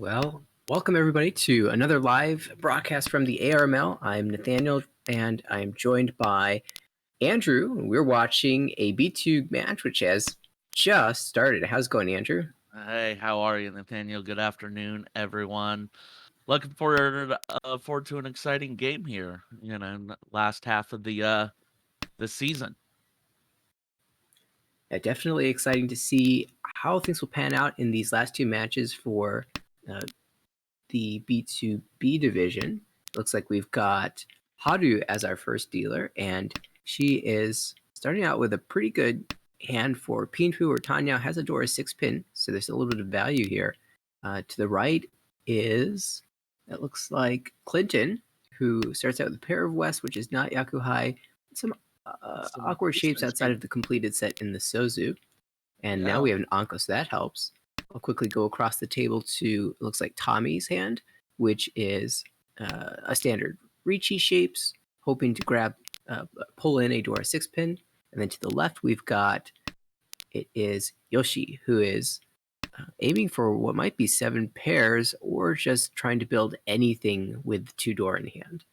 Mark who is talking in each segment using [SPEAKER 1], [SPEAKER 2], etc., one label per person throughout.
[SPEAKER 1] Well, welcome everybody to another live broadcast from the ARML. I'm Nathaniel and I'm joined by Andrew. We're watching a B2 match which has just started. How's it going, Andrew?
[SPEAKER 2] Hey, how are you, Nathaniel? Good afternoon, everyone. Looking forward to an exciting game here. In the last half of the season.
[SPEAKER 1] Yeah, definitely exciting to see how things will pan out in these last two matches for the B2B division. Looks like we've got Haru as our first dealer, and she is starting out with a pretty good hand for Pinfu or Tanya. Has a door 6-pin, so there's a little bit of value here. To the right is, it looks like Clinton, who starts out with a pair of West, which is not Yakuhai. Some awkward shapes outside of the completed set in the Sozu. And now we have an Anko, so that helps. I'll quickly go across the table to, it looks like Tommy's hand, which is a standard Ricci shapes, hoping to pull in a Dora 6-pin. And then to the left, we've got, it is Yoshi, who is aiming for what might be 7 pairs or just trying to build anything with 2 Dora in hand.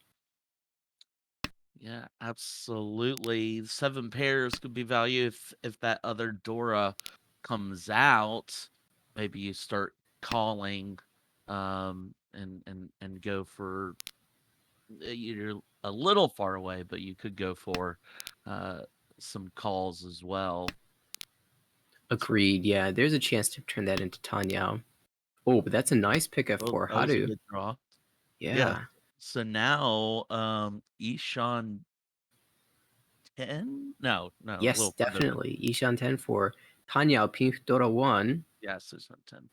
[SPEAKER 2] Yeah, absolutely. 7 pairs could be value if that other Dora comes out. Maybe you start calling and go for you're a little far away, but you could go for some calls as well.
[SPEAKER 1] Agreed. Yeah, there's a chance to turn that into Tanya. Oh, but that's a nice pickup for
[SPEAKER 2] That was a
[SPEAKER 1] Haru.
[SPEAKER 2] good draw.
[SPEAKER 1] Yeah.
[SPEAKER 2] So now, Ishan 10? No, a
[SPEAKER 1] Yes,
[SPEAKER 2] little further.
[SPEAKER 1] definitely. Ishan 10 for Tanya Pink Dora 1.
[SPEAKER 2] Yes, Ishan 10.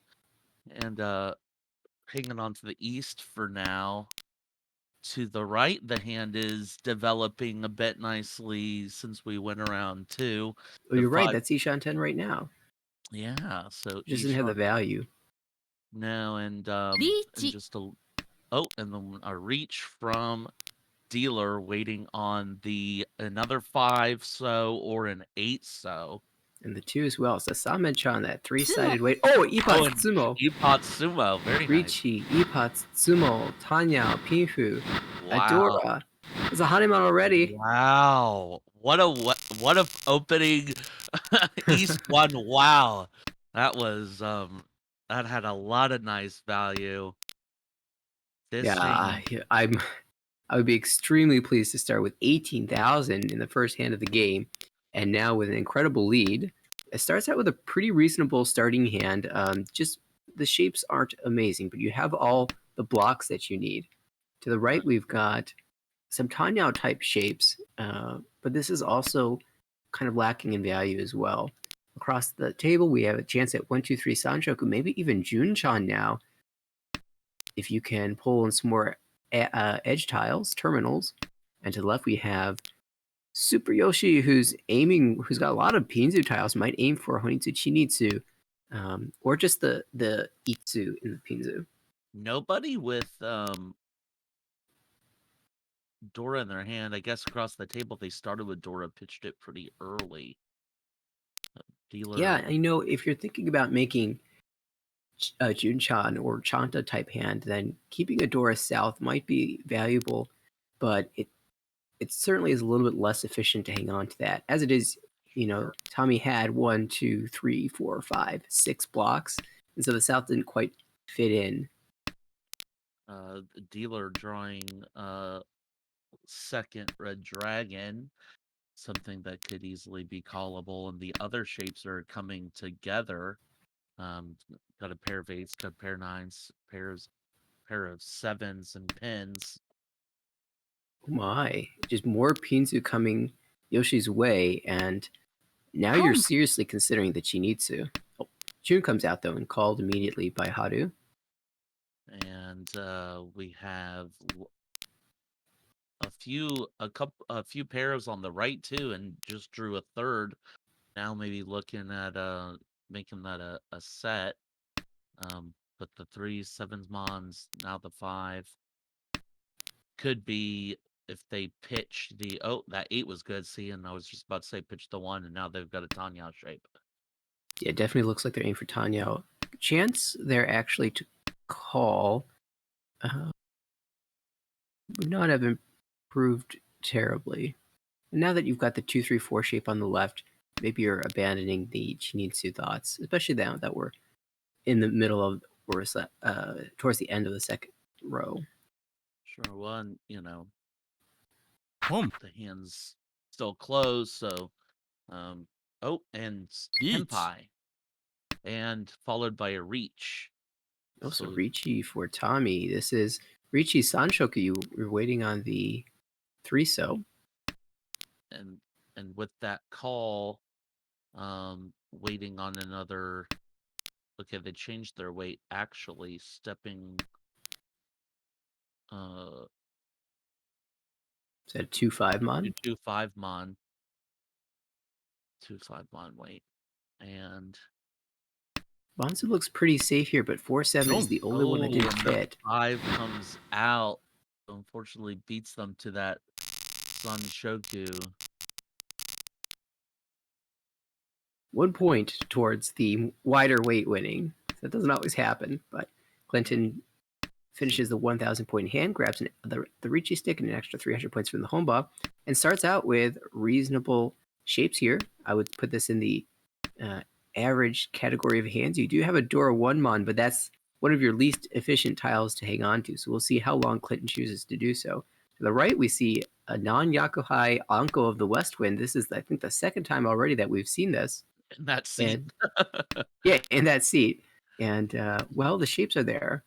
[SPEAKER 2] And hanging on to the east for now. To the right, the hand is developing a bit nicely since we went around 2.
[SPEAKER 1] Oh,
[SPEAKER 2] The
[SPEAKER 1] you're right.
[SPEAKER 2] 5,
[SPEAKER 1] That's Ishan 10 right now.
[SPEAKER 2] yeah. So
[SPEAKER 1] It just doesn't have the
[SPEAKER 2] Ishan
[SPEAKER 1] value.
[SPEAKER 2] now and
[SPEAKER 3] Reach.
[SPEAKER 2] just and then a reach from dealer waiting on another 5 so or an 8 so.
[SPEAKER 1] And the 2 as well. So Samen-chan, that 3-sided weight. Oh, Ipats
[SPEAKER 2] and
[SPEAKER 1] Tsumo.
[SPEAKER 2] Epot Sumo, very nice.
[SPEAKER 1] Ricci, Ipats Tsumo, Tanya, Pinfu,
[SPEAKER 2] Wow.
[SPEAKER 1] Adora. There's a Hanuman already.
[SPEAKER 2] Wow. What a opening East one. Wow. That was that had a lot of nice value. This
[SPEAKER 1] Yeah,
[SPEAKER 2] hand,
[SPEAKER 1] I would be extremely pleased to start with 18,000 in the first hand of the game, and now with an incredible lead. It starts out with a pretty reasonable starting hand. Just the shapes aren't amazing, but you have all the blocks that you need. To the right, we've got some Tanyao type shapes, but this is also kind of lacking in value as well. Across the table, we have a chance at 1, 2, 3 Sanchoku, maybe even Junchan now, if you can pull in some more edge tiles, terminals. And to the left, we have Super Yoshi, who's got a lot of Pinzu tiles, might aim for Honitsu Chinitsu, or just the Itsu in the Pinzu.
[SPEAKER 2] nobody with Dora in their hand. I guess across the table they started with Dora, pitched it pretty early. Dealer.
[SPEAKER 1] Yeah, I know if you're thinking about making Junchan or Chanta type hand, then keeping a Dora south might be valuable, but it certainly is a little bit less efficient to hang on to that. As it is, Tommy had 1, 2, 3, 4, 5, 6 blocks, and so the south didn't quite fit in.
[SPEAKER 2] Dealer drawing second red dragon, something that could easily be callable, and the other shapes are coming together. Got a pair of 8s, got a pair of 9s, pair of 7s and pins.
[SPEAKER 1] Oh my, just more Pinzu coming Yoshi's way, and now you're seriously considering the Chinitsu. Oh, Jun comes out though and called immediately by Haru.
[SPEAKER 2] And we have a few pairs on the right too, and just drew a third. Now maybe looking at making that a set. But the 3s, 7s, mons, now the 5 could be if they pitch that 8 was good. See, and I was just about to say pitch the 1, and now they've got a Tanya shape.
[SPEAKER 1] Yeah, it definitely looks like they're aiming for Tanya. Chance they're actually call would not have improved terribly. And now that you've got the 2-3-4 shape on the left, maybe you're abandoning the Chinitsu thoughts, especially now that we're in the middle of or towards the end of the second row.
[SPEAKER 2] Sure, one,
[SPEAKER 3] Home.
[SPEAKER 2] the hand's still closed, so oh, and
[SPEAKER 3] Beats.
[SPEAKER 2] Tenpai, and followed by a reach.
[SPEAKER 1] Also,
[SPEAKER 2] So
[SPEAKER 1] Ricci for Tommy. This is Ricci Sanshoku. You're waiting on the 3-so.
[SPEAKER 2] and with that call, waiting on another. Okay, they changed their weight. Actually, stepping.
[SPEAKER 1] Is that 2-5 mon?
[SPEAKER 2] 2-5 mon. 2-5 mon weight, and
[SPEAKER 1] Bonsu looks pretty safe here, but 4-7 is the only one that didn't
[SPEAKER 2] and
[SPEAKER 1] fit.
[SPEAKER 2] 5 comes out. Unfortunately, beats them to that Sanshoku.
[SPEAKER 1] 1 point towards the wider weight winning. That doesn't always happen, but Clinton finishes the 1,000 point hand, grabs the Ricci stick and an extra 300 points from the Honba, and starts out with reasonable shapes here. I would put this in the average category of hands. You do have a Dora 1 mon, but that's one of your least efficient tiles to hang on to. So we'll see how long Clinton chooses to do so. To the right, we see a non-Yakuhai Anko of the West Wind. This is, I think, the second time already that we've seen this.
[SPEAKER 2] In that seat.
[SPEAKER 1] Yeah, in that seat. And, well, the shapes are there.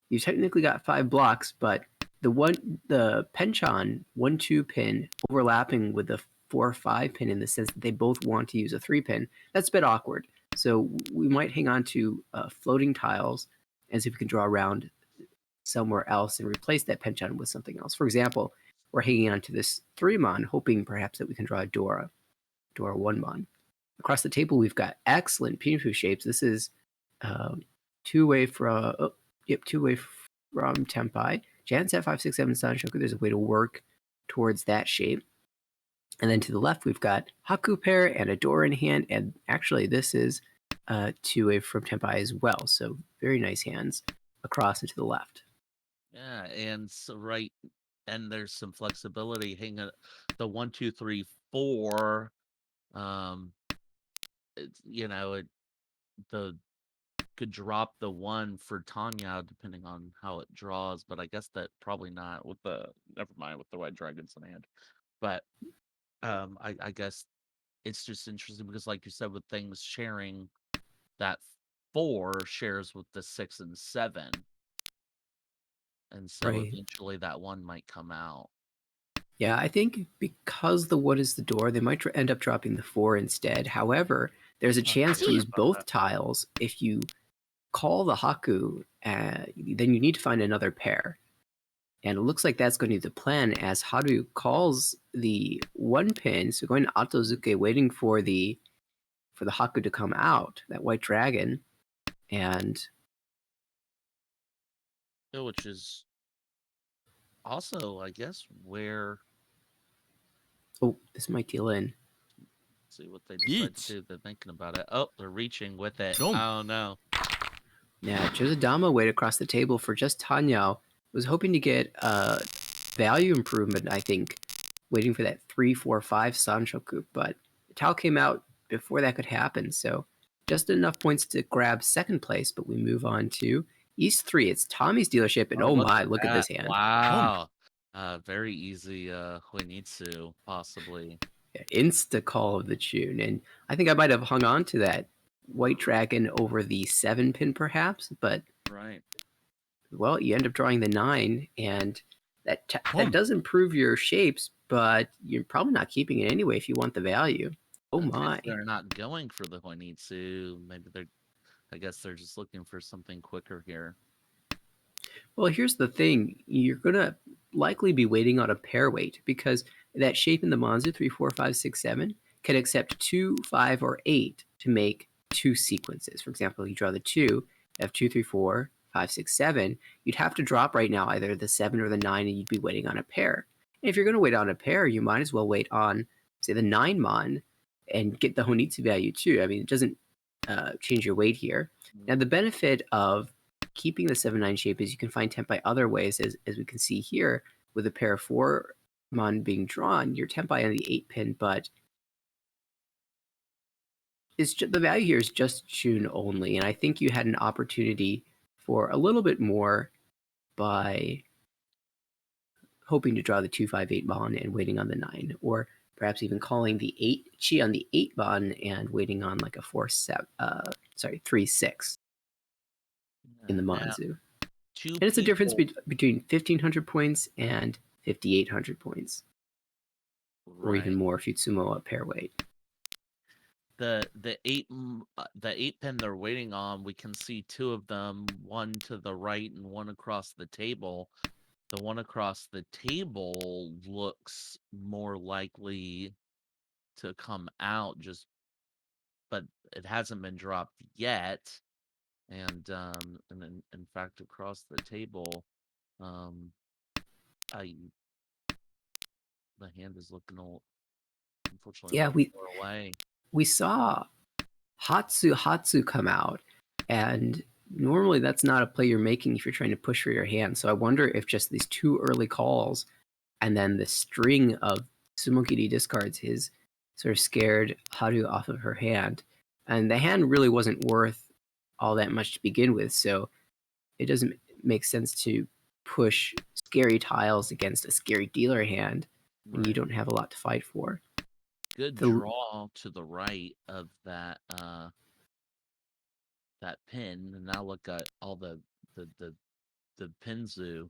[SPEAKER 1] You technically got 5 blocks, but the Penchon 1-2 pin overlapping with the 4-5 pin in the sense that they both want to use a 3 pin, that's a bit awkward. So we might hang on to floating tiles and see if we can draw around somewhere else and replace that Penchon with something else. For example, we're hanging on to this 3 mon, hoping perhaps that we can draw a Dora 1 mon. Across the table, we've got excellent Pinfu shapes. This is two-way from Tenpai. Janset 5-6-7 Sanshoku. There's a way to work towards that shape. And then to the left, we've got Haku pair and a Dora in hand. And actually, this is two-way from Tenpai as well. So very nice hands across and to the left.
[SPEAKER 2] Yeah, and so and there's some flexibility. Hang the 1, 2, 3, 4. The could drop the 1 for Tanya depending on how it draws, but I guess that probably not with never mind with the White Dragons in hand. But I guess it's just interesting because, like you said, with things sharing, that 4 shares with the 6 and 7. And so eventually that 1 might come out.
[SPEAKER 1] Yeah, I think because the wood is the door, they might end up dropping the 4 instead. However, there's a chance to use both tiles. If you call the Haku, then you need to find another pair. And it looks like that's going to be the plan as Haru calls the 1 pin. So going to Atozuke, waiting for the Haku to come out, that white dragon. And
[SPEAKER 2] which is also, I guess, where...
[SPEAKER 1] Oh, this might deal in.
[SPEAKER 2] Let's see what they decide to do. They're thinking about it. Oh, they're reaching with it. Oh, no.
[SPEAKER 1] Yeah, Josodama waited across the table for just Tanyao. Was hoping to get a value improvement, I think, waiting for that 3-4-5 Sanshoku, but Tao came out before that could happen, so just enough points to grab second place, but we move on to East 3. It's Tommy's dealership, and oh my, look at this hand.
[SPEAKER 2] Wow. Very easy Huinitsu, possibly.
[SPEAKER 1] Yeah, insta call of the tune, and I think I might have hung on to that white dragon over the 7 pin perhaps, but
[SPEAKER 2] right.
[SPEAKER 1] Well, you end up drawing the 9, and that does improve your shapes, but you're probably not keeping it anyway if you want the value. Oh my.
[SPEAKER 2] They're not going for the Huinitsu. Maybe I guess they're just looking for something quicker here.
[SPEAKER 1] Well, here's the thing. You're going to likely be waiting on a pair weight because that shape in the Monzu 3, 4, 5, 6, 7 can accept 2, 5, or 8 to make 2 sequences. For example, you draw the 2, you have 2, 3, 4, 5, 6, 7. You'd have to drop right now either the 7 or the 9, and you'd be waiting on a pair. And if you're going to wait on a pair, you might as well wait on, say, the 9 mon and get the Honitsu value too. I mean, it doesn't change your weight here. Now, the benefit of keeping the 7-9 shape is you can find tempai other ways, as we can see here with a pair of 4 mon being drawn, you're tempai on the 8 pin, but the value here is just tune only, and I think you had an opportunity for a little bit more by hoping to draw the 2-5-8 mon and waiting on the 9, or perhaps even calling the 8 chi on the 8 mon and waiting on like a 3-6 in the
[SPEAKER 2] Now,
[SPEAKER 1] Manzu.
[SPEAKER 2] two
[SPEAKER 1] And it's a difference
[SPEAKER 2] people,
[SPEAKER 1] between 1,500 points and 5,800 points, or even
[SPEAKER 2] right?
[SPEAKER 1] more if you sumo a pair weight.
[SPEAKER 2] The 8 pin they're waiting on, we can see 2 of them, one to the right and one across the table. The one across the table looks more likely to come out, but it hasn't been dropped yet. And in fact, across the table, I the hand is looking unfortunately
[SPEAKER 1] Yeah,
[SPEAKER 2] looking more away.
[SPEAKER 1] we saw Hatsu come out, and normally that's not a play you're making if you're trying to push for your hand. So I wonder if just these 2 early calls and then the string of Sumokiri discards his sort of scared Haru off of her hand. And the hand really wasn't worth all that much to begin with, so it doesn't make sense to push scary tiles against a scary dealer hand when you
[SPEAKER 2] Right.
[SPEAKER 1] don't have a lot to fight for.
[SPEAKER 2] Good
[SPEAKER 1] The
[SPEAKER 2] draw to the right of that pin, and now look at all the pinzu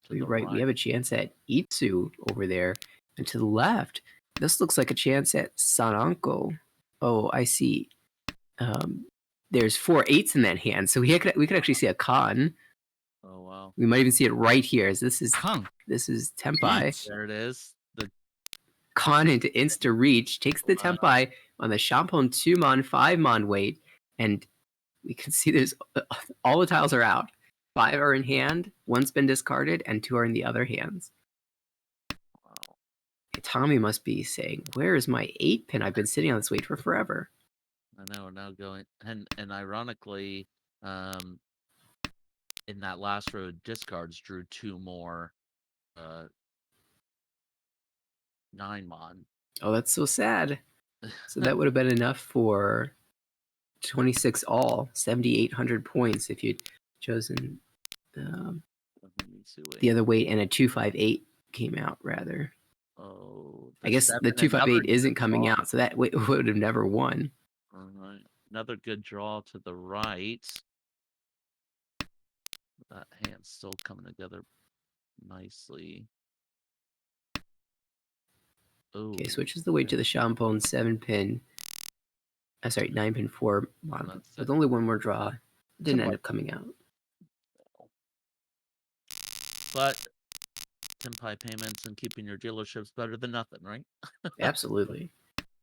[SPEAKER 2] to the
[SPEAKER 1] right, we
[SPEAKER 2] right.
[SPEAKER 1] have a chance at Itsu over there, and to the left, this looks like a chance at Sananko. Oh, I see. There's 4 8s in that hand, so we could actually see a Kan.
[SPEAKER 2] Oh wow.
[SPEAKER 1] We might even see it right here, as this is
[SPEAKER 3] Kang.
[SPEAKER 1] Tempai.
[SPEAKER 2] There it is. The
[SPEAKER 1] Kan into insta reach, takes the
[SPEAKER 2] Wow.
[SPEAKER 1] Tempai on the Champon 2 mon, 5 mon weight, and we can see there's all the tiles are out. 5 are in hand, 1's been discarded, and 2 are in the other hands.
[SPEAKER 2] wow.
[SPEAKER 1] Tommy must be saying, "Where is my 8 pin? I've been sitting on this weight for forever."
[SPEAKER 2] I know, now going and ironically, in that last row, discards drew 2 more 9 mon.
[SPEAKER 1] Oh, that's so sad. So that would have been enough for 26 all, 7,800 points if you'd chosen the other weight, and a 2-5-8 came out rather.
[SPEAKER 2] Oh,
[SPEAKER 1] I guess the 2-5-8 isn't coming out, so that would have never won.
[SPEAKER 2] All right, another good draw to the right. That hand's still coming together nicely. Oh,
[SPEAKER 1] Okay, switches the weight to the Champon 7 pin. Sorry, 9 pin 4 mon. With only one more draw, didn't end up coming out.
[SPEAKER 2] But Tempai payments and keeping your dealerships better than nothing, right?
[SPEAKER 1] Absolutely.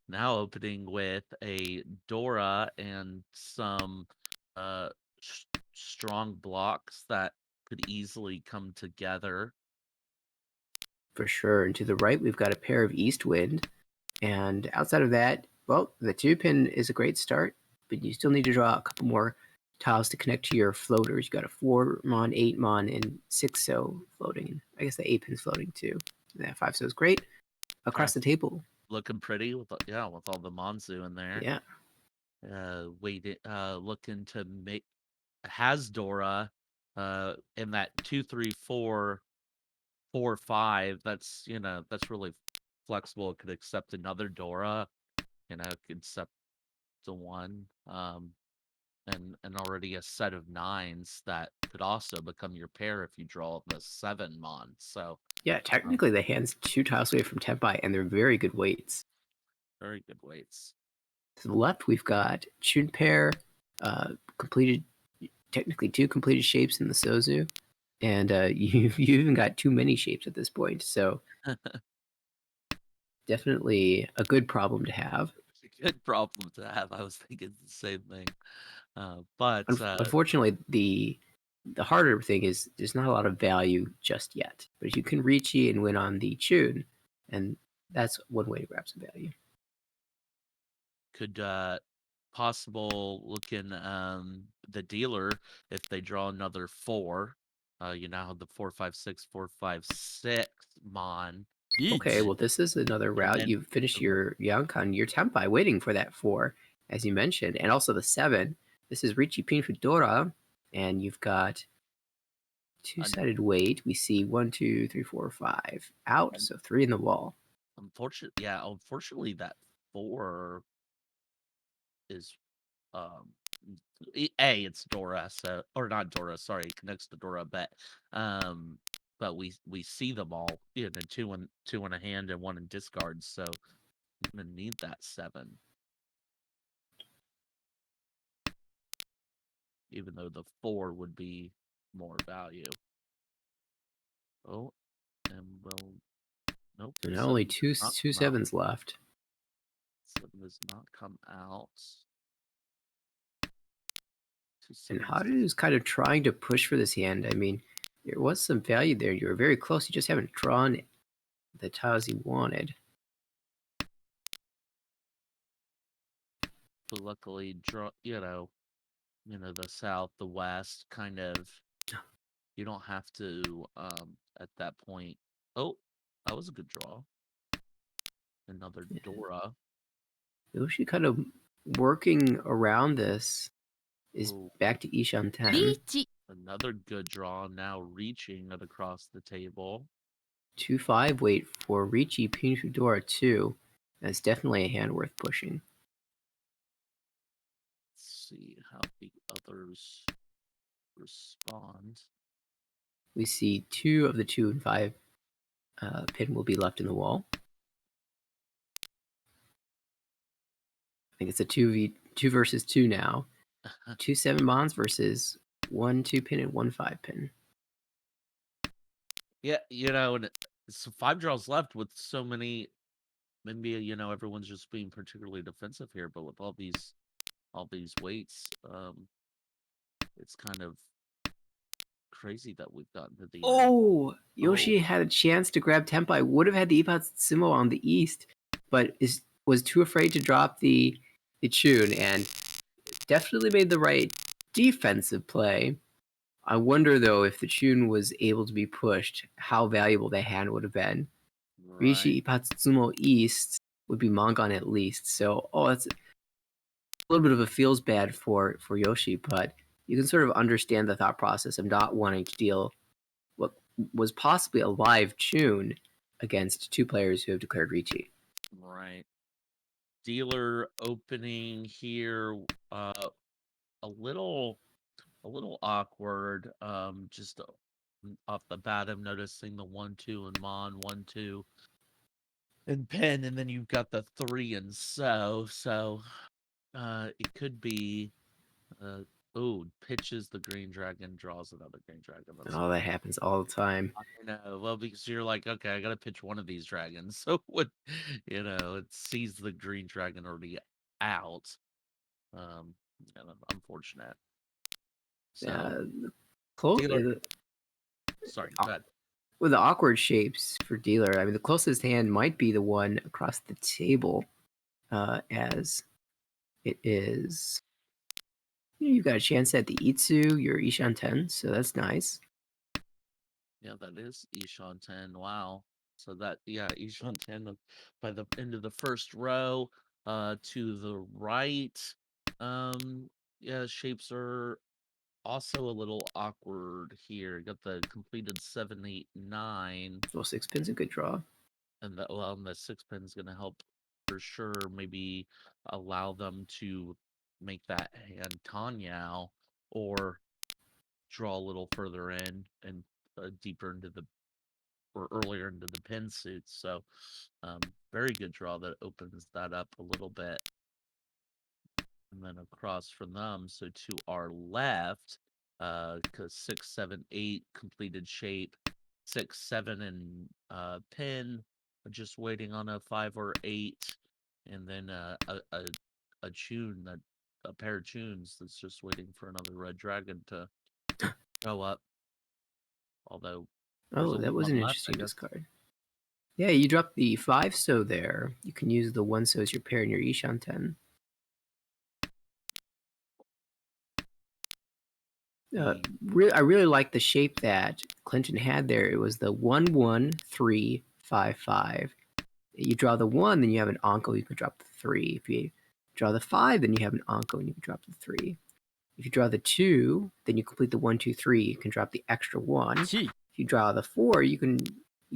[SPEAKER 2] Now opening with a Dora and some strong blocks that could easily come together.
[SPEAKER 1] For sure. And to the right, we've got a pair of Eastwind. And outside of that, well, the 2 pin is a great start, but you still need to draw a couple more tiles to connect to your floaters. You got a 4 mon, 8 mon, and 6 so floating. I guess the 8 pin's floating too. That 5 so is great. Across the table.
[SPEAKER 2] Looking pretty with all the Monzu in there.
[SPEAKER 1] Yeah.
[SPEAKER 2] Looking to make has Dora in that 2-3-4-4-5. That's that's really flexible. It could accept another Dora. It could accept the 1. And already a set of 9s that could also become your pair if you draw the 7 mon. So
[SPEAKER 1] yeah, technically the hand's 2 tiles away from Tempai, and they're very good weights.
[SPEAKER 2] Very good weights.
[SPEAKER 1] To the left, we've got Chun pair, completed, technically 2 completed shapes in the Sozu, and you've even got too many shapes at this point. So definitely a good problem to have.
[SPEAKER 2] It's a good problem to have. I was thinking the same thing. But
[SPEAKER 1] unfortunately, the harder thing is there's not a lot of value just yet. But if you can reach and win on the Chun, and that's one way to grab some value.
[SPEAKER 2] could possible looking the dealer if they draw another 4. You now have the 456 mon.
[SPEAKER 1] Okay,
[SPEAKER 2] Yeet.
[SPEAKER 1] well, this is another
[SPEAKER 2] And
[SPEAKER 1] route.
[SPEAKER 2] then
[SPEAKER 1] You've finished
[SPEAKER 2] the
[SPEAKER 1] your Yankan, your Tempai, waiting for that 4, as you mentioned, and also the 7. This is Ricci Pinfudora, and you've got two-sided weight. We see 1, 2, 3, 4, 5 out, so 3 in the wall.
[SPEAKER 2] unfortunately that 4 is it's Dora, so or not Dora, sorry, it connects to Dora, but we see them all, the two in a hand and 1 in discards, so I'm gonna need that 7. Even though the 4 would be more value. Oh, and nope.
[SPEAKER 1] And
[SPEAKER 2] 7
[SPEAKER 1] only
[SPEAKER 2] does
[SPEAKER 1] two
[SPEAKER 2] not
[SPEAKER 1] two
[SPEAKER 2] come out.
[SPEAKER 1] sevens left.
[SPEAKER 2] 7 does not come out. 2
[SPEAKER 1] And
[SPEAKER 2] sevens.
[SPEAKER 1] Haru's kind of trying to push for this hand. I mean, there was some value there. You were very close. You just haven't drawn the tiles you wanted.
[SPEAKER 2] But luckily, the south, the west, kind of. You don't have to at that point. Oh, that was a good draw. Another Dora.
[SPEAKER 1] Yoshi kind of working around this is
[SPEAKER 2] Ooh.
[SPEAKER 1] back to Ishan 10.
[SPEAKER 3] Lychee.
[SPEAKER 2] Another good draw. Now reaching it across the table.
[SPEAKER 1] 2-5 weight for Ricci Pinfudora 2. That's definitely a hand worth pushing.
[SPEAKER 2] Let's see how the others respond.
[SPEAKER 1] We see 2 of the 2 and 5 pin will be left in the wall. I think it's a 2 versus 2 now. 2 7 bonds versus 1 2 pin and 1 5 pin.
[SPEAKER 2] Yeah, and it's 5 draws left with so many. Maybe everyone's just being particularly defensive here, but with all these weights, it's kind of crazy that we've gotten to the end.
[SPEAKER 1] Oh, Yoshi had a chance to grab Tempai. Would have had the Ipatsimo on the east, but was too afraid to drop the Chun, and definitely made the right defensive play. I wonder though if the Chun was able to be pushed, how valuable that hand would have been.
[SPEAKER 2] Right.
[SPEAKER 1] Rishi Ipatsutsumo East would be Mangon at least. So, that's a little bit of a feels bad for Yoshi, but you can sort of understand the thought process of not wanting to deal what was possibly a live tune against 2 players who have declared Ricci.
[SPEAKER 2] Right. Dealer opening here, a little awkward. Just off the bat, I'm noticing the 1 2 and Mon 1 2 and Pen, and then you've got the 3 and so. It could be. Pitches the green dragon, draws another green dragon.
[SPEAKER 1] That happens all the time.
[SPEAKER 2] I know. Well, because you're like, okay, I gotta pitch one of these dragons. So it sees the green dragon already out. Unfortunate. So
[SPEAKER 1] Close.
[SPEAKER 2] sorry, go ahead.
[SPEAKER 1] With the awkward shapes for dealer, I mean, the closest hand might be the one across the table, as it is. You've got a chance at the Itsu, your Ishan 10, so that's nice.
[SPEAKER 2] Yeah, that is Ishan 10. Wow. So Ishan 10 by the end of the first row. To the right. Shapes are also a little awkward here. Got the completed 7, 8, 9.
[SPEAKER 1] Well, 6 pin's a good draw.
[SPEAKER 2] And the 6 pin's gonna help for sure. Maybe allow them to make that hand Tanyao, or draw a little further in and deeper into or earlier into the pin suits. So very good draw that opens that up a little bit. And then across from them, so to our left, because 6, 7, 8 completed shape, 6, 7 and pin, just waiting on a 5 or 8, and then a tune, a pair of tunes that's just waiting for another red dragon to show up. Although,
[SPEAKER 1] that was an interesting discard. Yeah, you drop the 5 so there. You can use the 1 so as your pair in your Ishan 10.
[SPEAKER 2] the
[SPEAKER 1] I really like the shape that Clinton had there. It was the 1-1-3-5-5. You draw the 1, then you have an Anko, you can drop the 3. If you draw the 5, then you have an Anko, and you can drop the 3. If you draw the 2, then you complete the 1-2-3. You can drop the extra 1.
[SPEAKER 3] T.
[SPEAKER 1] If you draw the 4, you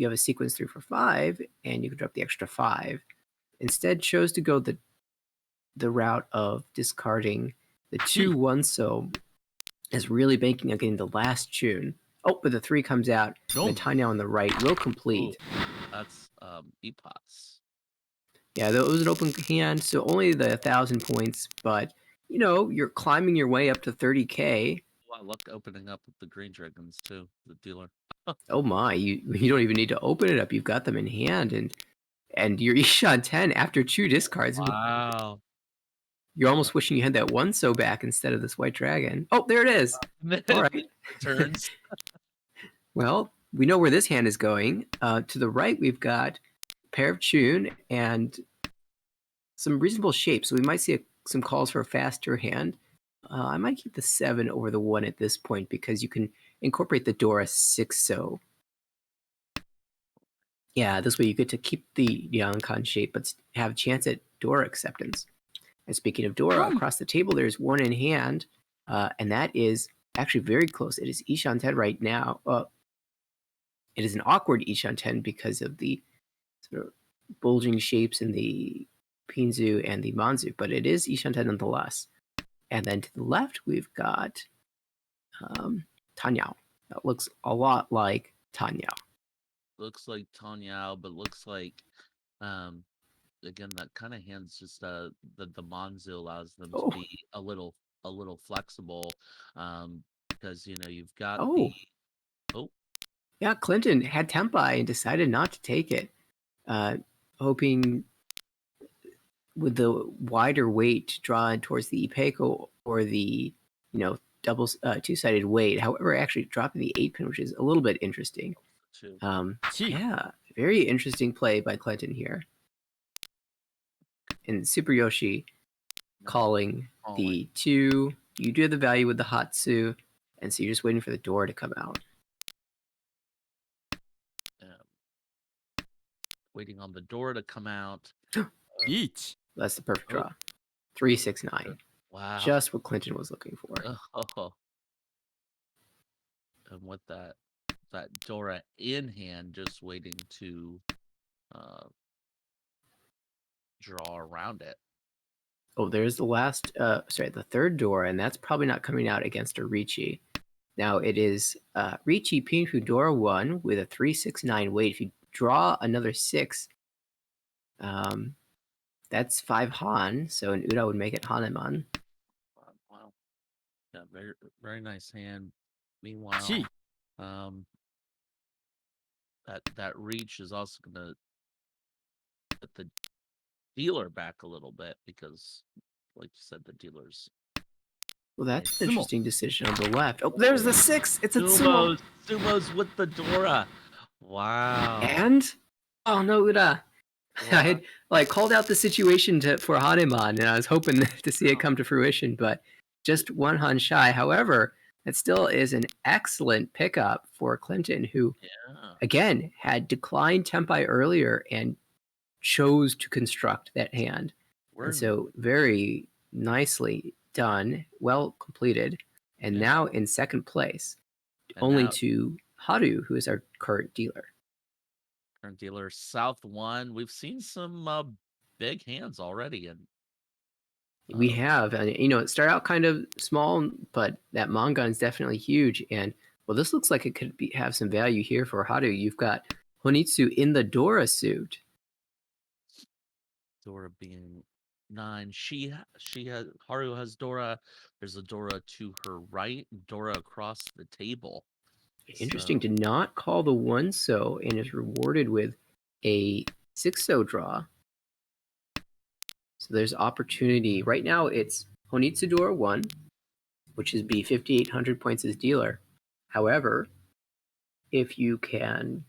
[SPEAKER 1] have a sequence 3 for 5, and you can drop the extra 5. Instead, chose to go the route of discarding the 2-1, so is really banking on getting the last tune. Oh, but the 3 comes out.
[SPEAKER 3] No.
[SPEAKER 1] The Tanya on the right will complete.
[SPEAKER 2] Ooh, that's Epots.
[SPEAKER 1] Yeah, that was an open hand, so only the 1,000 points, but you know, you're climbing your way up to 30K.
[SPEAKER 2] Wow, luck opening up with the green dragons too, the dealer.
[SPEAKER 1] Oh my, you don't even need to open it up. You've got them in hand, and you're Ishan 10 after 2 discards.
[SPEAKER 2] Wow.
[SPEAKER 1] You're almost wishing you had that 1 so back instead of this white dragon. Oh, there it is. All right.
[SPEAKER 2] Turns.
[SPEAKER 1] Well, we know where this hand is going. To the right, we've got a pair of Chun and some reasonable shapes. So we might see some calls for a faster hand. I might keep the 7 over the 1 at this point because you can incorporate the Dora 6 so. Yeah, this way you get to keep the Yankan shape, but have a chance at Dora acceptance. And speaking of Dora, across the table, there's 1 in hand, and that is actually very close. It is Ishan 10 right now. It is an awkward Ishan 10 because of the sort of bulging shapes in the Pinzu and the Manzu, but it is Ishan 10 nonetheless. And then to the left, we've got Tanyao. That looks a lot like Tanyao.
[SPEAKER 2] Looks like Tanyao, but looks like again that kind of hands just the Manzu allows them to be a little flexible because you know you've got
[SPEAKER 1] yeah, Clinton had Tempai and decided not to take it, hoping with the wider weight to draw in towards the Ipeco or the double two-sided weight. However, actually dropping the 8-pin, which is a little bit interesting. Yeah, very interesting play by Clinton here. And Super Yoshi calling the 2. You do have the value with the Hatsu, and so you're just waiting for the door to come out.
[SPEAKER 2] Waiting on the door to come out.
[SPEAKER 3] Each.
[SPEAKER 1] That's the perfect draw. 3-6-9.
[SPEAKER 2] Wow.
[SPEAKER 1] Just what Clinton was looking for.
[SPEAKER 2] And with that Dora in hand, just waiting to draw around it.
[SPEAKER 1] Oh, there's the last, the third Dora, and that's probably not coming out against a Ricci. Now it is Ricci Pinfu Dora 1 with a 3-6-9 weight. If you draw another 6, that's 5 Han, so an Uda would make it Haneman.
[SPEAKER 2] Wow. Yeah, very, very nice hand. Meanwhile, that reach is also going to put the dealer back a little bit because, like you said, the dealer's...
[SPEAKER 1] Well, that's an interesting decision on the left. Oh, there's the 6! It's a Sumo!
[SPEAKER 2] Sumo's with the Dora! Wow.
[SPEAKER 1] And? Oh, no, Uda. I had called out the situation for Haneman, and I was hoping to see it come to fruition, but just 1 Han shy. However, that still is an excellent pickup for Clinton, who, again, had declined Tempai earlier and chose to construct that hand. And so very nicely done, well completed, and now in second place, only to Haru, who is our current dealer.
[SPEAKER 2] Dealer South 1. We've seen some big hands already, and
[SPEAKER 1] we have, and it started out kind of small, but that Mangan is definitely huge. And well, this looks like it could have some value here for Haru. You've got Honitsu in the Dora suit.
[SPEAKER 2] Dora being 9. She has Haru has Dora. There's a Dora to her right. Dora across the table.
[SPEAKER 1] Interesting to not call the 1 so and is rewarded with a 6 so draw. So there's opportunity. Right now it's Honitsu Dora 1, which is be 5,800 points as dealer. However, if you can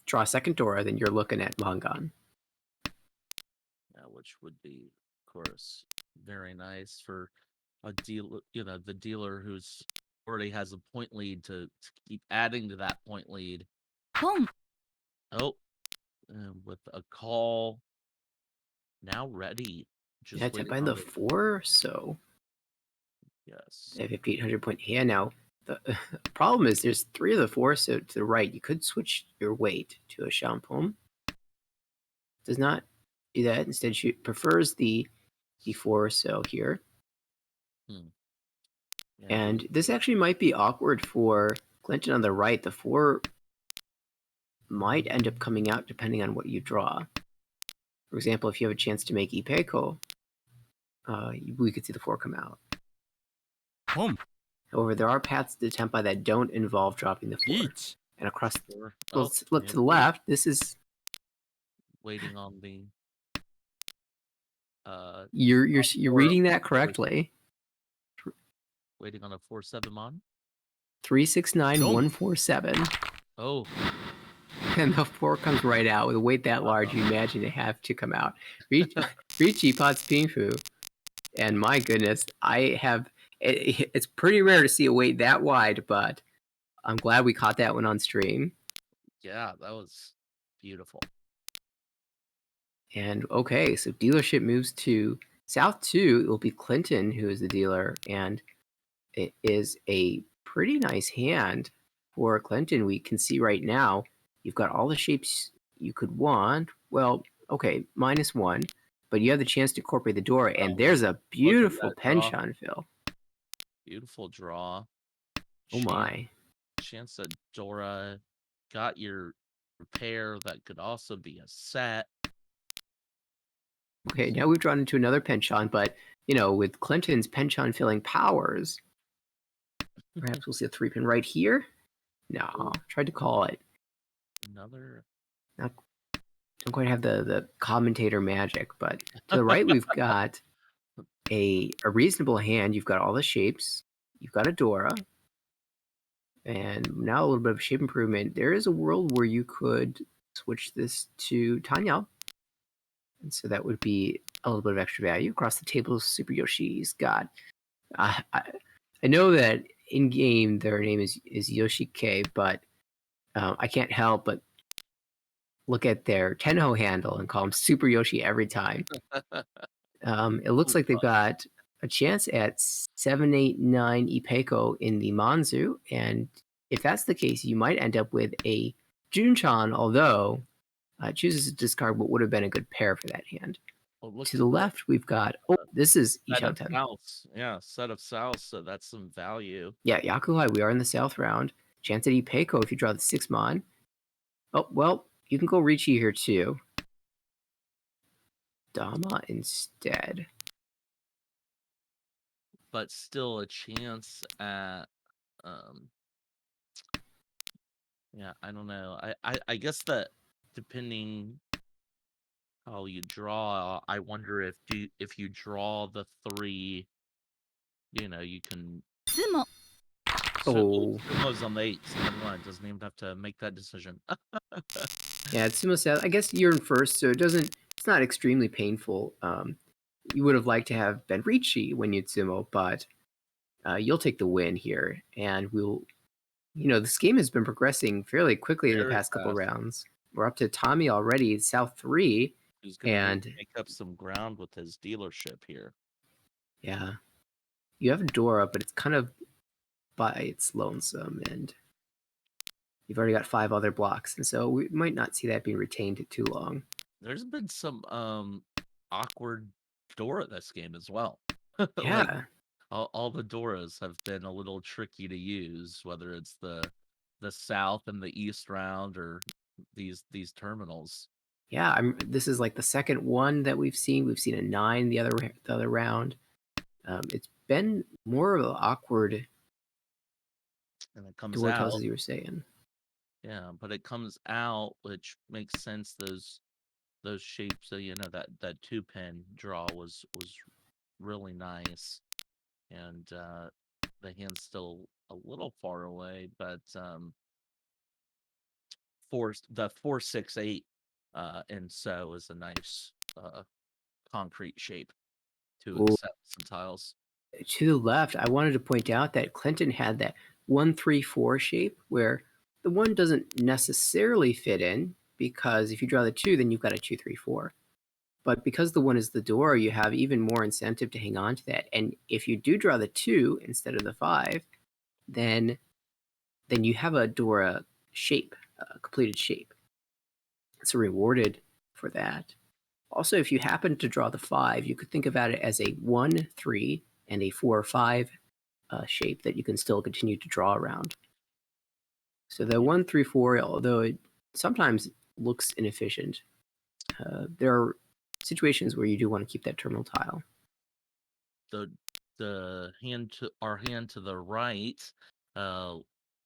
[SPEAKER 1] draw a second Dora, then you're looking at Mangan.
[SPEAKER 2] Yeah, which would be, of course, very nice for a dealer. The dealer who's already has a point lead to keep adding to that point lead.
[SPEAKER 3] Boom.
[SPEAKER 2] Oh, with a call now ready. Just
[SPEAKER 1] Yeah, to
[SPEAKER 2] waiting
[SPEAKER 1] bind
[SPEAKER 2] on
[SPEAKER 1] the
[SPEAKER 2] the
[SPEAKER 1] 4, so
[SPEAKER 2] yes.
[SPEAKER 1] they have 5,800 point hand. Now, the problem is there's 3 of the 4, so to the right, you could switch your weight to a Champom. Does not do that. Instead, she prefers the E4, so here.
[SPEAKER 2] Yeah,
[SPEAKER 1] And this actually might be awkward for Clinton on the right. The 4 might end up coming out depending on what you draw. For example, if you have a chance to make Ipeco, we could see the 4 come out.
[SPEAKER 3] Boom.
[SPEAKER 1] However, there are paths to Tempai that don't involve dropping the 4.
[SPEAKER 3] Eat.
[SPEAKER 1] And across,
[SPEAKER 2] Four.
[SPEAKER 1] let's look
[SPEAKER 2] yeah,
[SPEAKER 1] to the left. This is
[SPEAKER 2] waiting on the
[SPEAKER 1] you're
[SPEAKER 2] four-
[SPEAKER 1] reading that correctly.
[SPEAKER 2] waiting on a 4-7 mon.
[SPEAKER 1] 369147.
[SPEAKER 2] Oh,
[SPEAKER 1] And the 4 comes right out. With a weight that large, you imagine it have to come out. Ricci Potts Pingfu. And my goodness, it's pretty rare to see a weight that wide, but I'm glad we caught that one on stream.
[SPEAKER 2] yeah, that was beautiful.
[SPEAKER 1] And okay, so dealership moves to South 2. It will be Clinton who is the dealer, and it is a pretty nice hand for Clinton. We can see right now you've got all the shapes you could want. Well, okay, -1, but you have the chance to incorporate the door, and there's a beautiful
[SPEAKER 2] that draw.
[SPEAKER 1] penchant fill.
[SPEAKER 2] Beautiful draw.
[SPEAKER 1] Oh my.
[SPEAKER 2] Chance at Dora. Got your repair that could also be a set.
[SPEAKER 1] Okay, now we've drawn into another penchant, but with Clinton's penchant filling powers, perhaps we'll see a 3-pin right here. No, tried to call it.
[SPEAKER 2] Another.
[SPEAKER 1] Don't quite have the commentator magic, but to the right we've got a reasonable hand. You've got all the shapes. You've got a Dora. And now a little bit of shape improvement. There is a world where you could switch this to Tanya. And so that would be a little bit of extra value. Across the table, Super Yoshi's got... I know that in-game their name is Yoshi K, but I can't help but look at their Tenho handle and call him Super Yoshi every time. It looks like they've got a chance at 789 Ipeco in the Manzu, and if that's the case, you might end up with a Junchan, although chooses to discard what would have been a good pair for that hand. To the left, we've got this is
[SPEAKER 2] set of
[SPEAKER 1] Ishanten.
[SPEAKER 2] Souths. Yeah, set of Souths, so that's some value.
[SPEAKER 1] Yeah, Yakuhai, we are in the South round. Chance at Ipeco if you draw the 6 mon. Oh, well, you can go Ricci here too. Dama instead.
[SPEAKER 2] But still a chance at yeah, I don't know. I guess that depending how you draw, I wonder if you draw the 3, you can
[SPEAKER 3] Sumo.
[SPEAKER 2] Sumo's on the 8, so never mind, doesn't even have to make that decision.
[SPEAKER 1] Yeah, it's Sumo said. I guess you're in first, so it's not extremely painful. You would have liked to have been Ricci when you'd Sumo, but you'll take the win here, and this game has been progressing fairly quickly in the
[SPEAKER 2] Very
[SPEAKER 1] past couple
[SPEAKER 2] fast.
[SPEAKER 1] rounds. We're up to Tommy already, South 3.
[SPEAKER 2] Who's gonna
[SPEAKER 1] And
[SPEAKER 2] make up some ground with his dealership here.
[SPEAKER 1] yeah, you have Dora, but it's kind of by its lonesome, and you've already got 5 other blocks, and so we might not see that being retained too long.
[SPEAKER 2] There's been some awkward Dora this game as well.
[SPEAKER 1] Yeah.
[SPEAKER 2] Like, all the Doras have been a little tricky to use, whether it's the South and the East round or these terminals.
[SPEAKER 1] Yeah, this is like the second one that we've seen. We've seen a 9 the other round. It's been more of an awkward
[SPEAKER 2] And it comes
[SPEAKER 1] door
[SPEAKER 2] out.
[SPEAKER 1] tells, as you were saying.
[SPEAKER 2] Yeah, but it comes out, which makes sense. Those shapes, that 2-pin draw was really nice, and the hand's still a little far away, but the 4-6-8 and so is a nice concrete shape to accept some tiles.
[SPEAKER 1] To the left, I wanted to point out that Clinton had that 1-3-4 shape where the 1 doesn't necessarily fit in because if you draw the 2, then you've got a 2-3-4. But because the 1 is the door, you have even more incentive to hang on to that. And if you do draw the 2 instead of the 5, then you have a Dora shape, a completed shape. So rewarded for that. Also, if you happen to draw the 5, you could think about it as a 1-3 and a 4-5 shape that you can still continue to draw around. So the 1-3-4, although it sometimes looks inefficient, there are situations where you do want to keep that terminal tile.
[SPEAKER 2] The hand to our hand to the right,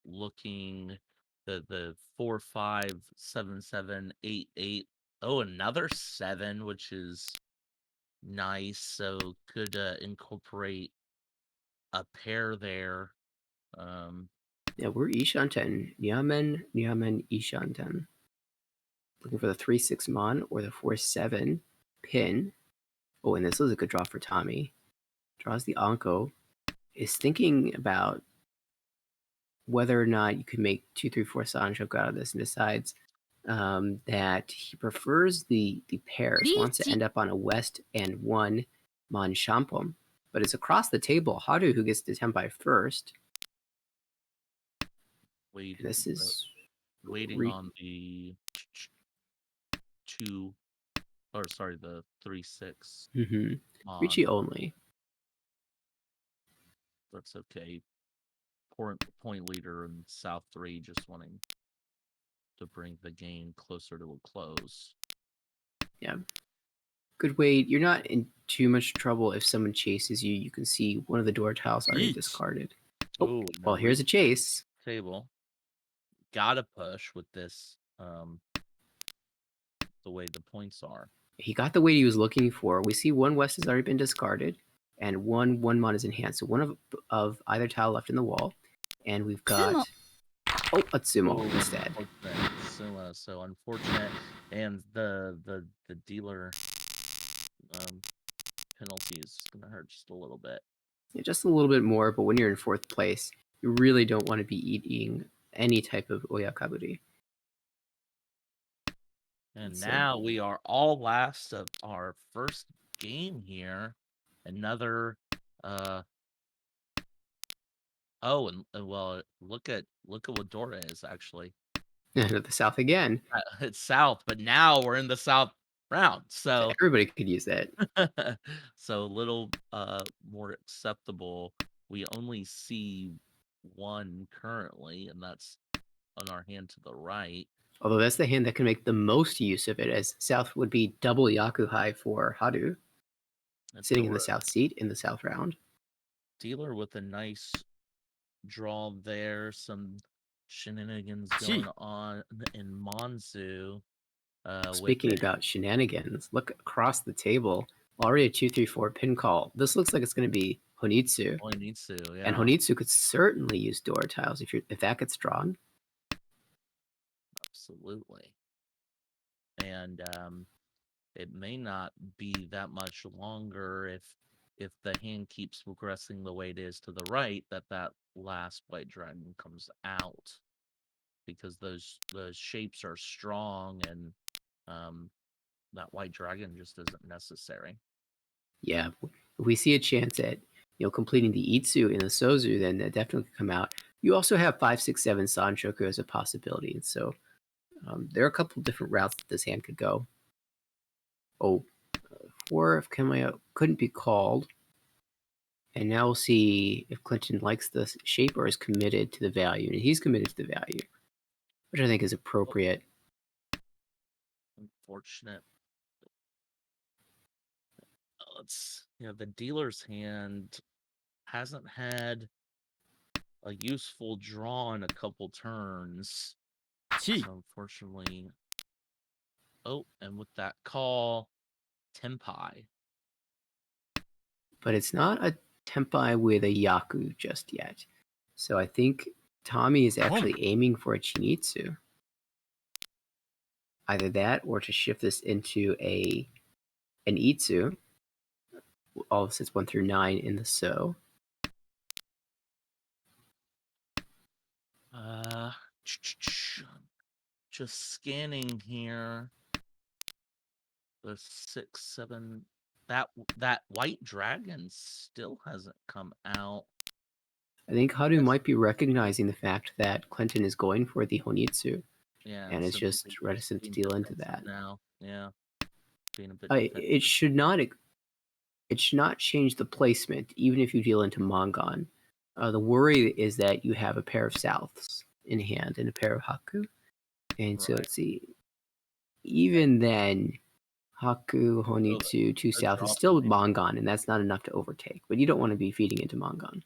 [SPEAKER 2] looking the 4, 5, 7, 7, 8, 8. Oh, another 7, which is nice. So could incorporate a pair there.
[SPEAKER 1] Yeah, we're Ishanten. Nyamen, Ishanten. Looking for the 3-6 Mon or the 4-7 pin. Oh, and this is a good draw for Tommy. Draws the Anko. Is thinking about whether or not you could make 2-3-4 Sanchoku out of this and decides that he prefers the pairs, wants to end up on a West and 1 Mon Shampom. But it's across the table. Haru who gets to Tenpai first. This is
[SPEAKER 2] waiting on the 2, or sorry, the 3-6.
[SPEAKER 1] Richie only.
[SPEAKER 2] That's okay. Point leader in South 3 just wanting to bring the game closer to a close.
[SPEAKER 1] Yeah. Good wait. You're not in too much trouble if someone chases you. You can see one of the door tiles already discarded. Oh, well, here's a chase.
[SPEAKER 2] Table. Gotta push with this, the way the points are.
[SPEAKER 1] He got the weight he was looking for. We see 1 West has already been discarded, and 1 Mon is in hand. So 1 of either tile left in the wall. And we've got... Oh, a Sumo instead.
[SPEAKER 2] Sumo, so unfortunate. And the dealer penalty is going to hurt just a little bit.
[SPEAKER 1] Yeah, just a little bit more, but when you're in 4th place, you really don't want to be eating any type of Oyakaburi.
[SPEAKER 2] And now we are all last of our first game here. Another oh, and well, look at what Dora is actually.
[SPEAKER 1] The South again.
[SPEAKER 2] It's South, but now we're in the South round. So
[SPEAKER 1] everybody could use that.
[SPEAKER 2] So a little more acceptable. We only see 1 currently, and that's on our hand to the right.
[SPEAKER 1] Although that's the hand that can make the most use of it, as South would be double Yakuhai for Haru. Sitting in the South seat in the South round.
[SPEAKER 2] Dealer with a nice draw there. Some shenanigans going on in Monzu.
[SPEAKER 1] Speaking about shenanigans, look across the table. Already a 2-3-4 pin call. This looks like it's going to be Honitsu.
[SPEAKER 2] Honitsu, yeah.
[SPEAKER 1] And Honitsu could certainly use door tiles if that gets drawn.
[SPEAKER 2] Absolutely. And it may not be that much longer if the hand keeps progressing the way it is to the right, that last white dragon comes out, because those shapes are strong, and that white dragon just isn't necessary.
[SPEAKER 1] Yeah, if we see a chance at completing the Itsu in the Sozu, then that definitely could come out. You also have 5, 6, 7 Sanchoku as a possibility, and so there are a couple different routes that this hand could go. Oh, 4 of Kenmaya couldn't be called. And now we'll see if Clinton likes the shape or is committed to the value. And he's committed to the value, which I think is appropriate.
[SPEAKER 2] Unfortunate. The dealer's hand hasn't had a useful draw in a couple turns. So unfortunately. Oh, and with that call, Tenpai.
[SPEAKER 1] But it's not a Tenpai with a Yaku just yet. So I think Tommy is actually aiming for a Chinitsu. Either that or to shift this into an Itsu. all of sets 1 through 9 in the So.
[SPEAKER 2] Just scanning here. The 6, 7. That white dragon still hasn't come out.
[SPEAKER 1] I think Haru
[SPEAKER 2] Yes.
[SPEAKER 1] might be recognizing the fact that Clinton is going for the Honitsu,
[SPEAKER 2] Yeah,
[SPEAKER 1] and is
[SPEAKER 2] so
[SPEAKER 1] just
[SPEAKER 2] maybe
[SPEAKER 1] reticent to
[SPEAKER 2] being
[SPEAKER 1] deal into
[SPEAKER 2] defensive
[SPEAKER 1] that.
[SPEAKER 2] now. Yeah, being a bit
[SPEAKER 1] It
[SPEAKER 2] defensive.
[SPEAKER 1] should not change the placement, even if you deal into Mongon. The worry is that you have a pair of Souths in hand and a pair of Haku. And so
[SPEAKER 2] Right.
[SPEAKER 1] let's see. Even then, Haku,
[SPEAKER 2] So
[SPEAKER 1] Honitsu, 2
[SPEAKER 2] those
[SPEAKER 1] South
[SPEAKER 2] are
[SPEAKER 1] is
[SPEAKER 2] all
[SPEAKER 1] still
[SPEAKER 2] maybe.
[SPEAKER 1] Mongon, and that's not enough to overtake. But you don't want to be feeding into Mongon.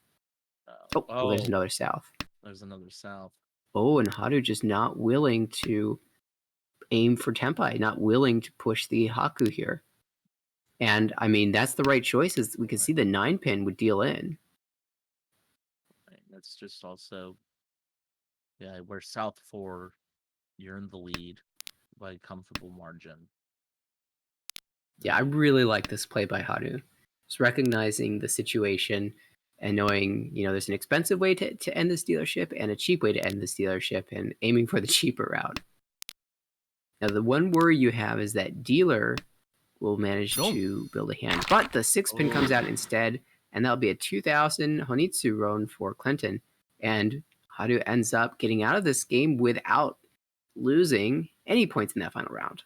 [SPEAKER 1] Oh, well, there's
[SPEAKER 2] Oh,
[SPEAKER 1] another South.
[SPEAKER 2] there's another South.
[SPEAKER 1] Oh, and Haru just not willing to aim for Tenpai, not willing to push the Haku here. And I mean, that's the right choice. Is we can
[SPEAKER 2] Right.
[SPEAKER 1] see the 9 pin would deal in.
[SPEAKER 2] Right. That's just also, yeah, we're South 4. You're in the lead by a comfortable margin.
[SPEAKER 1] Yeah, I really like this play by Haru. Just recognizing the situation and knowing, there's an expensive way to end this dealership and a cheap way to end this dealership, and aiming for the cheaper route. Now, the one worry you have is that dealer will manage to build a hand, but the 6 pin comes out instead, and that'll be a 2,000 Honitsu Ron for Clinton. And Haru ends up getting out of this game without losing any points in that final round.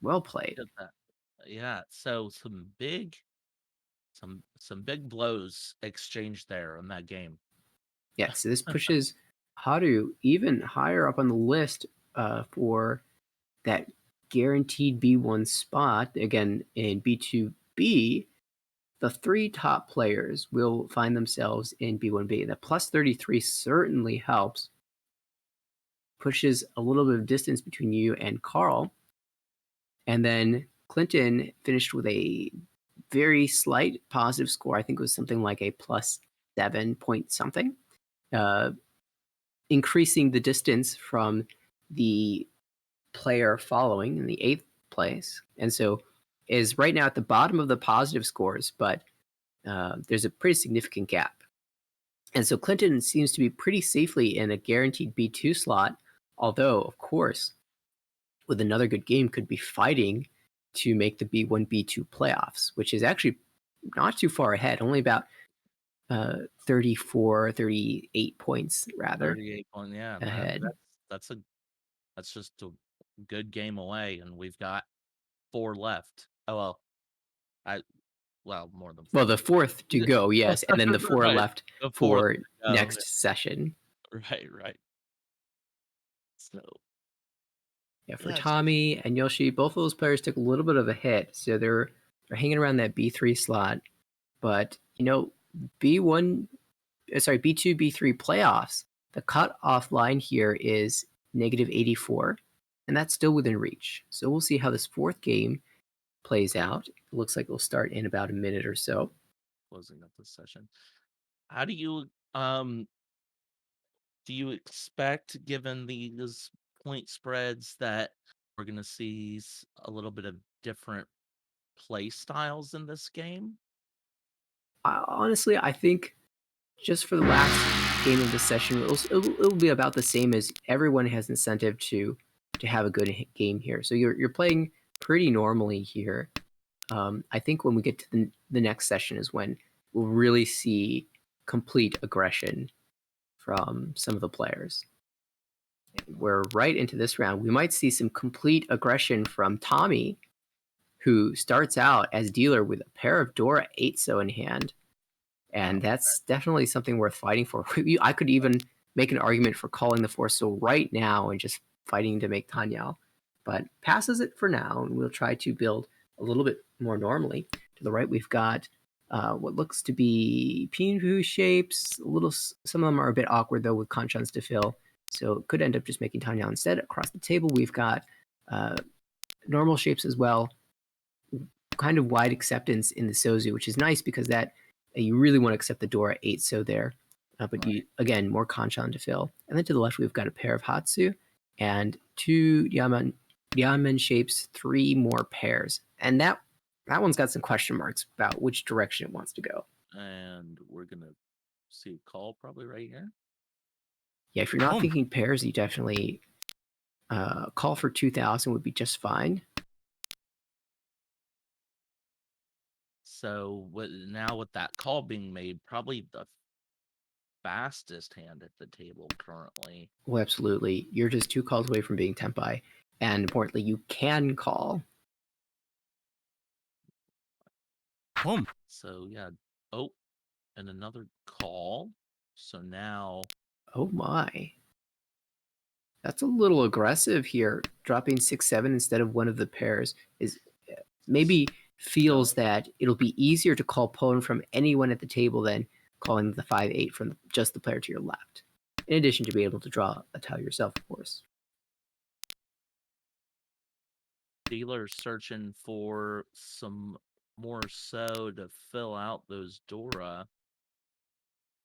[SPEAKER 1] Well played.
[SPEAKER 2] Did that. Yeah, so some big blows exchanged there in that game.
[SPEAKER 1] Yeah, so this pushes Haru even higher up on the list for that guaranteed B1 spot. Again, in B2B, the 3 top players will find themselves in B1B. The plus 33 certainly helps. Pushes a little bit of distance between you and Carl. And then Clinton finished with a very slight positive score. I think it was something like a plus 7 point something. Increasing the distance from the player following in the 8th place. And so is right now at the bottom of the positive scores, but there's a pretty significant gap. And so Clinton seems to be pretty safely in a guaranteed B2 slot, although, of course, with another good game, could be fighting to make the B1, B2 playoffs, which is actually not too far ahead, only about 34, 38 points, rather.
[SPEAKER 2] 38 points, yeah.
[SPEAKER 1] Ahead.
[SPEAKER 2] That's just a good game away, and we've got 4 left. Oh, more than 4.
[SPEAKER 1] Well, the 4th to go, yes, and then the 4
[SPEAKER 2] Right.
[SPEAKER 1] left
[SPEAKER 2] The 4th
[SPEAKER 1] for
[SPEAKER 2] to go.
[SPEAKER 1] next session.
[SPEAKER 2] Right. So,
[SPEAKER 1] yeah, for
[SPEAKER 2] Yes.
[SPEAKER 1] Tommy and Yoshi, both of those players took a little bit of a hit, so they're hanging around that B3 slot. But B2, B3 playoffs, the cutoff line here is -84, and that's still within reach. So we'll see how this 4th game plays out. It looks like it'll start in about a minute or so.
[SPEAKER 2] Closing up this session. How do you expect, given these point spreads, that we're going to see a little bit of different play styles in this game?
[SPEAKER 1] Honestly, I think just for the last game of the session, it'll be about the same, as everyone has incentive to have a good game here. So you're playing pretty normally here. I think when we get to the next session is when we'll really see complete aggression from some of the players. We're right into this round. We might see some complete aggression from Tommy, who starts out as dealer with a pair of Dora 8-so in hand. And that's definitely something worth fighting for. I could even make an argument for calling the 4-so right now and just fighting to make Tanyao. But passes it for now, and we'll try to build a little bit more normally. To the right, we've got what looks to be Pinhu shapes. Some of them are a bit awkward, though, with Kanchans to fill. So it could end up just making Tanyao instead. Across the table, we've got normal shapes as well. Kind of wide acceptance in the Sozu, which is nice because that you really want to accept the Dora 8-so there. But right. Again, more Kanchan to fill. And then to the left, we've got a pair of Hatsu and 2 Yamen shapes, 3 more pairs. And that That one's got some question marks about which direction it wants to go.
[SPEAKER 2] And we're gonna see a call probably right here.
[SPEAKER 1] Yeah, if you're not
[SPEAKER 3] Boom.
[SPEAKER 1] thinking pairs, you definitely call for 2,000 would be just fine.
[SPEAKER 2] So now with that call being made, probably the fastest hand at the table currently.
[SPEAKER 1] Oh, absolutely. You're just 2 calls away from being Tempai. And importantly, you can call.
[SPEAKER 3] Boom.
[SPEAKER 2] So yeah. Oh, and another call. So now
[SPEAKER 1] Oh my. That's a little aggressive here. Dropping 6-7 instead of one of the pairs is maybe feels that it'll be easier to call pawn from anyone at the table than calling the 5-8 from just the player to your left. In addition to being able to draw a tile yourself, of course.
[SPEAKER 2] dealer's searching for some more so to fill out those Dora.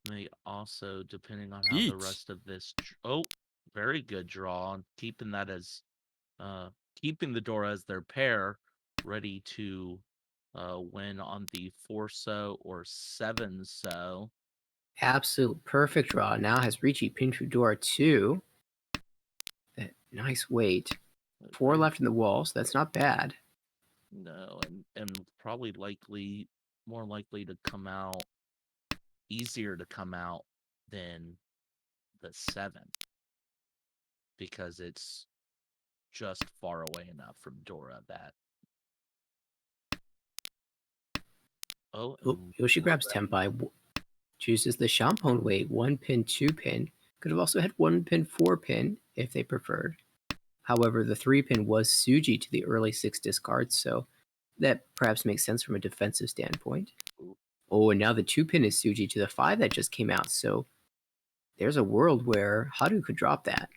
[SPEAKER 2] May also, depending on how the
[SPEAKER 3] Yeet.
[SPEAKER 2] rest of this. Oh, very good draw. Keeping that as, keeping the Dora as their pair, ready to win on the 4-so or 7-so.
[SPEAKER 1] Absolute perfect draw. Now has Ricci pinned through Dora 2. Nice weight. 4
[SPEAKER 2] Okay.
[SPEAKER 1] left in the wall, so that's not bad.
[SPEAKER 2] No, and probably more likely to come out, easier to come out than the 7 because it's just far away enough from Dora that. Oh,
[SPEAKER 1] Yoshi grabs Tempai, chooses the Champon way, 1 pin, 2 pin. Could have also had 1 pin, 4 pin if they preferred. However, the 3 pin was Suji to the early 6 discards, so that perhaps makes sense from a defensive standpoint. Oh, and now the 2 pin is Suji to the 5 that just came out, so there's a world where Haru could drop that.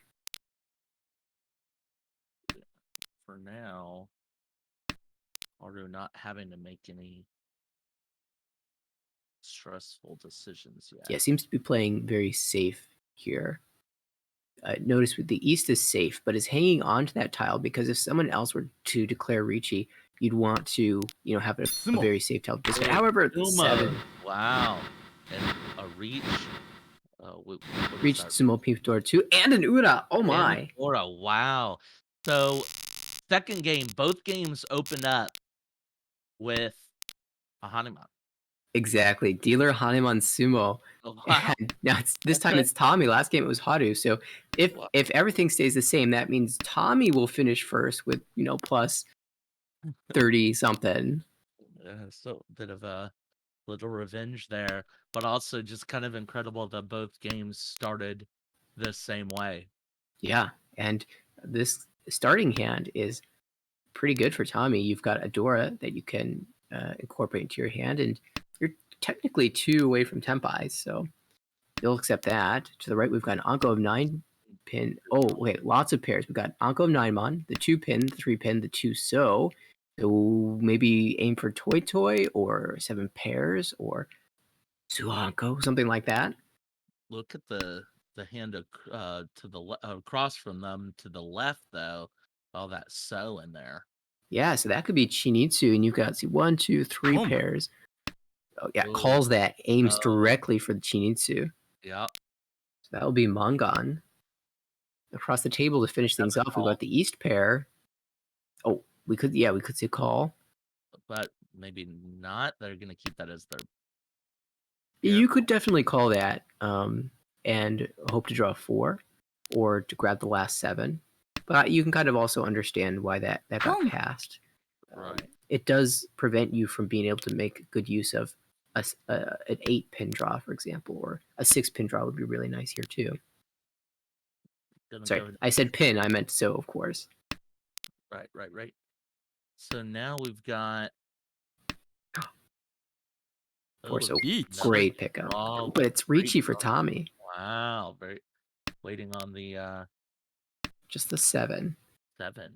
[SPEAKER 2] for now, Haru not having to make any stressful decisions yet.
[SPEAKER 1] Yeah, seems to be playing very safe here. Notice with the East is safe, but is hanging on to that tile because if someone else were to declare Ricci, you'd want to, have a
[SPEAKER 3] Sumo.
[SPEAKER 1] very safe tile. Just,
[SPEAKER 2] Oh,
[SPEAKER 1] however, the
[SPEAKER 2] Sumo.
[SPEAKER 1] 7
[SPEAKER 2] Wow. And a reach. What is
[SPEAKER 1] reached
[SPEAKER 2] that?
[SPEAKER 1] Sumo Pink Door 2 and an Ura. Oh
[SPEAKER 2] And
[SPEAKER 1] my.
[SPEAKER 2] Dora. Wow. So, second game, both games opened up with a Hanuman.
[SPEAKER 1] Exactly. Dealer Hanuman Sumo.
[SPEAKER 2] Oh, wow.
[SPEAKER 1] And now this time it's Tommy. Last game it was Haru. So if
[SPEAKER 2] Wow.
[SPEAKER 1] if everything stays the same, that means Tommy will finish first with, plus 30 something.
[SPEAKER 2] So a bit of a little revenge there, but also just kind of incredible that both games started the same way.
[SPEAKER 1] Yeah. And this starting hand is pretty good for Tommy. You've got Adora that you can incorporate into your hand, and you're technically 2 away from Tempai, so you'll accept that. To the right, we've got an Anko of 9 pin. Oh, okay, lots of pairs. We've got Anko of 9 mon, the 2 pin, the 3 pin, the 2 so. So maybe aim for Toy Toy or 7 pairs or Suanko, something like that.
[SPEAKER 2] Look at the hand to the across from them to the left though. All that so in there.
[SPEAKER 1] Yeah, so that could be Chinitsu, and you've got 1, 2, 3
[SPEAKER 3] Boom.
[SPEAKER 1] pairs. Oh yeah,
[SPEAKER 2] Ooh.
[SPEAKER 1] calls that, aims
[SPEAKER 2] Oh.
[SPEAKER 1] directly for the Chinitsu.
[SPEAKER 2] Yeah.
[SPEAKER 1] So that will be Mangan. Across the table to finish things off, we've got the East pair. Oh, we could see a call.
[SPEAKER 2] But maybe not. They're gonna keep that as their.
[SPEAKER 1] Yeah, you could definitely call that, and hope to draw 4, or to grab the last 7. But you can kind of also understand why that got
[SPEAKER 3] Boom.
[SPEAKER 1] passed.
[SPEAKER 2] Right.
[SPEAKER 1] It does prevent you from being able to make good use of an 8-pin draw, for example, or a 6-pin draw would be really nice here too.
[SPEAKER 2] Gonna
[SPEAKER 1] Sorry,
[SPEAKER 2] go.
[SPEAKER 1] I said pin, I meant so, of course.
[SPEAKER 2] Right. So now we've got.
[SPEAKER 1] Four, so
[SPEAKER 3] Yeet.
[SPEAKER 1] great pickup.
[SPEAKER 2] draw.
[SPEAKER 1] But it's
[SPEAKER 2] Great
[SPEAKER 1] Ricci for
[SPEAKER 2] draw.
[SPEAKER 1] Tommy.
[SPEAKER 2] Wow. Very waiting on the
[SPEAKER 1] Just the 7.
[SPEAKER 2] 7.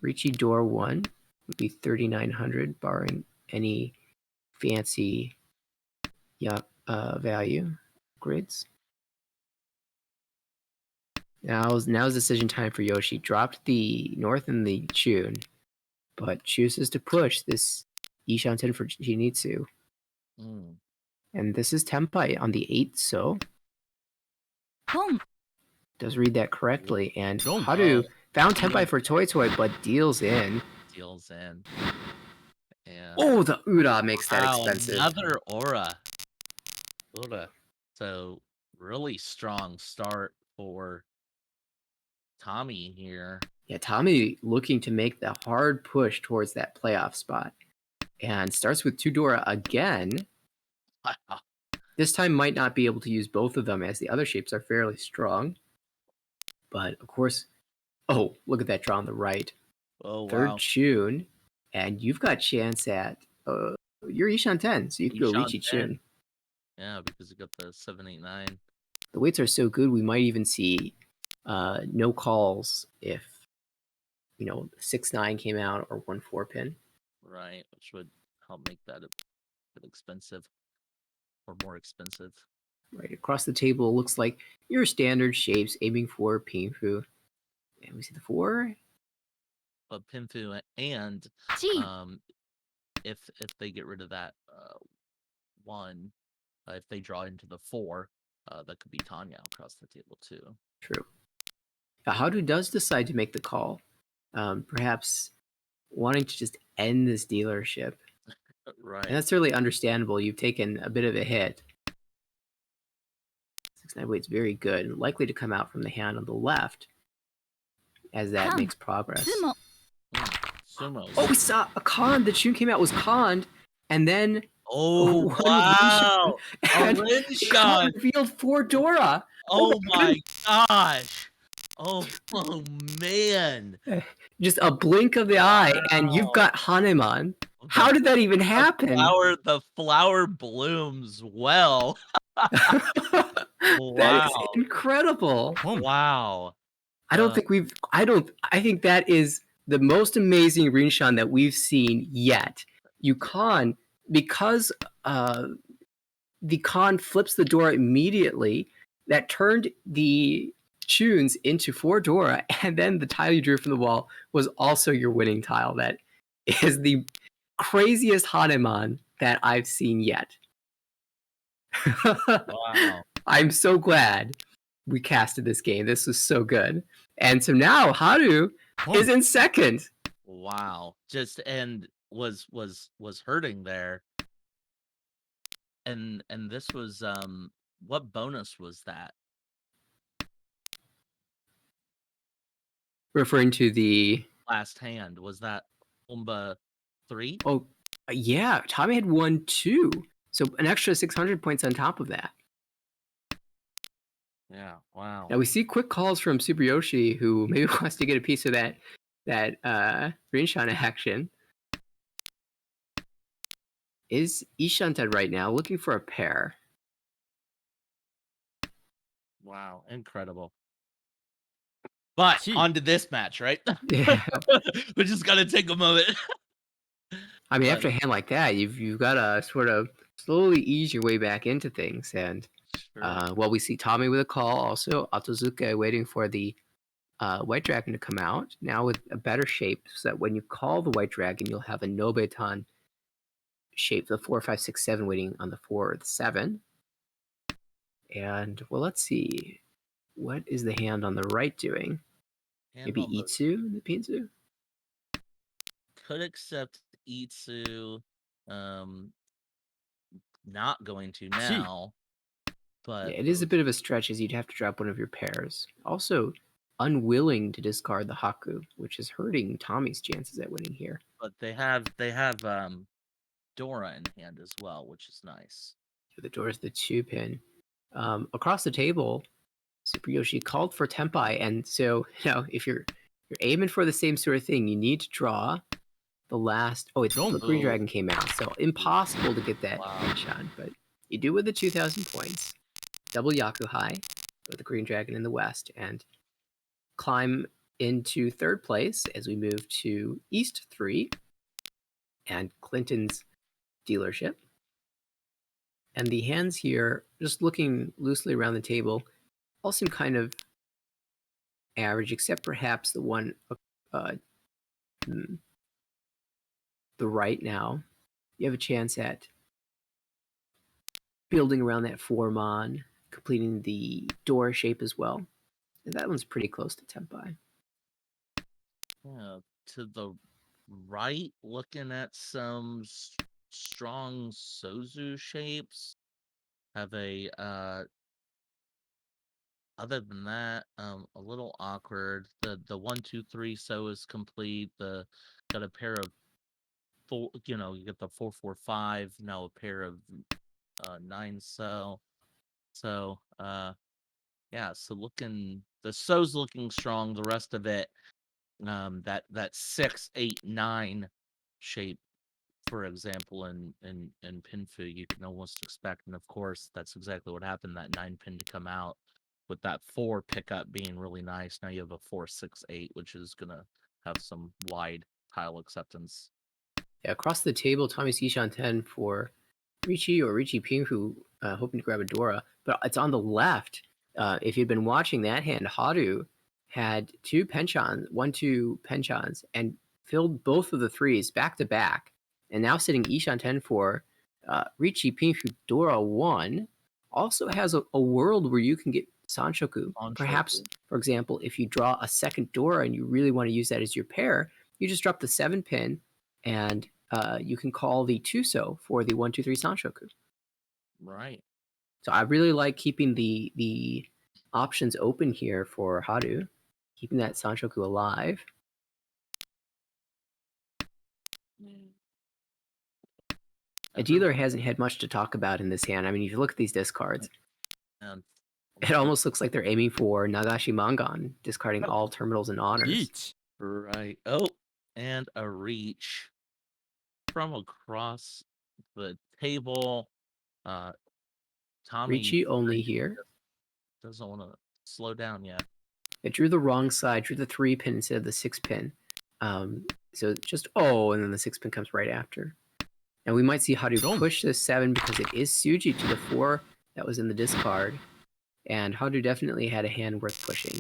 [SPEAKER 1] Ricci door 1 would be 3,900, barring any fancy value grids. Now's decision time for Yoshi. Dropped the North and the Chun, but chooses to push this Ishanten for Jinitsu.
[SPEAKER 2] Mm.
[SPEAKER 1] And this is Tempai on the 8th, so
[SPEAKER 3] Boom.
[SPEAKER 1] does read that correctly. And
[SPEAKER 3] Boom.
[SPEAKER 1] Haru found Tempai
[SPEAKER 2] Yeah.
[SPEAKER 1] for Toy Toy, but deals in.
[SPEAKER 2] Deals in. And
[SPEAKER 1] Oh, the Ura makes that
[SPEAKER 2] wow,
[SPEAKER 1] expensive.
[SPEAKER 2] another aura. So really strong start for Tommy here.
[SPEAKER 1] Yeah, Tommy looking to make the hard push towards that playoff spot. And starts with 2 Dora again.
[SPEAKER 2] Wow.
[SPEAKER 1] This time might not be able to use both of them as the other shapes are fairly strong. But of course, oh, look at that draw on the right.
[SPEAKER 2] Oh,
[SPEAKER 1] Third
[SPEAKER 2] wow.
[SPEAKER 1] Chun, and you've got chance at you're Ishan 10, so you can go
[SPEAKER 2] Ishan
[SPEAKER 1] Lichi
[SPEAKER 2] 10.
[SPEAKER 1] Chun.
[SPEAKER 2] Yeah, because you got the 7, 8, 9.
[SPEAKER 1] The weights are so good, we might even see no calls if 6-9 came out or 1-4 pin.
[SPEAKER 2] Right, which would help make that a bit expensive or more expensive.
[SPEAKER 1] Right across the table, looks like your standard shapes, aiming for Pinfu. And we see the 4.
[SPEAKER 2] But Pinfu and
[SPEAKER 3] G.
[SPEAKER 2] if they get rid of that 1, if they draw into the 4, that could be Tanya across the table too.
[SPEAKER 1] True. Haru does decide to make the call, perhaps wanting to just end this dealership.
[SPEAKER 2] Right.
[SPEAKER 1] And that's certainly understandable. You've taken a bit of a hit. 6-9 weight's very good, likely to come out from the hand on the left as that makes progress.
[SPEAKER 3] Sumo.
[SPEAKER 2] Sumos.
[SPEAKER 1] Oh, we saw a con. The tune came out was conned, and then
[SPEAKER 2] Oh,
[SPEAKER 1] one with
[SPEAKER 2] wow.
[SPEAKER 1] Rinshan, and
[SPEAKER 2] A
[SPEAKER 1] it con
[SPEAKER 2] Rinshan.
[SPEAKER 1] revealed 4 Dora.
[SPEAKER 2] Oh my gosh. Oh man.
[SPEAKER 1] Just a blink of the eye, and you've got Hanuman. How did that even happen?
[SPEAKER 2] The flower blooms well.
[SPEAKER 1] That
[SPEAKER 2] Wow.
[SPEAKER 1] is incredible.
[SPEAKER 2] Wow.
[SPEAKER 1] I think that is the most amazing Rinshan that we've seen yet. You con, because the con flips the Dora immediately, that turned the tunes into 4 Dora, and then the tile you drew from the wall was also your winning tile. That is the craziest Hanuman that I've seen yet.
[SPEAKER 2] Wow.
[SPEAKER 1] I'm so glad we casted this game. This was so good. And so now Haru is in second.
[SPEAKER 2] Wow. Just and was hurting there. And this was what bonus was that?
[SPEAKER 1] Referring to the
[SPEAKER 2] Last hand. Was that Umba 3?
[SPEAKER 1] Oh, yeah, Tommy had won 2. So an extra 600 points on top of that.
[SPEAKER 2] Yeah, wow.
[SPEAKER 1] Now we see quick calls from Super Yoshi, who maybe wants to get a piece of that Rinshan action. Is Ishanten right now looking for a pair?
[SPEAKER 2] Wow, incredible. But on to this match, right?
[SPEAKER 1] Yeah.
[SPEAKER 2] We just gotta take a moment.
[SPEAKER 1] I mean, after a hand like that, you've got to sort of slowly ease your way back into things. And well, we see Tommy with a call. Also, Otozuka waiting for the White Dragon to come out. Now with a better shape, so that when you call the White Dragon, you'll have a Nobetan shape, the 4, 5, 6, 7 waiting on the 4 or the 7. And well, let's see. What is the hand on the right doing? Maybe Itsu, the Pinzu?
[SPEAKER 2] Could accept Itsu. Not going to now. But
[SPEAKER 1] yeah, it is a bit of a stretch, as you'd have to drop one of your pairs. Also, unwilling to discard the Haku, which is hurting Tommy's chances at winning here.
[SPEAKER 2] But they have Dora in hand as well, which is nice.
[SPEAKER 1] The Dora's the 2 pin. Across the table, Super Yoshi called for Tempai, and so if you're aiming for the same sort of thing, you need to draw the last. Oh, the Green Dragon came out, so impossible to get that shot. But you do with the 2,000 points, double Yakuhai with the Green Dragon in the west, and climb into third place as we move to East 3 and Clinton's dealership. And the hands here, just looking loosely around the table, all seem kind of average, except perhaps the one the right now. you have a chance at building around that 4-mon, completing the Dora shape as well. And that one's pretty close to Tempai.
[SPEAKER 2] Yeah, to the right, looking at some strong Sozu shapes. Have a other than that, a little awkward. The 1 2 3 so is complete. The got a pair of four. You get the 4 4 5. Now a pair of 9 so. So yeah. So the so's looking strong. The rest of it, that 6 8 9 shape, for example, in Pinfu, you can almost expect, and of course, that's exactly what happened. That 9 pin to come out with that 4 pickup being really nice. Now you have a 4 6 8, which is gonna have some wide tile acceptance.
[SPEAKER 1] Yeah, across the table, Tommy Sishan 10 for Ricci or Ricci Pinfu, hoping to grab a Dora. But it's on the left. If you'd been watching that hand, Haru had 2 penchans, 1-2 penchans, and filled both of the threes back to back. And now sitting Ishan 10 for Ricci Pinfu Dora 1 also has a world where you can get Sanshoku. Perhaps, for example, if you draw a second Dora and you really want to use that as your pair, you just drop the 7 pin and you can call the Tuso for the 1 2 3 Sanshoku.
[SPEAKER 2] Right.
[SPEAKER 1] So I really like keeping the options open here for Haru, keeping that Sanshoku alive. A dealer hasn't had much to talk about in this hand. I mean, if you look at these discards, it almost looks like they're aiming for Nagashi Mangan, discarding all terminals and honors.
[SPEAKER 4] Each.
[SPEAKER 2] Right. Oh, and a reach from across the table. Tommy
[SPEAKER 1] Ricci only here.
[SPEAKER 2] doesn't want to slow down yet.
[SPEAKER 1] It drew the wrong side, drew the 3 pin instead of the 6 pin. So just, and then the 6 pin comes right after. And we might see how to push this 7 because it is Suji to the 4 that was in the discard. And Haru definitely had a hand worth pushing.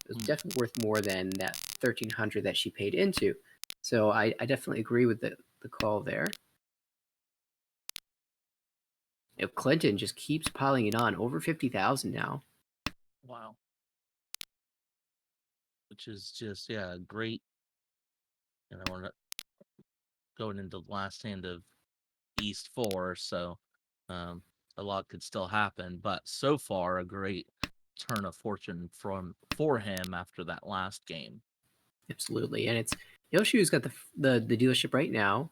[SPEAKER 1] It was definitely worth more than that 1,300 that she paid into. So I definitely agree with the call there. Clinton just keeps piling it on. Over 50,000 now.
[SPEAKER 2] Wow. Which is just, great. And we're not going into the last hand of East 4, so a lot could still happen. But so far, a great turn of fortune for him after that last game.
[SPEAKER 1] Absolutely. And it's Yoshi's got the dealership right now,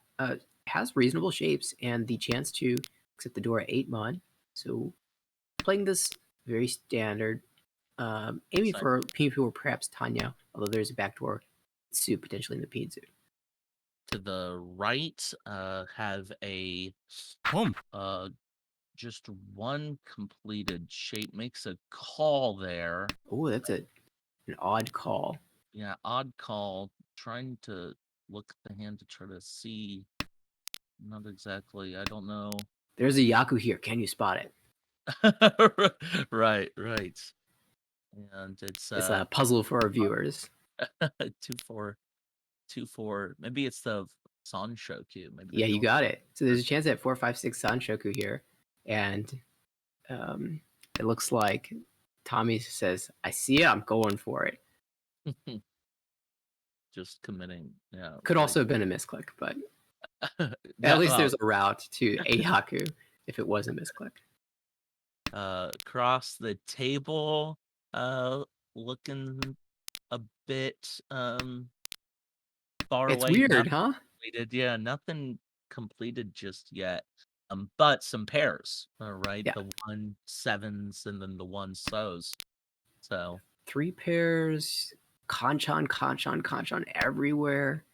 [SPEAKER 1] has reasonable shapes and the chance to accept the door at 8-mon. So playing this very standard, aiming for Pinfu or perhaps Tanya, although there's a backdoor suit potentially in the Pinzu.
[SPEAKER 2] To the right, have a just one completed shape, makes a call there.
[SPEAKER 1] Oh, that's an odd call.
[SPEAKER 2] Yeah, odd call. Trying to look at the hand to try to see. Not exactly. I don't know.
[SPEAKER 1] There's a Yaku here. Can you spot it?
[SPEAKER 2] Right. And it's
[SPEAKER 1] a puzzle for our viewers.
[SPEAKER 2] 2-4. Maybe it's the Sanshoku. Maybe.
[SPEAKER 1] Yeah, you got it. So there's a chance at 4 5 6 Sanshoku here, and it looks like Tommy says, "I see it. I'm going for it."
[SPEAKER 2] Just committing. Yeah.
[SPEAKER 1] Could also have been a misclick, but at least there's a route to a Yaku if it was a misclick.
[SPEAKER 2] Across the table, looking a bit far away.
[SPEAKER 1] It's weird, huh?
[SPEAKER 2] Yeah, nothing completed just yet. But some pairs, right?
[SPEAKER 1] Yeah.
[SPEAKER 2] The 1 7s and then the 1 so's. So
[SPEAKER 1] 3 pairs, Kanchan everywhere.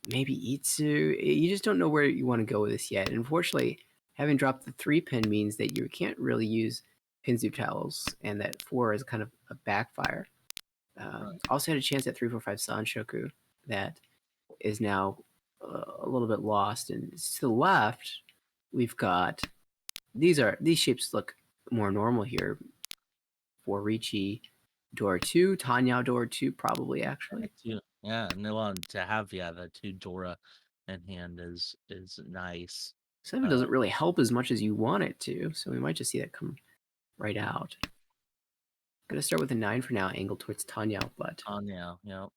[SPEAKER 1] Maybe Itsu. You just don't know where you want to go with this yet. And unfortunately, having dropped the 3 pin means that you can't really use Pinzu towels, and that 4 is kind of a backfire. Also had a chance at 3 4 5 Sanshoku that is now a little bit lost. And to the left, we've got these shapes look more normal here for Ricci. Door 2, Tanya door 2, probably actually.
[SPEAKER 2] Yeah, no one to have the 2 Dora in hand is nice.
[SPEAKER 1] 7 doesn't really help as much as you want it to, so we might just see that come right out. Gonna start with a 9 for now, angled towards Tanya, but
[SPEAKER 2] Tanya, yeah.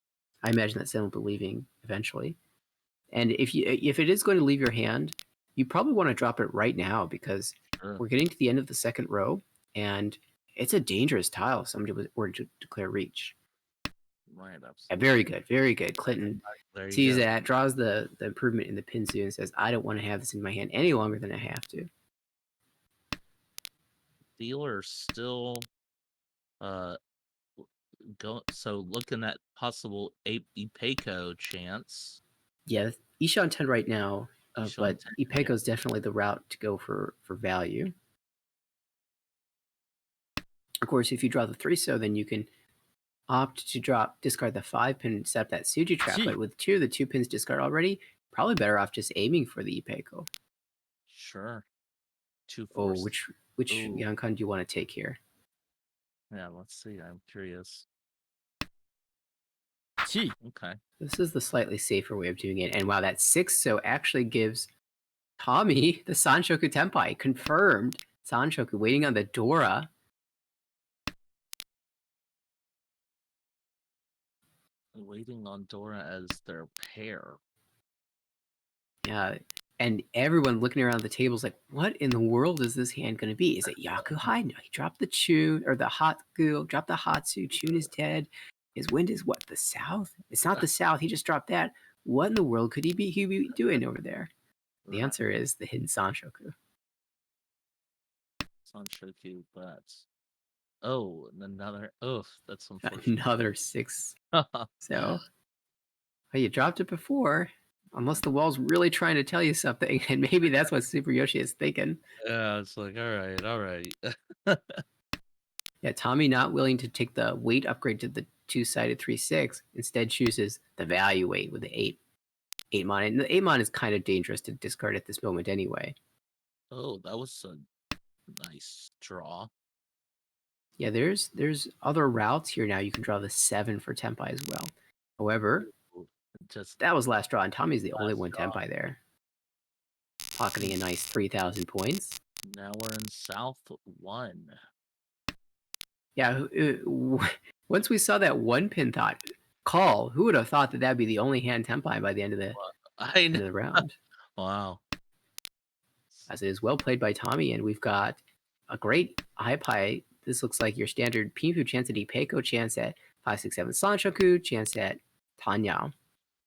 [SPEAKER 1] I imagine that 7 will be leaving eventually. And if it is going to leave your hand, you probably want to drop it right now because
[SPEAKER 2] Sure.
[SPEAKER 1] we're getting to the end of the second row, and it's a dangerous tile if somebody were to declare reach.
[SPEAKER 2] Right,
[SPEAKER 1] Yeah,
[SPEAKER 2] absolutely.
[SPEAKER 1] very good, very good. Clinton
[SPEAKER 2] There you
[SPEAKER 1] sees
[SPEAKER 2] go.
[SPEAKER 1] that, draws the improvement in the Pinsu, and says, I don't want to have this in my hand any longer than I have to.
[SPEAKER 2] Dealer still so looking at possible Ipeco chance.
[SPEAKER 1] Yeah, Ishan 10 right now,
[SPEAKER 2] Ishan
[SPEAKER 1] but
[SPEAKER 2] 10,
[SPEAKER 1] Ipeco is definitely the route to go for value. Of course, if you draw the 3-so, then you can opt to discard the 5-pin and set up that Suji trap. But with the 2 pins discard already, probably better off just aiming for the Ipeco.
[SPEAKER 2] Sure. 2
[SPEAKER 1] Oh,
[SPEAKER 2] force.
[SPEAKER 1] which Yankan do you want to take here?
[SPEAKER 2] Yeah, let's see. I'm curious. Okay.
[SPEAKER 1] This is the slightly safer way of doing it. And wow, that 6-so actually gives Tommy the Sanshoku Tenpai. Confirmed. Sanshoku waiting on the Dora.
[SPEAKER 2] Waiting on Dora as their pair.
[SPEAKER 1] Yeah, and everyone looking around the table is like, what in the world is this hand going to be? Is it Yakuhai? No, he dropped the Chun, or the Hatsu, dropped the Hatsu. Chun is dead. His wind is what, the south? It's not the south. He just dropped that. What in the world could he be doing over there? The answer is the hidden Sanshoku.
[SPEAKER 2] Sanshoku, but another. That's unfortunate.
[SPEAKER 1] Another 6. So, oh, you dropped it before. Unless the wall's really trying to tell you something, and maybe that's what Super Yoshi is thinking.
[SPEAKER 2] Yeah, it's like, all right.
[SPEAKER 1] Yeah, Tommy not willing to take the weight upgrade to the 2-sided 3-6, instead chooses the value weight with the 8 mon. And the 8 mon is kind of dangerous to discard at this moment anyway.
[SPEAKER 2] Oh, that was a nice draw.
[SPEAKER 1] Yeah, there's other routes here now. You can draw the 7 for Tenpai as well. However, that was last draw, and Tommy's the only one Tenpai there. Pocketing a nice 3,000 points.
[SPEAKER 2] Now we're in South 1.
[SPEAKER 1] Yeah, once we saw that 1-pin thought, call, who would have thought that that'd be the only hand Tenpai by the end of the round?
[SPEAKER 2] Wow.
[SPEAKER 1] As it is well played by Tommy, and we've got a great high pie. This looks like your standard Pinfu chance at Ipeco, chance at 567 Sanshoku, chance at Tanya.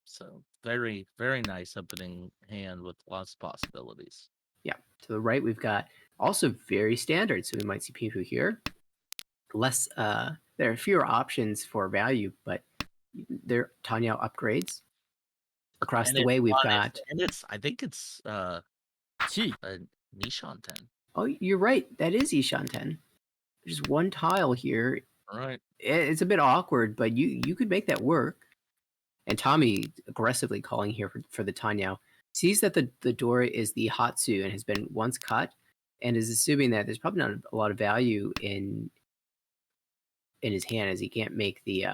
[SPEAKER 2] So very, very nice opening hand with lots of possibilities.
[SPEAKER 1] Yeah. To the right, we've got also very standard. So we might see Pinfu here. Less, there are fewer options for value, but they're Tanya upgrades. Across the way, we've got.
[SPEAKER 2] I think it's Nishan 10.
[SPEAKER 1] Oh, you're right. That is Ishan 10. There's one tile here.
[SPEAKER 2] All right.
[SPEAKER 1] It's a bit awkward, but you could make that work. And Tommy aggressively calling here for the Tanya. Sees that the Dora is the Hatsu and has been once cut, and is assuming that there's probably not a lot of value in his hand, as he can't make the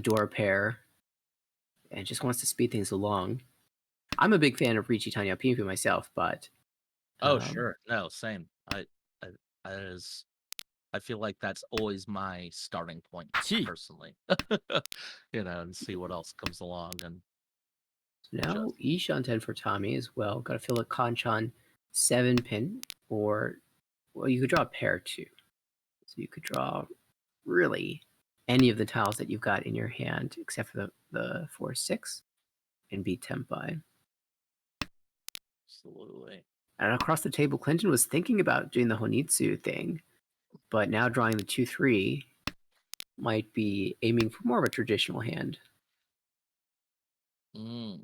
[SPEAKER 1] Dora pair, and just wants to speed things along. I'm a big fan of Richie Tanya Pinfu myself, but
[SPEAKER 2] Sure, no, same. I feel like that's always my starting point personally. And see what else comes along. And
[SPEAKER 1] now Ishan 10 for Tommy as well. Got to fill a Kanchan 7-pin, or well, you could draw a pair too. So you could draw really any of the tiles that you've got in your hand, except for the 4-6, and beat Tenpai.
[SPEAKER 2] Absolutely.
[SPEAKER 1] And across the table, Clinton was thinking about doing the Honitsu thing, but now drawing the 2-3 might be aiming for more of a traditional hand.
[SPEAKER 2] That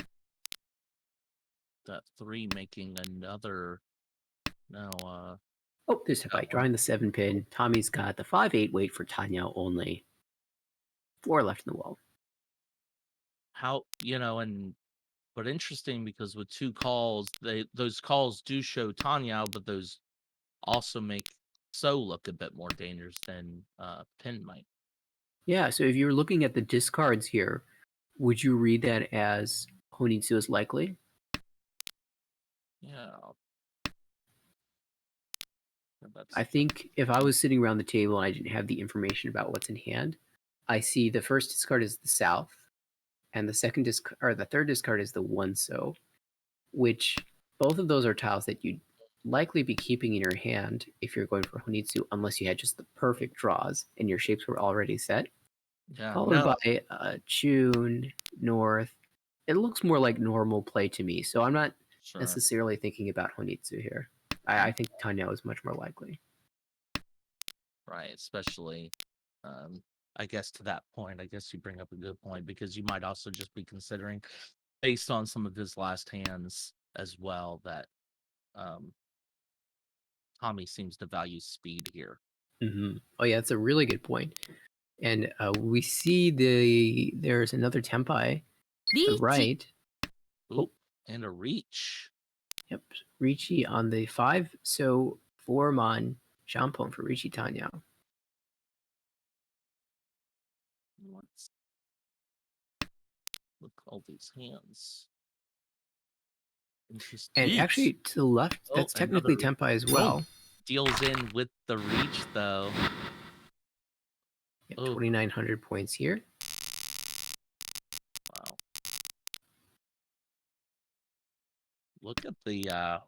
[SPEAKER 2] 3 making another now.
[SPEAKER 1] Oh, there's Tenpai drawing the 7-pin. Tommy's got the 5-8 weight for Tanya only. 4 left in the wall.
[SPEAKER 2] How but interesting because with 2 calls, those calls do show Tanya, but those also make So look a bit more dangerous than Pin might.
[SPEAKER 1] Yeah, so if you're looking at the discards here, would you read that as Honitsu is likely?
[SPEAKER 2] Yeah. That's
[SPEAKER 1] I think if I was sitting around the table and I didn't have the information about what's in hand, I see the first discard is the South, and the second discard or the third discard is the Wonso, which both of those are tiles that you'd likely be keeping in your hand if you're going for Honitsu, unless you had just the perfect draws and your shapes were already set.
[SPEAKER 2] yeah.
[SPEAKER 1] Followed
[SPEAKER 2] No,
[SPEAKER 1] by Chun, North. It looks more like normal play to me, so I'm not
[SPEAKER 2] sure.
[SPEAKER 1] necessarily thinking about Honitsu here. I think Tanya is much more likely.
[SPEAKER 2] Right, especially I guess to that point, I guess you bring up a good point because you might also just be considering based on some of his last hands as well that Tommy seems to value speed here.
[SPEAKER 1] Oh yeah, that's a really good point. And we see there's another Tempai to the
[SPEAKER 3] リーチ
[SPEAKER 1] right.
[SPEAKER 2] Ooh, and a reach.
[SPEAKER 1] Yep, Ricci on the 5. So 4 Mon Shampoo for Ricci Tanya.
[SPEAKER 2] Let's look at all these hands. Interesting.
[SPEAKER 1] And actually to the left,
[SPEAKER 2] Oh,
[SPEAKER 1] that's technically
[SPEAKER 2] another-
[SPEAKER 1] Tempai as well.
[SPEAKER 2] Deals in with the reach though.
[SPEAKER 1] Yep,
[SPEAKER 2] Oh.
[SPEAKER 1] 2,900 points here.
[SPEAKER 2] Wow. Look at the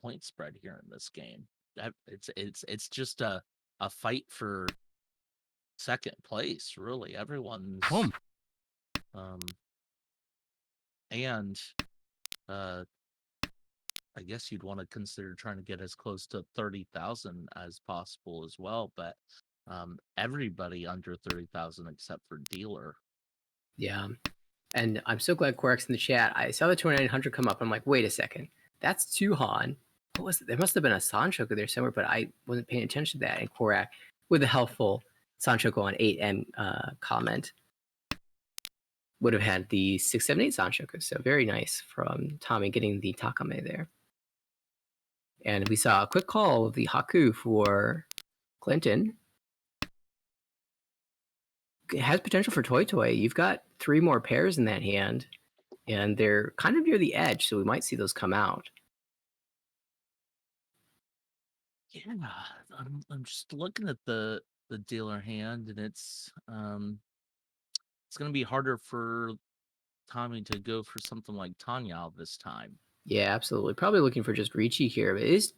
[SPEAKER 2] point spread here in this game. It's just a fight for second place, really. Everyone's and I guess you'd want to consider trying to get as close to 30,000 as possible as well, but everybody under 30,000 except for dealer.
[SPEAKER 1] Yeah. And I'm so glad Quark's in the chat. I saw the 2,900 come up. I'm like, wait a second. That's 2 Han. What was it? There must have been a Sanchoku there somewhere, but I wasn't paying attention to that. And Korak, with a helpful Sanchoku on 8M comment, would have had the 678 Sanchoku. So very nice from Tommy getting the Takame there. And we saw a quick call of the Haku for Clinton. It has potential for Toy Toy. You've got 3 more pairs in that hand, and they're kind of near the edge, so we might see those come out.
[SPEAKER 2] Yeah, I'm just looking at the dealer hand, and it's going to be harder for Tommy to go for something like Tanya this time.
[SPEAKER 1] Yeah, absolutely. Probably looking for just Ricci here, but is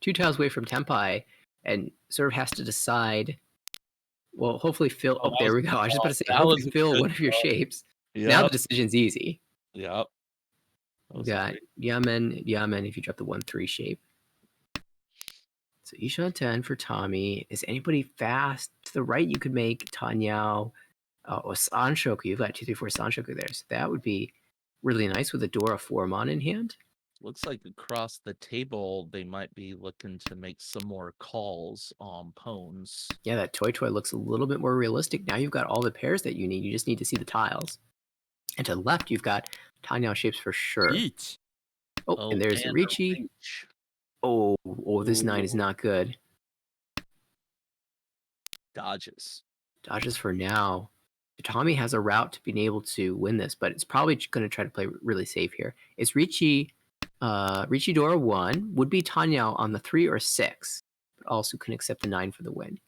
[SPEAKER 1] 2 tiles away from Tempai, and sort of has to decide. Well, hopefully fill. Oh, there we go. I was just about to say,
[SPEAKER 2] that
[SPEAKER 1] hopefully
[SPEAKER 2] was a
[SPEAKER 1] fill
[SPEAKER 2] good
[SPEAKER 1] one of your
[SPEAKER 2] call.
[SPEAKER 1] shapes. Now the decision's easy.
[SPEAKER 2] Yep.
[SPEAKER 1] We got Yamen, if you drop the 1-3 shape. So Isha 10 for Tommy. Is anybody fast to the right? You could make Tanyao or Sanshoku. You've got 2-3-4 Sanshoku there. So that would be really nice with a Dora 4 Mon in hand.
[SPEAKER 2] Looks like across the table they might be looking to make some more calls on pawns.
[SPEAKER 1] Yeah, that Toy Toy looks a little bit more realistic. Now you've got all the pairs that you need. You just need to see the tiles. And to the left, you've got Tanyao shapes for sure.
[SPEAKER 3] リーチ
[SPEAKER 1] Oh, and there's the
[SPEAKER 2] a
[SPEAKER 1] Ricci.
[SPEAKER 2] reach.
[SPEAKER 1] Oh, this 9 is
[SPEAKER 2] Ooh.
[SPEAKER 1] not good.
[SPEAKER 2] Dodges.
[SPEAKER 1] Dodges for now. Tommy has a route to being able to win this, but it's probably going to try to play really safe here. It's Ricci Dora 1, would be Tanyao on the 3 or 6, but also can accept the 9 for the win.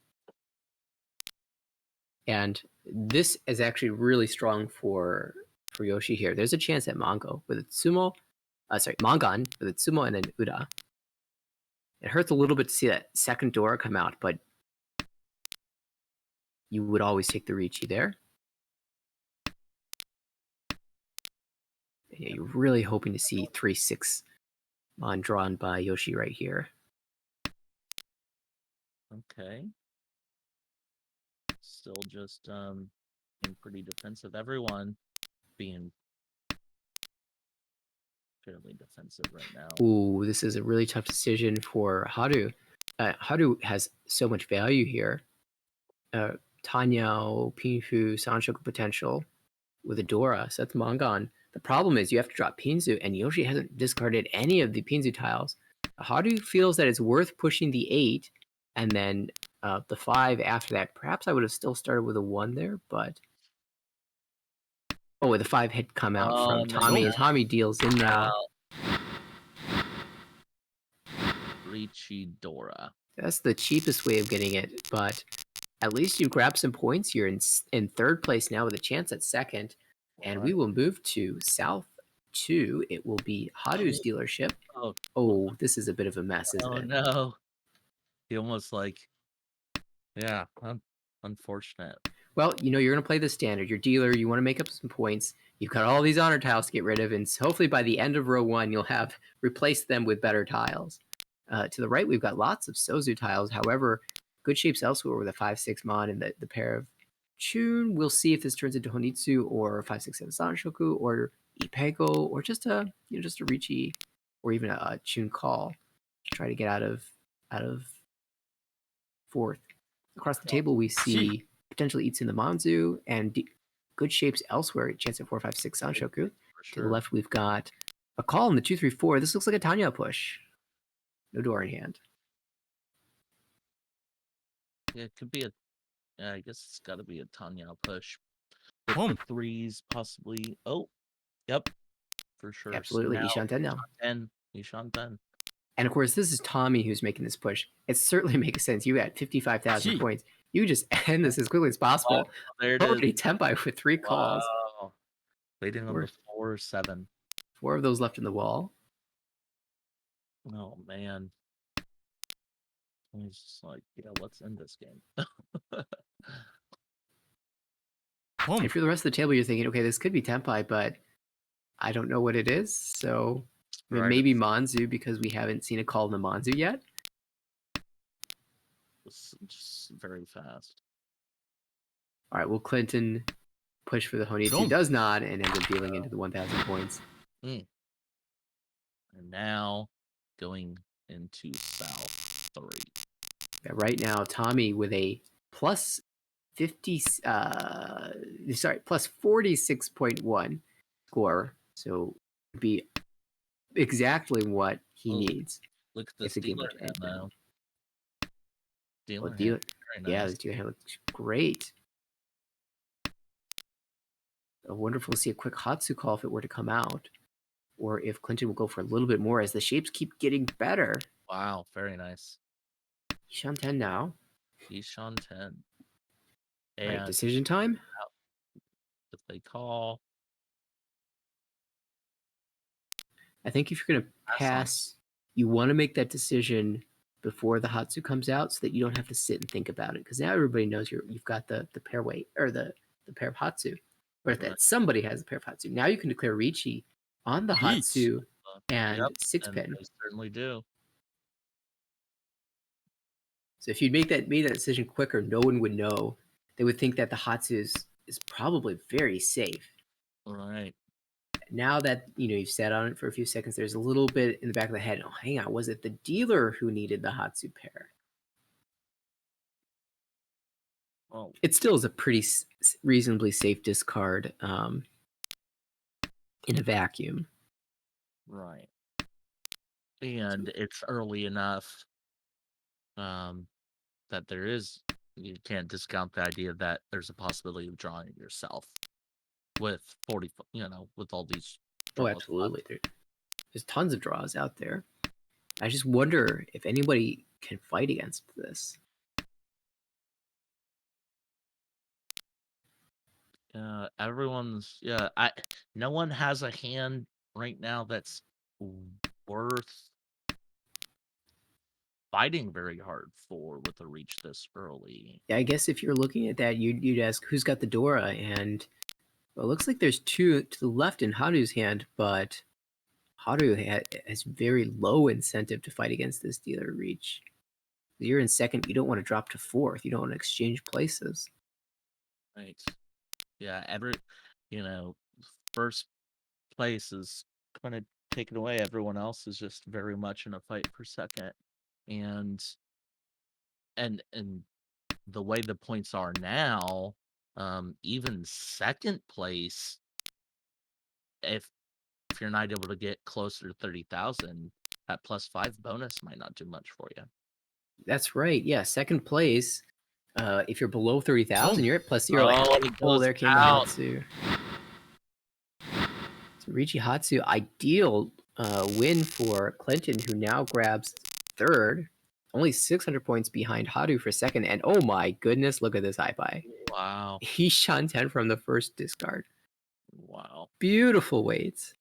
[SPEAKER 1] And this is actually really strong for Yoshi here. There's a chance at Mangan with its Sumo and an Uda. It hurts a little bit to see that second Dora come out, but you would always take the Ricci there. Yeah, you're really hoping to see 3-6 Mon drawn by Yoshi right here.
[SPEAKER 2] Okay. Still just being pretty defensive. Everyone being fairly defensive right now.
[SPEAKER 1] Ooh, this is a really tough decision for Haru. Haru has so much value here. Tanyao, Pinfu, Sanshoku potential with a Dora. So that's Mangan. The problem is you have to drop Pinzu, and Yoshi hasn't discarded any of the Pinzu tiles. Haru feels that it's worth pushing the 8, and then the 5 after that. Perhaps I would have still started with a 1 there, but... Oh, the 5 had come out from Tommy, and Tommy deals in now.
[SPEAKER 2] Richidora.
[SPEAKER 1] That's the cheapest way of getting it, but at least you grab some points. You're in third place now with a chance at second, and we
[SPEAKER 2] Right.
[SPEAKER 1] will move to South 2. It will be Haru's dealership.
[SPEAKER 2] Oh,
[SPEAKER 1] Oh, this is a bit of a mess, isn't
[SPEAKER 2] oh
[SPEAKER 1] it?
[SPEAKER 2] no. He almost yeah, unfortunate.
[SPEAKER 1] Well, you're going to play the standard. Your dealer, you want to make up some points. You've got all these honor tiles to get rid of, and hopefully by the end of row 1, you'll have replaced them with better tiles. To the right, we've got lots of Sozu tiles. However, good shapes elsewhere with a 5-6 Mon and the pair of Chun. We'll see if this turns into Honitsu or 5-6-7 Sanshoku or Ipego or just a Ricci or even a Chun call to try to get out of fourth. Across the table, we see potentially Itsu the Manzu and good shapes elsewhere. Chance at 4-5-6 Sanshoku.
[SPEAKER 2] For
[SPEAKER 1] To
[SPEAKER 2] sure.
[SPEAKER 1] the left, we've got a call in the 2-3-4. This looks like a Tanya push. No door in hand.
[SPEAKER 2] Yeah, it could be I guess it's got to be a Tanya push. With the threes, possibly. Oh, yep, for sure.
[SPEAKER 1] Absolutely,
[SPEAKER 2] So now,
[SPEAKER 1] Ishan 10 now.
[SPEAKER 2] Ishan 10.
[SPEAKER 1] And of course, this is Tommy who's making this push. It certainly makes sense. You had 55,000 points. You just end this as quickly as possible.
[SPEAKER 2] Wow, there it is.
[SPEAKER 1] Already Tempai with 3 calls.
[SPEAKER 2] Wow. Waiting on the 4-7.
[SPEAKER 1] 4 of those left in the wall.
[SPEAKER 2] Oh man. He's just like, yeah, let's end this game.
[SPEAKER 1] And for the rest of the table, you're thinking, okay, this could be Tempai, but I don't know what it is. So
[SPEAKER 2] Right.
[SPEAKER 1] maybe Manzu because we haven't seen a call in the Manzu yet.
[SPEAKER 2] It's just very fast.
[SPEAKER 1] All right, will Clinton push for the Honitsu? Does not, and ends up dealing into the 1,000 points.
[SPEAKER 2] And now going into South 3.
[SPEAKER 1] Yeah, right now, Tommy with a plus 46.1 score. So be exactly what he needs.
[SPEAKER 2] Look at
[SPEAKER 1] if
[SPEAKER 2] this
[SPEAKER 1] the game
[SPEAKER 2] dealer
[SPEAKER 1] were to end
[SPEAKER 2] hand,
[SPEAKER 1] now.
[SPEAKER 2] though. Dealer
[SPEAKER 1] Dealer,
[SPEAKER 2] hand, very
[SPEAKER 1] yeah,
[SPEAKER 2] nice.
[SPEAKER 1] this dealer hand looks great. Wonderful to see a quick Hatsu call if it were to come out, or if Clinton will go for a little bit more as the shapes keep getting better.
[SPEAKER 2] Wow, very nice.
[SPEAKER 1] Ishan 10 now.
[SPEAKER 2] Ishan 10.
[SPEAKER 1] All
[SPEAKER 2] And
[SPEAKER 1] right, decision time.
[SPEAKER 2] if they call,
[SPEAKER 1] I think if you're going to pass, you want to make that decision before the Hatsu comes out so that you don't have to sit and think about it. Because now everybody knows you've got the pair weight or the pair of Hatsu. Or that somebody has a pair of Hatsu. Now you can declare Ricci on the Hatsu and 6-pin.
[SPEAKER 2] And they certainly do.
[SPEAKER 1] So if you made that decision quicker, no one would know. They would think that the Hatsu is probably very safe.
[SPEAKER 2] Right.
[SPEAKER 1] Now that you've sat on it for a few seconds, there's a little bit in the back of the head. Oh, hang on, was it the dealer who needed the Hatsu pair?
[SPEAKER 2] Well,
[SPEAKER 1] it still is a pretty reasonably safe discard in a vacuum.
[SPEAKER 2] Right. And it's early enough that you can't discount the idea that there's a possibility of drawing it yourself with 40, with all these draws.
[SPEAKER 1] Oh, absolutely. There's tons of draws out there. I just wonder if anybody can fight against this.
[SPEAKER 2] No one has a hand right now that's worth fighting very hard for with a reach this early.
[SPEAKER 1] Yeah, I guess if you're looking at that, you'd ask who's got the Dora, and it looks like there's 2 to the left in Haru's hand, but Haru has very low incentive to fight against this dealer reach. You're in second, you don't want to drop to 4th, you don't want to exchange places.
[SPEAKER 2] Right. Yeah, first place is kind of taken away. Everyone else is just very much in a fight for second. And the way the points are now, even second place, if you're not able to get closer to 30,000, that +5 bonus might not do much for you.
[SPEAKER 1] That's right. Yeah, second place. If you're below 30,000, you're at +0.
[SPEAKER 2] Oh,
[SPEAKER 1] there came the Hatsu. So Ricci Hatsu, ideal win for Clinton, who now grabs third, only 600 points behind Haru for second. And oh my goodness, look at this iBuy.
[SPEAKER 2] Wow.
[SPEAKER 1] Ishan 10 from the first discard.
[SPEAKER 2] Wow.
[SPEAKER 1] Beautiful weights.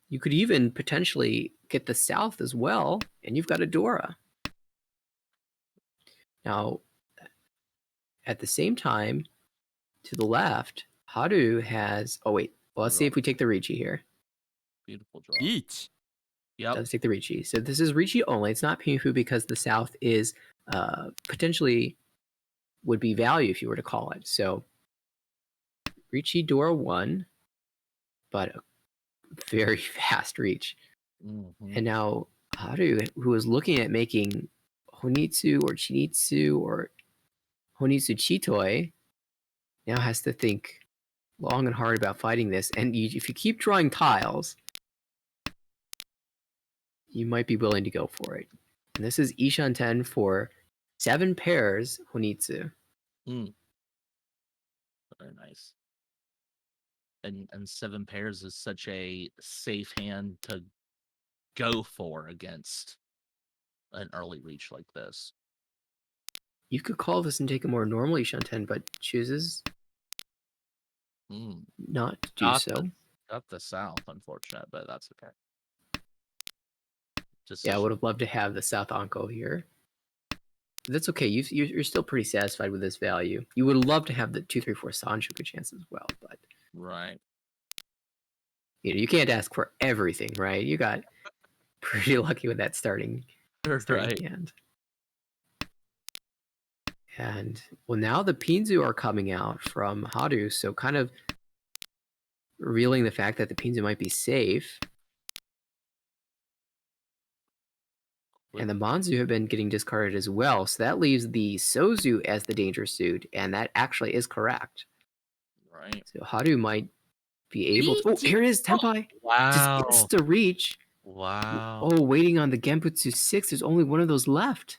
[SPEAKER 1] You could even potentially get the South as well, and you've got a Dora. Now, at the same time, to the left, Haru has... Oh, wait. Well, let's see if we take the Ricci here.
[SPEAKER 2] Beautiful draw.
[SPEAKER 4] Each.
[SPEAKER 2] Yep.
[SPEAKER 1] Let's take the Ricci. So this is Ricci only. It's not Pinfu because the South is potentially would be value if you were to call it. So Ricci Dora 1, but a very fast reach.
[SPEAKER 2] Mhm.
[SPEAKER 1] And now Haru, who is looking at making Honitsu or Chinitsu or Honitsu Chitoi, now has to think long and hard about fighting this. And if you keep drawing tiles, you might be willing to go for it. And this is Ishan 10 for 7 pairs Honitsu.
[SPEAKER 2] Very nice. And 7 pairs is such a safe hand to go for against an early reach like this.
[SPEAKER 1] You could call this and take a more normal Ishan 10, but chooses
[SPEAKER 2] Mm.
[SPEAKER 1] not to do
[SPEAKER 2] Got
[SPEAKER 1] so.
[SPEAKER 2] Got the South, unfortunate, but that's okay. Just
[SPEAKER 1] Yeah, I would have loved to have the South Anko here. But that's okay. You're still pretty satisfied with this value. You would love to have the 2-3-4 Sanshoku chance as well, but
[SPEAKER 2] right.
[SPEAKER 1] you can't ask for everything, right? You got pretty lucky with that starting
[SPEAKER 2] Right.
[SPEAKER 1] hand. And well, now the Pinzu are coming out from Haru, so kind of revealing the fact that the Pinzu might be safe. And the Manzu have been getting discarded as well, so that leaves the Sozu as the danger suit, and that actually is correct.
[SPEAKER 2] Right.
[SPEAKER 1] So Haru might be able to... Oh, here it is, Tenpai!
[SPEAKER 2] Wow.
[SPEAKER 1] Just insta reach.
[SPEAKER 2] Wow.
[SPEAKER 1] Oh, waiting on the Genbutsu 6. There's only one of those left.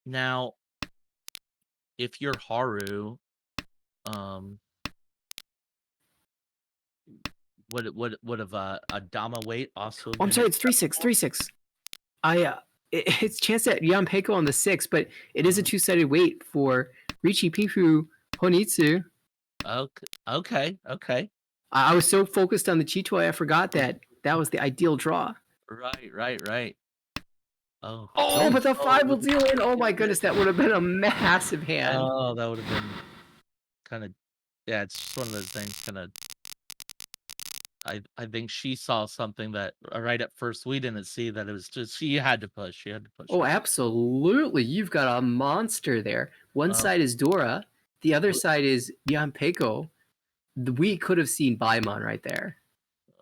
[SPEAKER 2] Now, if you're Haru, would have a Dama weight also?
[SPEAKER 1] Oh, I'm sorry, it's 3-6, 3-6. It's chance at Yanpeiko on the 6, but it is a two-sided weight for Ricci Pinfu Honitsu.
[SPEAKER 2] Okay.
[SPEAKER 1] I was so focused on the Chitoi, I forgot that was the ideal draw.
[SPEAKER 2] Right. Oh,
[SPEAKER 1] but the 5 will deal in. Oh my goodness, that would have been a massive hand.
[SPEAKER 2] Oh, that would have been kind of... Yeah, it's just one of those things. Kind of. I think she saw something that right at first we didn't see, that it was just she had to push.
[SPEAKER 1] Oh, absolutely. You've got a monster there. One side is Dora. The other side is Yanpeiko. We could have seen Baimon right there.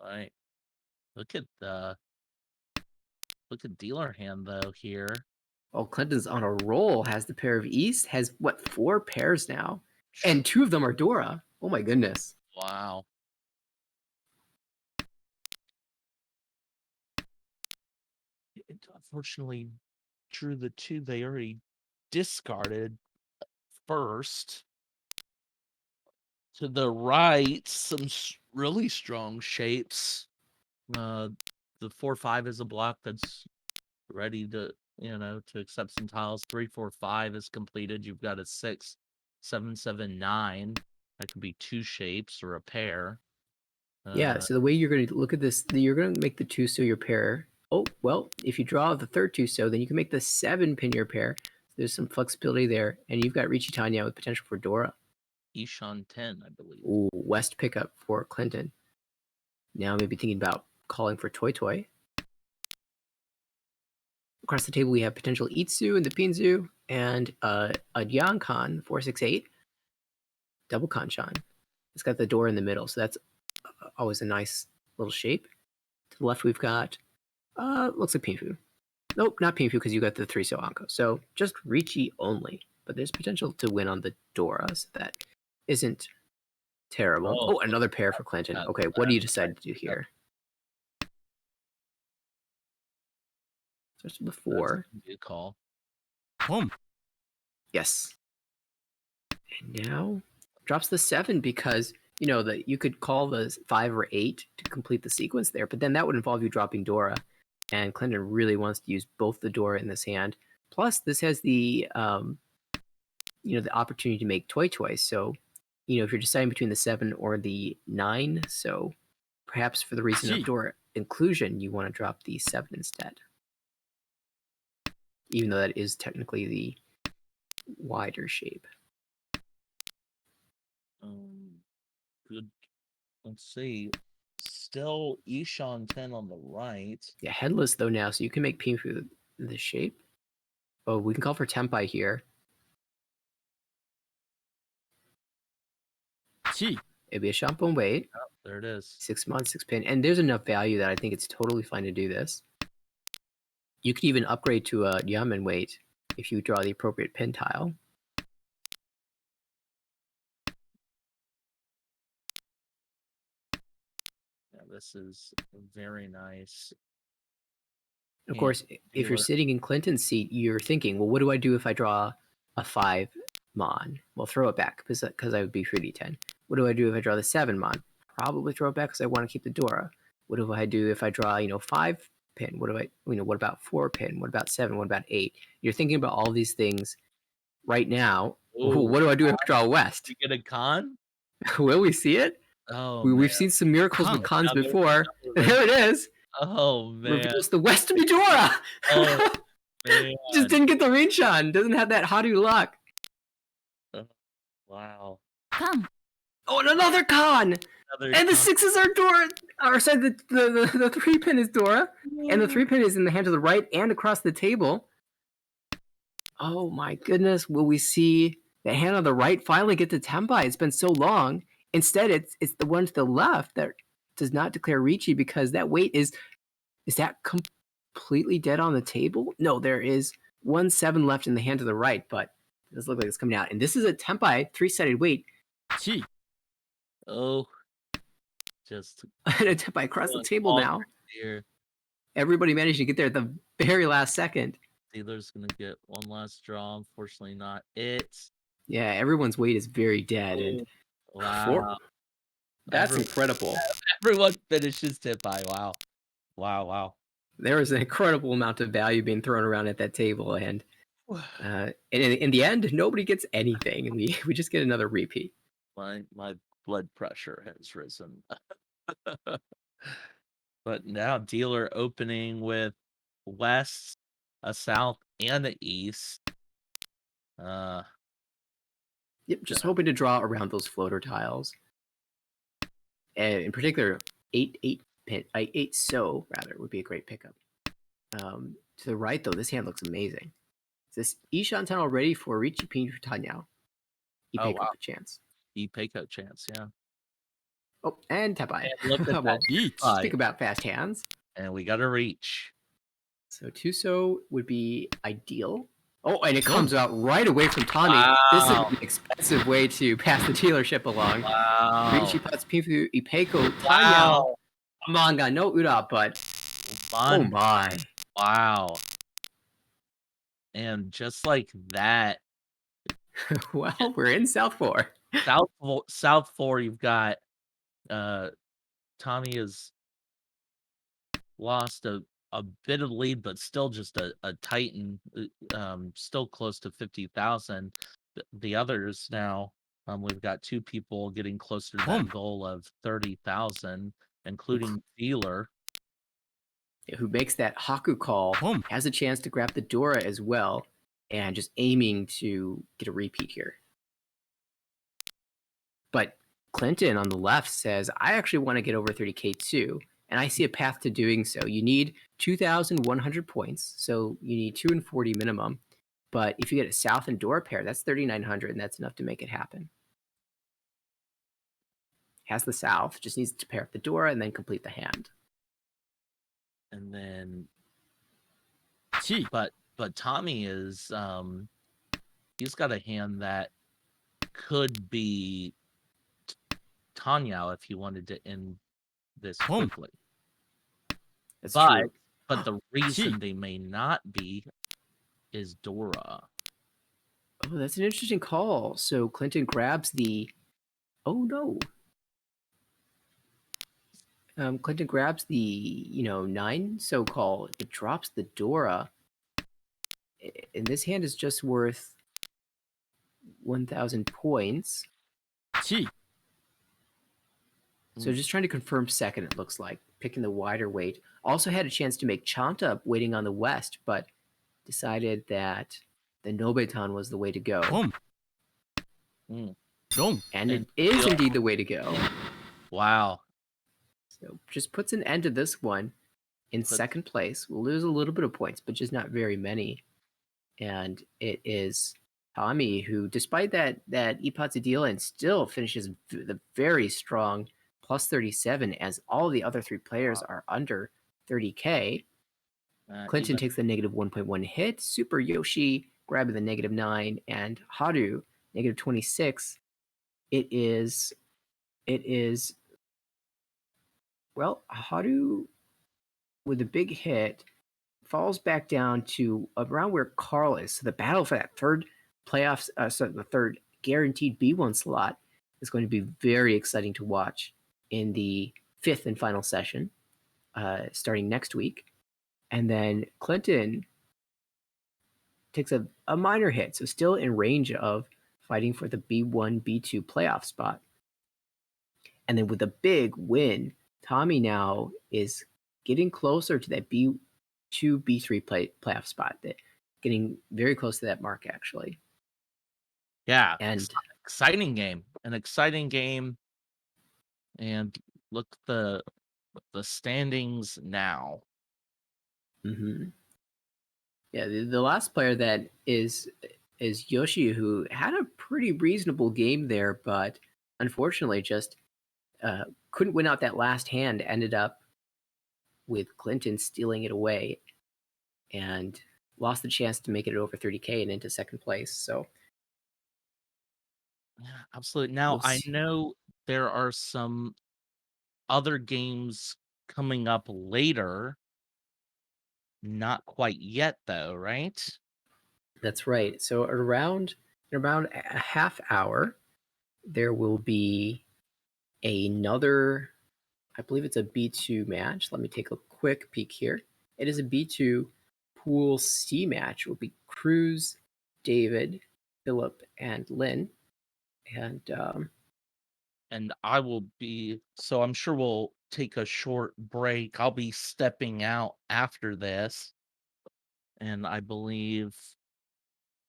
[SPEAKER 2] Right. Look at dealer hand though here.
[SPEAKER 1] Oh, Clinton's on a roll. Has the pair of East. Has what, 4 pairs now, and 2 of them are Dora. Oh my goodness.
[SPEAKER 2] Wow. It unfortunately drew the 2 they already discarded first. To the right, some really strong shapes. The 4-5 is a block that's ready to, to accept some tiles. 3-4-5 is completed. You've got a 6-7-7-9. That could be 2 shapes or a pair.
[SPEAKER 1] Yeah, so the way you're going to look at this, you're going to make the 2 so your pair. Oh, well, if you draw the third 2 so, then you can make the 7 pin your pair. There's some flexibility there, and you've got Ricci Tanya with potential for Dora.
[SPEAKER 2] Ishan 10, I believe.
[SPEAKER 1] Ooh, West pickup for Clinton. Now maybe thinking about calling for Toy Toy. Across the table, we have potential Itsu and the Pinzu, and a Yankan 468 double Kanchan. It's got the door in the middle, so that's always a nice little shape. To the left, we've got looks like Pinfu. Nope, not Pinfu because you got the 3 so Anko. So just Ricci only, but there's potential to win on the Dora, so that isn't terrible. Oh, another pair for Clinton. Okay, what do you decide to do here? Starts with the 4.
[SPEAKER 2] Good call.
[SPEAKER 4] Boom.
[SPEAKER 1] Yes. And now drops the 7 because that you could call the 5 or 8 to complete the sequence there, but then that would involve you dropping Dora. and Clinton really wants to use both the Dora in this hand. Plus, this has the the opportunity to make toy choice. So, if you're deciding between the 7 or the 9, so perhaps for the reason of Dora inclusion, you want to drop the 7 instead. Even though that is technically the wider shape.
[SPEAKER 2] Good. Let's see. Still Ishan 10 on the right.
[SPEAKER 1] Yeah, headless though now, so you can make Pinfu this shape. Oh, we can call for Tempai here. It'd be a Shampoo wait.
[SPEAKER 2] Oh, there it is.
[SPEAKER 1] 6 months, 6 pin. And there's enough value that I think it's totally fine to do this. You could even upgrade to a Yamen wait if you draw the appropriate pin tile.
[SPEAKER 2] Yeah, this is very nice.
[SPEAKER 1] Of course, if you're sitting in Clinton's seat, you're thinking, well, what do I do if I draw a 5 Mon? Well, throw it back because I would be 3d10. What do I do if I draw the 7 Mon? Probably throw it back because I want to keep the Dora. What do I do if I draw, 5 pin? What about 4 pin? What about 7? What about 8? You're thinking about all these things right now. Ooh, what do I do if I draw West?
[SPEAKER 2] You get a con?
[SPEAKER 1] Will we see it?
[SPEAKER 2] Oh,
[SPEAKER 1] we've seen some miracles with cons before. There it is.
[SPEAKER 2] Oh, man.
[SPEAKER 1] Reveals the West Midora.
[SPEAKER 2] Oh, man.
[SPEAKER 1] Just didn't get the Rinchan. Doesn't have that Haru luck.
[SPEAKER 2] Wow.
[SPEAKER 3] Come.
[SPEAKER 1] Oh, and another con. And the 6s are Dora. Or sorry, the 3 pin is Dora. And the 3 pin is in the hand to the right and across the table. Oh my goodness. Will we see the hand on the right finally get to Tempai? It's been so long. Instead, it's the one to the left that does not declare Ricci because that weight is that completely dead on the table? No, there is 1 7 left in the hand to the right, but it does look like it's coming out. And this is a Tempai 3-sided weight.
[SPEAKER 2] Oh, just
[SPEAKER 1] and a Tempai across the table now.
[SPEAKER 2] Here.
[SPEAKER 1] Everybody managed to get there at the very last second.
[SPEAKER 2] Dealer's gonna get one last draw. Unfortunately, not it.
[SPEAKER 1] Yeah, everyone's weight is very dead. And
[SPEAKER 2] wow.
[SPEAKER 1] That's incredible.
[SPEAKER 2] Everyone finishes Tempai. Wow. Wow.
[SPEAKER 1] There was an incredible amount of value being thrown around at that table, and in the end, nobody gets anything, and we just get another repeat.
[SPEAKER 2] My blood pressure has risen. But now dealer opening with West, a South, and the East.
[SPEAKER 1] Yep, just hoping to draw around those floater tiles. And in particular, 8 so rather would be a great pickup. To the right though, this hand looks amazing. Is this Ishan 10 already for Ricci Pinfu Tanyao? Ipeiko chance.
[SPEAKER 2] Ipeiko chance, yeah.
[SPEAKER 1] Oh, and Tempai.
[SPEAKER 2] Look at that.
[SPEAKER 1] Speak about fast hands.
[SPEAKER 2] And we got to reach.
[SPEAKER 1] So Tuso would be ideal. Oh, and it comes out right away from Tommy. Wow. This is an expensive way to pass the dealership along.
[SPEAKER 2] Wow.
[SPEAKER 1] Ricci Putz Pinfu Ipeiko Tanyao. Manga no Ura, but oh my.
[SPEAKER 2] Wow. And just like that.
[SPEAKER 1] Well, we're in South 4.
[SPEAKER 2] South 4, you've got Tommy has lost a bit of lead, but still just a titan, still close to 50,000. The others now, we've got 2 people getting closer to that goal of 30,000, including Dealer.
[SPEAKER 1] Who makes that Haku call, has a chance to grab the Dora as well, and just aiming to get a repeat here. But Clinton on the left says, I actually want to get over 30k too, and I see a path to doing so. You need 2,100 points, so you need 240 minimum. But if you get a South and Dora pair, that's 3,900, and that's enough to make it happen. Has the South, just needs to pair up the Dora and then complete the hand.
[SPEAKER 2] And then, but Tommy is, he's got a hand that could be Tanyao if he wanted to end this quickly.
[SPEAKER 1] That's
[SPEAKER 2] true.
[SPEAKER 1] But
[SPEAKER 2] the reason they may not be is Dora.
[SPEAKER 1] Oh, that's an interesting call. So Clinton grabs the. Oh no. Clinton grabs the 9 so-called. It drops the Dora, and this hand is just worth 1,000 points.
[SPEAKER 4] Gee.
[SPEAKER 1] So just trying to confirm second, it looks like. Picking the wider weight. Also had a chance to make Chanta waiting on the west, but decided that the Nobetan was the way to go.
[SPEAKER 4] Boom.
[SPEAKER 2] Mm.
[SPEAKER 4] Boom.
[SPEAKER 1] And it
[SPEAKER 2] And
[SPEAKER 1] is
[SPEAKER 2] yeah.
[SPEAKER 1] indeed the way to go.
[SPEAKER 2] Wow.
[SPEAKER 1] So just puts an end to this one in second place. We'll lose a little bit of points, but just not very many. And it is Tommy who, despite that Ipazadila, still finishes the very strong plus 37, as all the other 3 players are under 30k. Clinton takes the negative 1.1 hit. Super Yoshi grabbing the negative 9, and Haru negative 26. It is well, Haru with a big hit falls back down to around where Carl is. So the battle for that third playoffs, the third guaranteed B1 slot is going to be very exciting to watch in the 5th and final session, starting next week. And then Clinton takes a minor hit, so still in range of fighting for the B1, B2 playoff spot. And then with a big win, Tommy now is getting closer to that B2, B3 playoff spot. Getting very close to that mark, actually.
[SPEAKER 2] Yeah.
[SPEAKER 1] And
[SPEAKER 2] exciting game. An exciting game. And look the standings now.
[SPEAKER 1] Mm-hmm. Yeah, the last player that is Yoshi, who had a pretty reasonable game there, but unfortunately just couldn't win out that last hand. Ended up with Clinton stealing it away and lost the chance to make it over 30k and into second place. So
[SPEAKER 2] Yeah, absolutely. Now, I know there are some other games coming up later. Not quite yet, though, right?
[SPEAKER 1] That's right. So in around a half hour, there will be another, I believe it's a B2 match. Let me take a quick peek here. It is a B2 Pool C match. It will be Cruz, David, Philip, and Lynn.
[SPEAKER 2] And I will be, so I'm sure we'll take a short break. I'll be stepping out after this. And I believe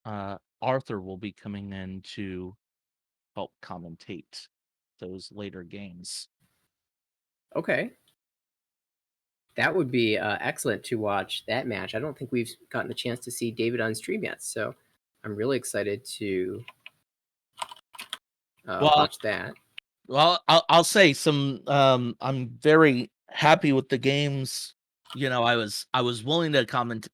[SPEAKER 2] Arthur will be coming in to help commentate those later games.
[SPEAKER 1] Okay. That would be excellent to watch that match. I don't think we've gotten the chance to see David on stream yet, so I'm really excited to watch that.
[SPEAKER 2] Well, I'll say some. I'm very happy with the games. You know, I was willing to comment,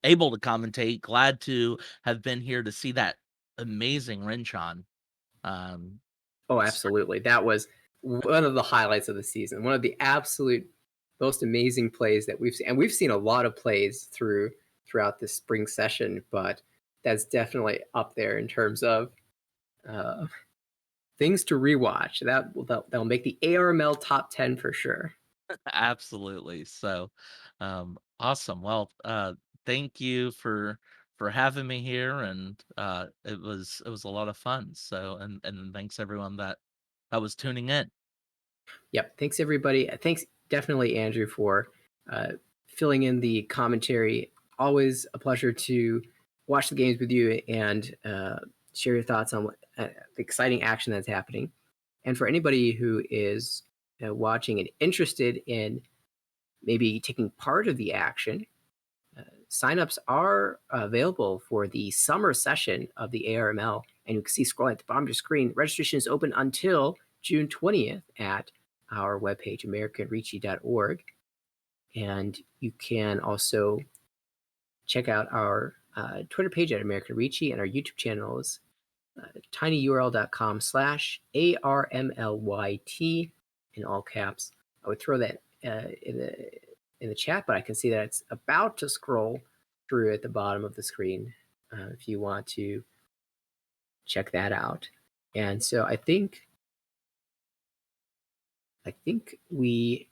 [SPEAKER 2] able to commentate. Glad to have been here to see that amazing Rinchan.
[SPEAKER 1] Oh, absolutely. That was one of the highlights of the season. One of the absolute most amazing plays that we've seen. And we've seen a lot of plays throughout this spring session, but that's definitely up there in terms of things to rewatch. That'll make the ARML top 10 for sure.
[SPEAKER 2] Absolutely. So, awesome. Well, thank you for having me here, and it was a lot of fun. So, and thanks everyone that was tuning in.
[SPEAKER 1] Yep. Thanks everybody. Thanks definitely Andrew for filling in the commentary. Always a pleasure to watch the games with you and share your thoughts on the exciting action that's happening. And for anybody who is watching and interested in maybe taking part of the action, signups are available for the summer session of the ARML. And you can see scrolling at the bottom of your screen, registration is open until June 20th at our webpage, americanricci.org. And you can also check out our Twitter page at American Ricci, and our YouTube channel is tinyurl.com/ARMLYT in all caps. I would throw that in the chat, but I can see that it's about to scroll through at the bottom of the screen if you want to check that out. And so I think we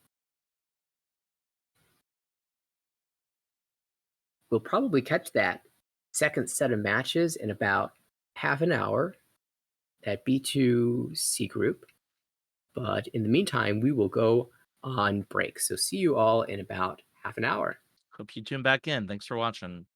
[SPEAKER 1] we'll probably catch that second set of matches in about half an hour at B2C group. But in the meantime, we will go on break. So see you all in about half an hour.
[SPEAKER 2] Hope you tune back in. Thanks for watching.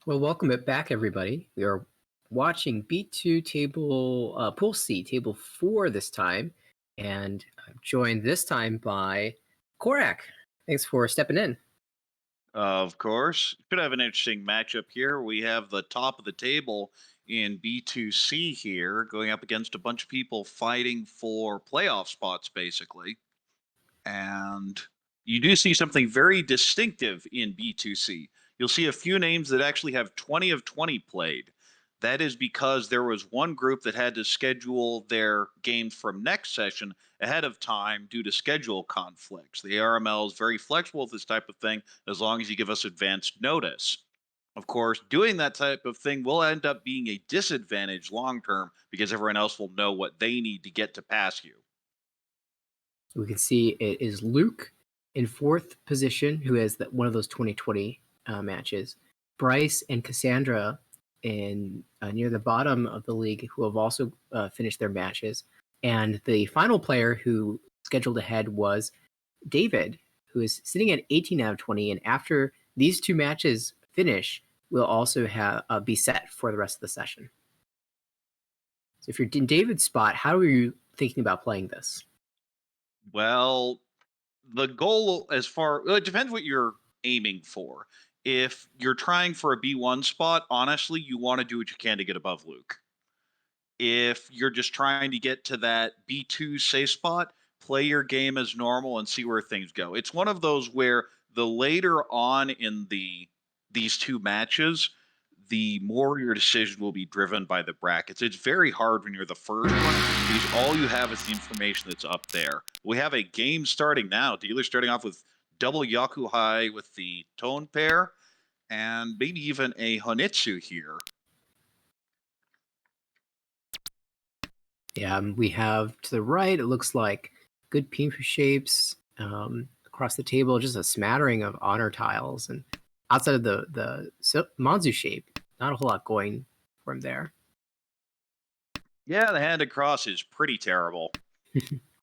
[SPEAKER 1] Well, welcome it back, everybody. We are watching B2 table, Pool C, table 4 this time, and I'm joined this time by Korak. Thanks for stepping in.
[SPEAKER 4] Of course. Could have an interesting matchup here. We have the top of the table in B2C here going up against a bunch of people fighting for playoff spots, basically. And you do see something very distinctive in B2C. You'll see a few names that actually have 20 of 20 played. That is because there was one group that had to schedule their games from next session ahead of time due to schedule conflicts. The ARML is very flexible with this type of thing as long as you give us advanced notice. Of course, doing that type of thing will end up being a disadvantage long term because everyone else will know what they need to get to pass you.
[SPEAKER 1] We can see it is Luke in 4th position, who has one of those 2020 matches. Bryce and Cassandra in near the bottom of the league, who have also finished their matches. And the final player who scheduled ahead was David, who is sitting at 18 out of 20. And after these 2 matches finish, will also have be set for the rest of the session. So if you're in David's spot, how are you thinking about playing this?
[SPEAKER 4] Well, the goal it depends what you're aiming for. If you're trying for a B1 spot, honestly, you want to do what you can to get above Luke. If you're just trying to get to that B2 safe spot, play your game as normal and see where things go. It's one of those where the later on in these 2 matches, the more your decision will be driven by the brackets. It's very hard when you're the first one because all you have is the information that's up there. We have a game starting now. Dealer starting off with double Yakuhai with the Tone pair and maybe even a Honitsu here.
[SPEAKER 1] Yeah, we have to the right, it looks like good Pinfu shapes across the table, just a smattering of honor tiles. And outside of the Manzu shape, not a whole lot going from there.
[SPEAKER 4] Yeah, the hand across is pretty terrible.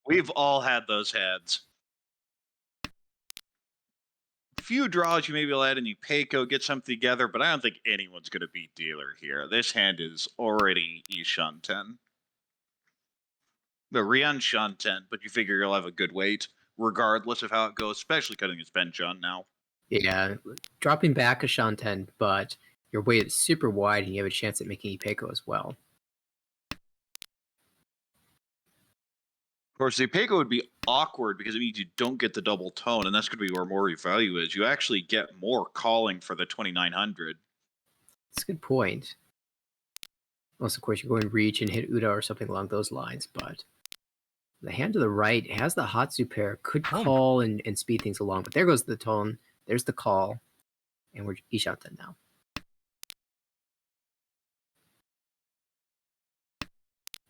[SPEAKER 4] We've all had those hands. Few draws you maybe will add in Yupeiko, get something together, but I don't think anyone's going to beat Dealer here. This hand is already Ishanten. The Rian Shanten, but you figure you'll have a good weight regardless of how it goes, especially cutting his Benchon now.
[SPEAKER 1] Yeah, dropping back a Shanten, but your weight is super wide and you have a chance at making Yupeiko as well.
[SPEAKER 4] Of course, the Yupeiko would be awkward because it means you don't get the double tone, and that's going to be where more your value is. You actually get more calling for the 2900.
[SPEAKER 1] That's a good point. Unless, of course, you're going reach and hit Uda or something along those lines, but the hand to the right has the Hatsu pair, could call and speed things along, but there goes the tone, there's the call, and we're Ishanten now.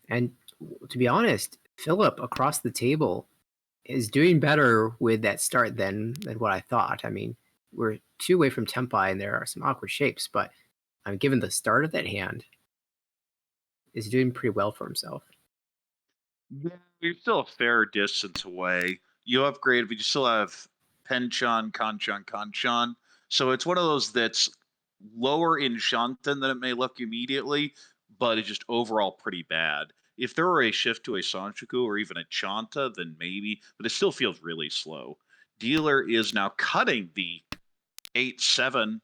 [SPEAKER 1] And to be honest, Philip across the table is doing better with that start than what I thought. I mean, we're 2 away from Tempai, and there are some awkward shapes, but given the start of that hand, is doing pretty well for himself.
[SPEAKER 4] Yeah, you're still a fair distance away. You upgrade, but you still have Penchon, Kanchan. So it's one of those that's lower in Shanten than it may look immediately, but it's just overall pretty bad. If there were a shift to a Sanchoku or even a Chanta, then maybe, but it still feels really slow. Dealer is now cutting the 8-7,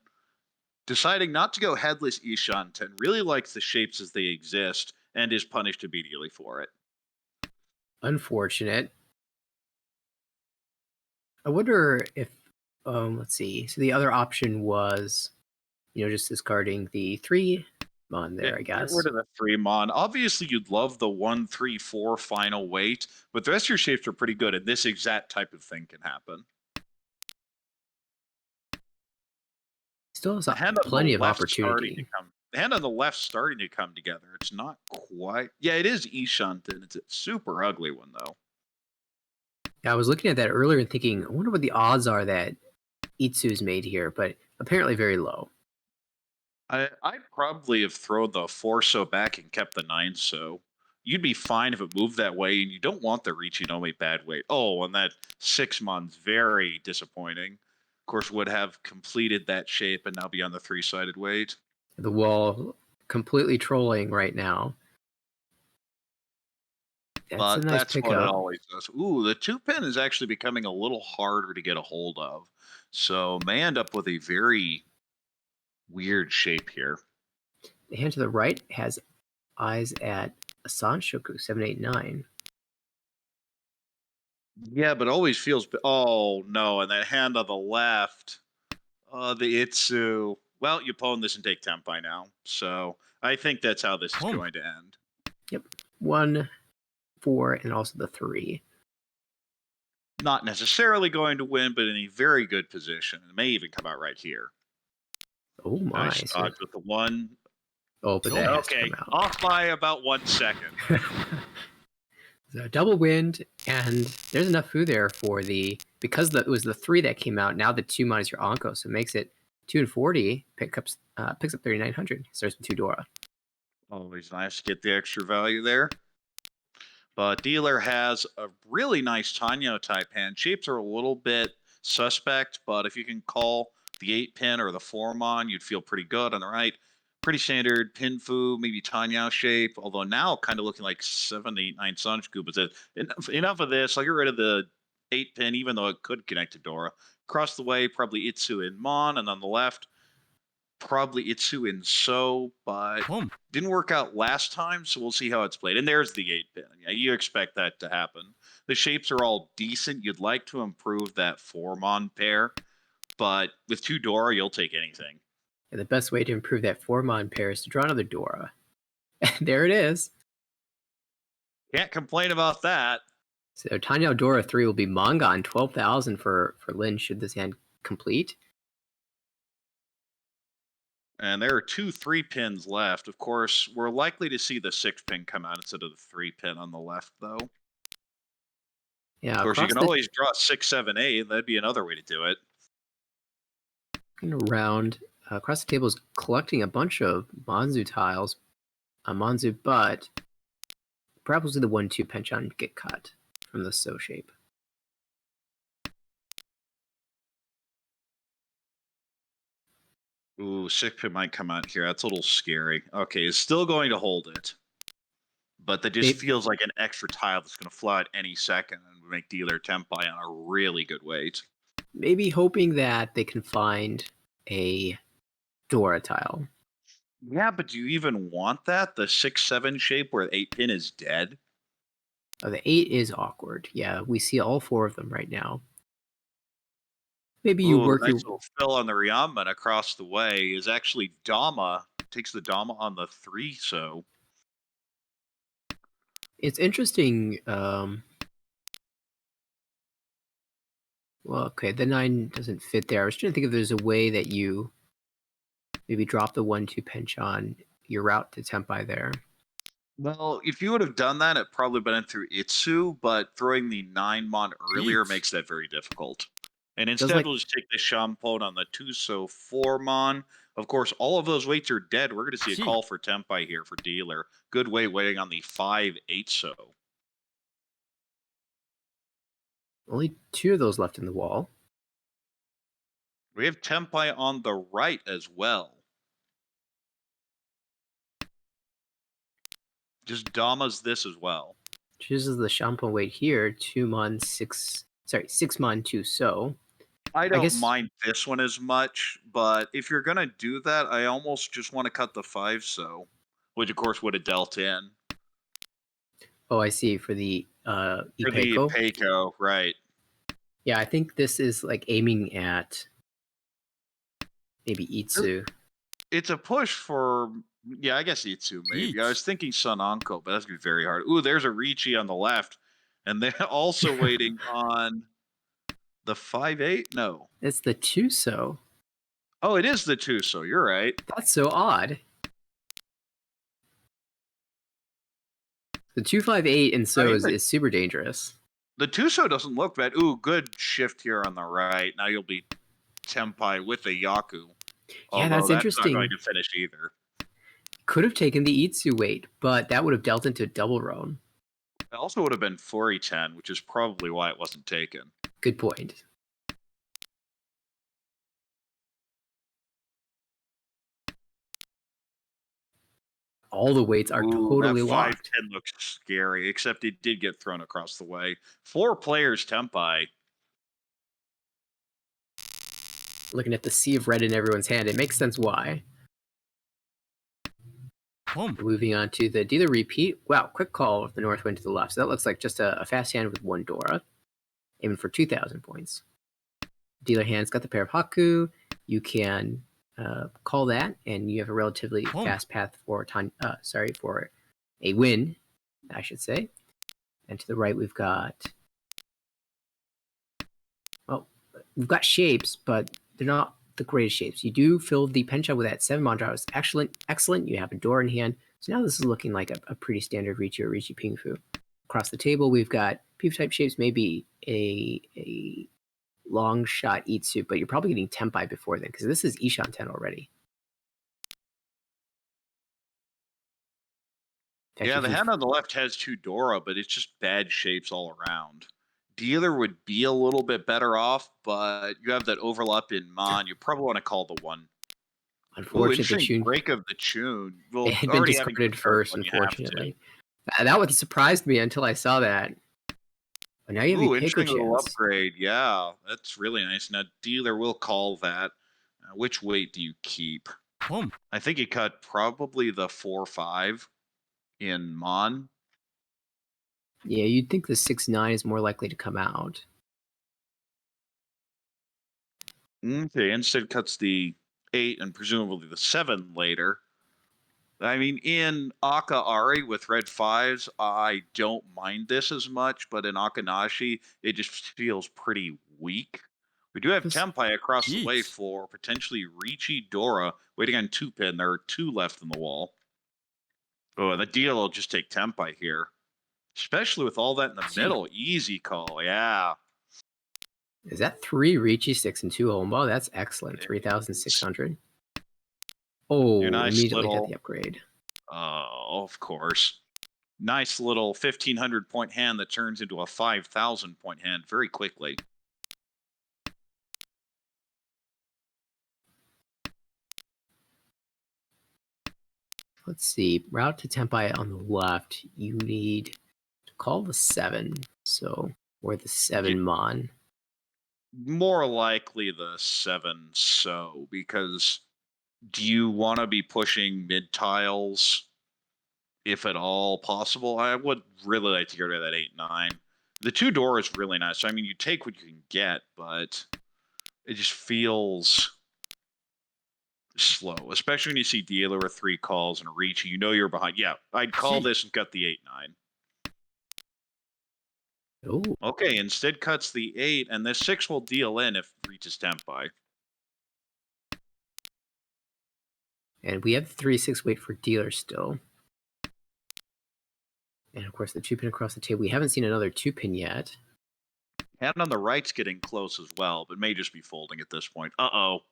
[SPEAKER 4] deciding not to go headless Ishanten, really likes the shapes as they exist, and is punished immediately for it.
[SPEAKER 1] Unfortunate. I wonder if, let's see. So the other option was, just discarding the 3 mon there, I guess.
[SPEAKER 4] Get rid of the 3 mon. Obviously, you'd love the 1, 3, 4 final weight, but the rest of your shapes are pretty good, and this exact type of thing can happen.
[SPEAKER 1] Still has plenty of opportunity.
[SPEAKER 4] The hand on the left starting to come together. It's not quite. Yeah, it is Ishanten. It's a super ugly one, though.
[SPEAKER 1] Yeah, I was looking at that earlier and thinking, I wonder what the odds are that Itsu's made here, but apparently very low.
[SPEAKER 4] I'd probably have thrown the 4-so back and kept the 9-so. You'd be fine if it moved that way, and you don't want the Richinome bad weight. Oh, and that 6 mon's very disappointing. Of course, would have completed that shape and now be on the three-sided weight.
[SPEAKER 1] The wall completely trolling right now. That's a
[SPEAKER 4] But
[SPEAKER 1] nice
[SPEAKER 4] that's what it
[SPEAKER 1] pickup.
[SPEAKER 4] always does. Ooh, the two pin is actually becoming a little harder to get a hold of. So may end up with a very weird shape here.
[SPEAKER 1] The hand to the right has eyes at Asanshoku 789.
[SPEAKER 4] Yeah, but always feels. Oh no! And that hand on the left, the Itsu. Well, you pawn this and take Tempai now. So I think that's how this is
[SPEAKER 3] Boom.
[SPEAKER 4] going to end.
[SPEAKER 1] Yep. 1, 4, and also the 3.
[SPEAKER 4] Not necessarily going to win, but in a very good position. It may even come out right here.
[SPEAKER 1] Oh my.
[SPEAKER 4] Nice dodge with the 1.
[SPEAKER 1] Oh, but that has to
[SPEAKER 4] Okay,
[SPEAKER 1] come out.
[SPEAKER 4] off by about 1 second.
[SPEAKER 1] So double wind, and there's enough food there for the, because it was the 3 that came out, now the 2 minus your Anko, so it makes it 2 and 40, picks up 3,900. Starts with 2 Dora.
[SPEAKER 4] Always nice to get the extra value there. But dealer has a really nice Tanyo type hand. Shapes are a little bit suspect, but if you can call the 8 pin or the 4-mon, you'd feel pretty good on the right. Pretty standard Pinfu, maybe Tanyo shape, although now kind of looking like 7, 8, 9 Sanjiku. But enough of this. I'll get rid of the 8 pin, even though it could connect to Dora. Across the way, probably Itsu and Mon, and on the left, probably Itsu and So, but
[SPEAKER 3] Boom.
[SPEAKER 4] didn't work out last time, so we'll see how it's played. And there's the 8 pin. Yeah, you expect that to happen. The shapes are all decent. You'd like to improve that 4-mon pair, but with 2 Dora, you'll take anything.
[SPEAKER 1] And the best way to improve that 4-mon pair is to draw another Dora. There it is.
[SPEAKER 4] Can't complain about that.
[SPEAKER 1] So Tanyo Dora 3 will be manga on 12,000 for Lin should this hand complete.
[SPEAKER 4] And there are 2 3-pins left. Of course, we're likely to see the 6-pin come out instead of the 3-pin on the left, though.
[SPEAKER 1] Yeah,
[SPEAKER 4] Of course, you
[SPEAKER 1] across
[SPEAKER 4] can always draw 6, 7, 8. That'd be another way to do it.
[SPEAKER 1] around across the table is collecting a bunch of Monzu tiles. Monzu, but perhaps we'll see the 1-2 penchant get cut from the So shape.
[SPEAKER 4] Ooh, 6-pin might come out here. That's a little scary. Okay, it's still going to hold it. But that just feels like an extra tile that's going to fly at any second and make dealer Tempai on a really good weight.
[SPEAKER 1] Maybe hoping that they can find a Dora tile.
[SPEAKER 4] Yeah, but do you even want that? The 6-7 shape where 8-pin is dead?
[SPEAKER 1] Oh, the 8 is awkward. Yeah, we see all 4 of them right now. Maybe you
[SPEAKER 4] Ooh,
[SPEAKER 1] work
[SPEAKER 4] nice
[SPEAKER 1] your...
[SPEAKER 4] little fill on the Ryaman across the way is actually Dama. Takes the Dama on the 3, so...
[SPEAKER 1] It's interesting. Well, okay, the 9 doesn't fit there. I was trying to think if there's a way that you maybe drop the 1-2 penchant your route to Tempai there.
[SPEAKER 4] Well, if you would have done that, it probably been through Itsu, but throwing the 9-mon earlier
[SPEAKER 3] Yeet.
[SPEAKER 4] makes that very difficult. And
[SPEAKER 1] Feels
[SPEAKER 4] instead,
[SPEAKER 1] like-
[SPEAKER 4] we'll just take the Shampon on the 2, so 4-mon. Of course, all of those weights are dead. We're going to see a
[SPEAKER 3] Gee.
[SPEAKER 4] call for Tempai here for dealer. Good weight waiting on the 5-8 so.
[SPEAKER 1] Only 2 of those left in the wall.
[SPEAKER 4] We have Tempai on the right as well. Just Dama's this as well.
[SPEAKER 1] Chooses the Shampoo weight here, 2-mon, 6-mon, 2 So.
[SPEAKER 4] I don't
[SPEAKER 1] guess-
[SPEAKER 4] mind this one as much, but if you're going to do that, I almost just want to cut the 5 so, which of course would have dealt in.
[SPEAKER 1] Oh, I see, for the
[SPEAKER 4] For the
[SPEAKER 1] Ipeco.
[SPEAKER 4] Peiko, right.
[SPEAKER 1] Yeah, I think this is like aiming at maybe Itsu.
[SPEAKER 4] It's a push for, yeah, I guess Itsu maybe. I
[SPEAKER 3] Yeet.
[SPEAKER 4] was thinking Sananko, but that's going to be very hard. Ooh, there's a Ricci on the left. And they're also waiting on the 5-8? No.
[SPEAKER 1] It's the 2 So.
[SPEAKER 4] Oh, it is the 2, so you're right.
[SPEAKER 1] That's so odd. The 2-5-8 and So is super dangerous.
[SPEAKER 4] The 2 so doesn't look bad. Ooh, good shift here on the right. Now you'll be Tempai with a Yaku.
[SPEAKER 1] Yeah, that's
[SPEAKER 4] Although
[SPEAKER 1] interesting.
[SPEAKER 4] Not going to finish either.
[SPEAKER 1] Could have taken the Itsu weight, but that would have dealt into a double roan.
[SPEAKER 4] It also would have been 4-10, which is probably why it wasn't taken.
[SPEAKER 1] Good point. all the weights are
[SPEAKER 4] Ooh,
[SPEAKER 1] totally
[SPEAKER 4] that
[SPEAKER 1] locked.
[SPEAKER 4] 5-10 looks scary, except it did get thrown across the way. 4 players Tempai.
[SPEAKER 1] Looking at the sea of red in everyone's hand, it makes sense why. Moving on to the dealer repeat. Wow, quick call of the north wind to the left. So that looks like just a fast hand with 1 Dora, aiming for 2,000 points. Dealer hand's got the pair of Haku. You can call that, and you have a relatively fast path for for a win, I should say. And to the right, we've got shapes, but they're not the greatest shapes. You do fill the pencha with that 7 Manjaro. It's excellent. You have a door in hand. So now this is looking like a pretty standard Riichi or Riichi Pingfu. Across the table, we've got Pifu type shapes, maybe a long shot Itsu, but you're probably getting Tempai before then, because this is Ishan 10 already.
[SPEAKER 4] Yeah, the hand on the left has 2 Dora, but it's just bad shapes all around. Dealer would be a little bit better off, but you have that overlap in Mon. You probably want to call the 1. Ooh,
[SPEAKER 1] Unfortunately,
[SPEAKER 4] interesting break of the tune. Well,
[SPEAKER 1] it had been
[SPEAKER 4] already having
[SPEAKER 1] discarded
[SPEAKER 4] to start
[SPEAKER 1] first,
[SPEAKER 4] when you have to.
[SPEAKER 1] unfortunately. That one surprised me until I saw that. But now you have
[SPEAKER 4] Ooh,
[SPEAKER 1] a Keiko
[SPEAKER 4] interesting little
[SPEAKER 1] chance.
[SPEAKER 4] upgrade. Yeah, that's really nice. Now, dealer will call that. Which weight do you keep? I think he cut probably the 4-5 in Mon.
[SPEAKER 1] Yeah, you'd think the 6-9 is more likely to come out.
[SPEAKER 4] Okay, instead cuts the 8 and presumably the 7 later. I mean, in Aka Ari with red 5s, I don't mind this as much, but in Akanashi, it just feels pretty weak. We do have Tempai across the way for potentially Riichi Dora, waiting on 2 pin. There are 2 left in the wall. Oh, the deal will just take Tempai here. Especially with all that in the middle. Easy call, yeah.
[SPEAKER 1] Is that 3 Riichi, 6, and 2 Hombo? That's excellent. 3,600. Oh,
[SPEAKER 4] Your nice
[SPEAKER 1] immediately
[SPEAKER 4] little,
[SPEAKER 1] got the upgrade.
[SPEAKER 4] Oh, of course. Nice little 1,500 point hand that turns into a 5,000 point hand very quickly.
[SPEAKER 1] Let's see. Route to Tempai on the left. You need to call the 7. So, or the 7 Mon.
[SPEAKER 4] More likely the 7 so, because do you want to be pushing mid tiles if at all possible? I would really like to get rid of that 8-9. The 2 door is really nice. So, I mean, you take what you can get, but it just feels slow, especially when you see dealer with 3 calls and a reach. You know you're behind. Yeah, I'd call this and cut the 8-9.
[SPEAKER 1] Oh.
[SPEAKER 4] Okay, instead cuts the 8, and this 6 will deal in if reaches Tempai.
[SPEAKER 1] And we have the 3-6 weight for dealer still. And of course, the 2 pin across the table. We haven't seen another 2 pin yet.
[SPEAKER 4] Hand on the right's getting close as well, but may just be folding at this point. Uh-oh.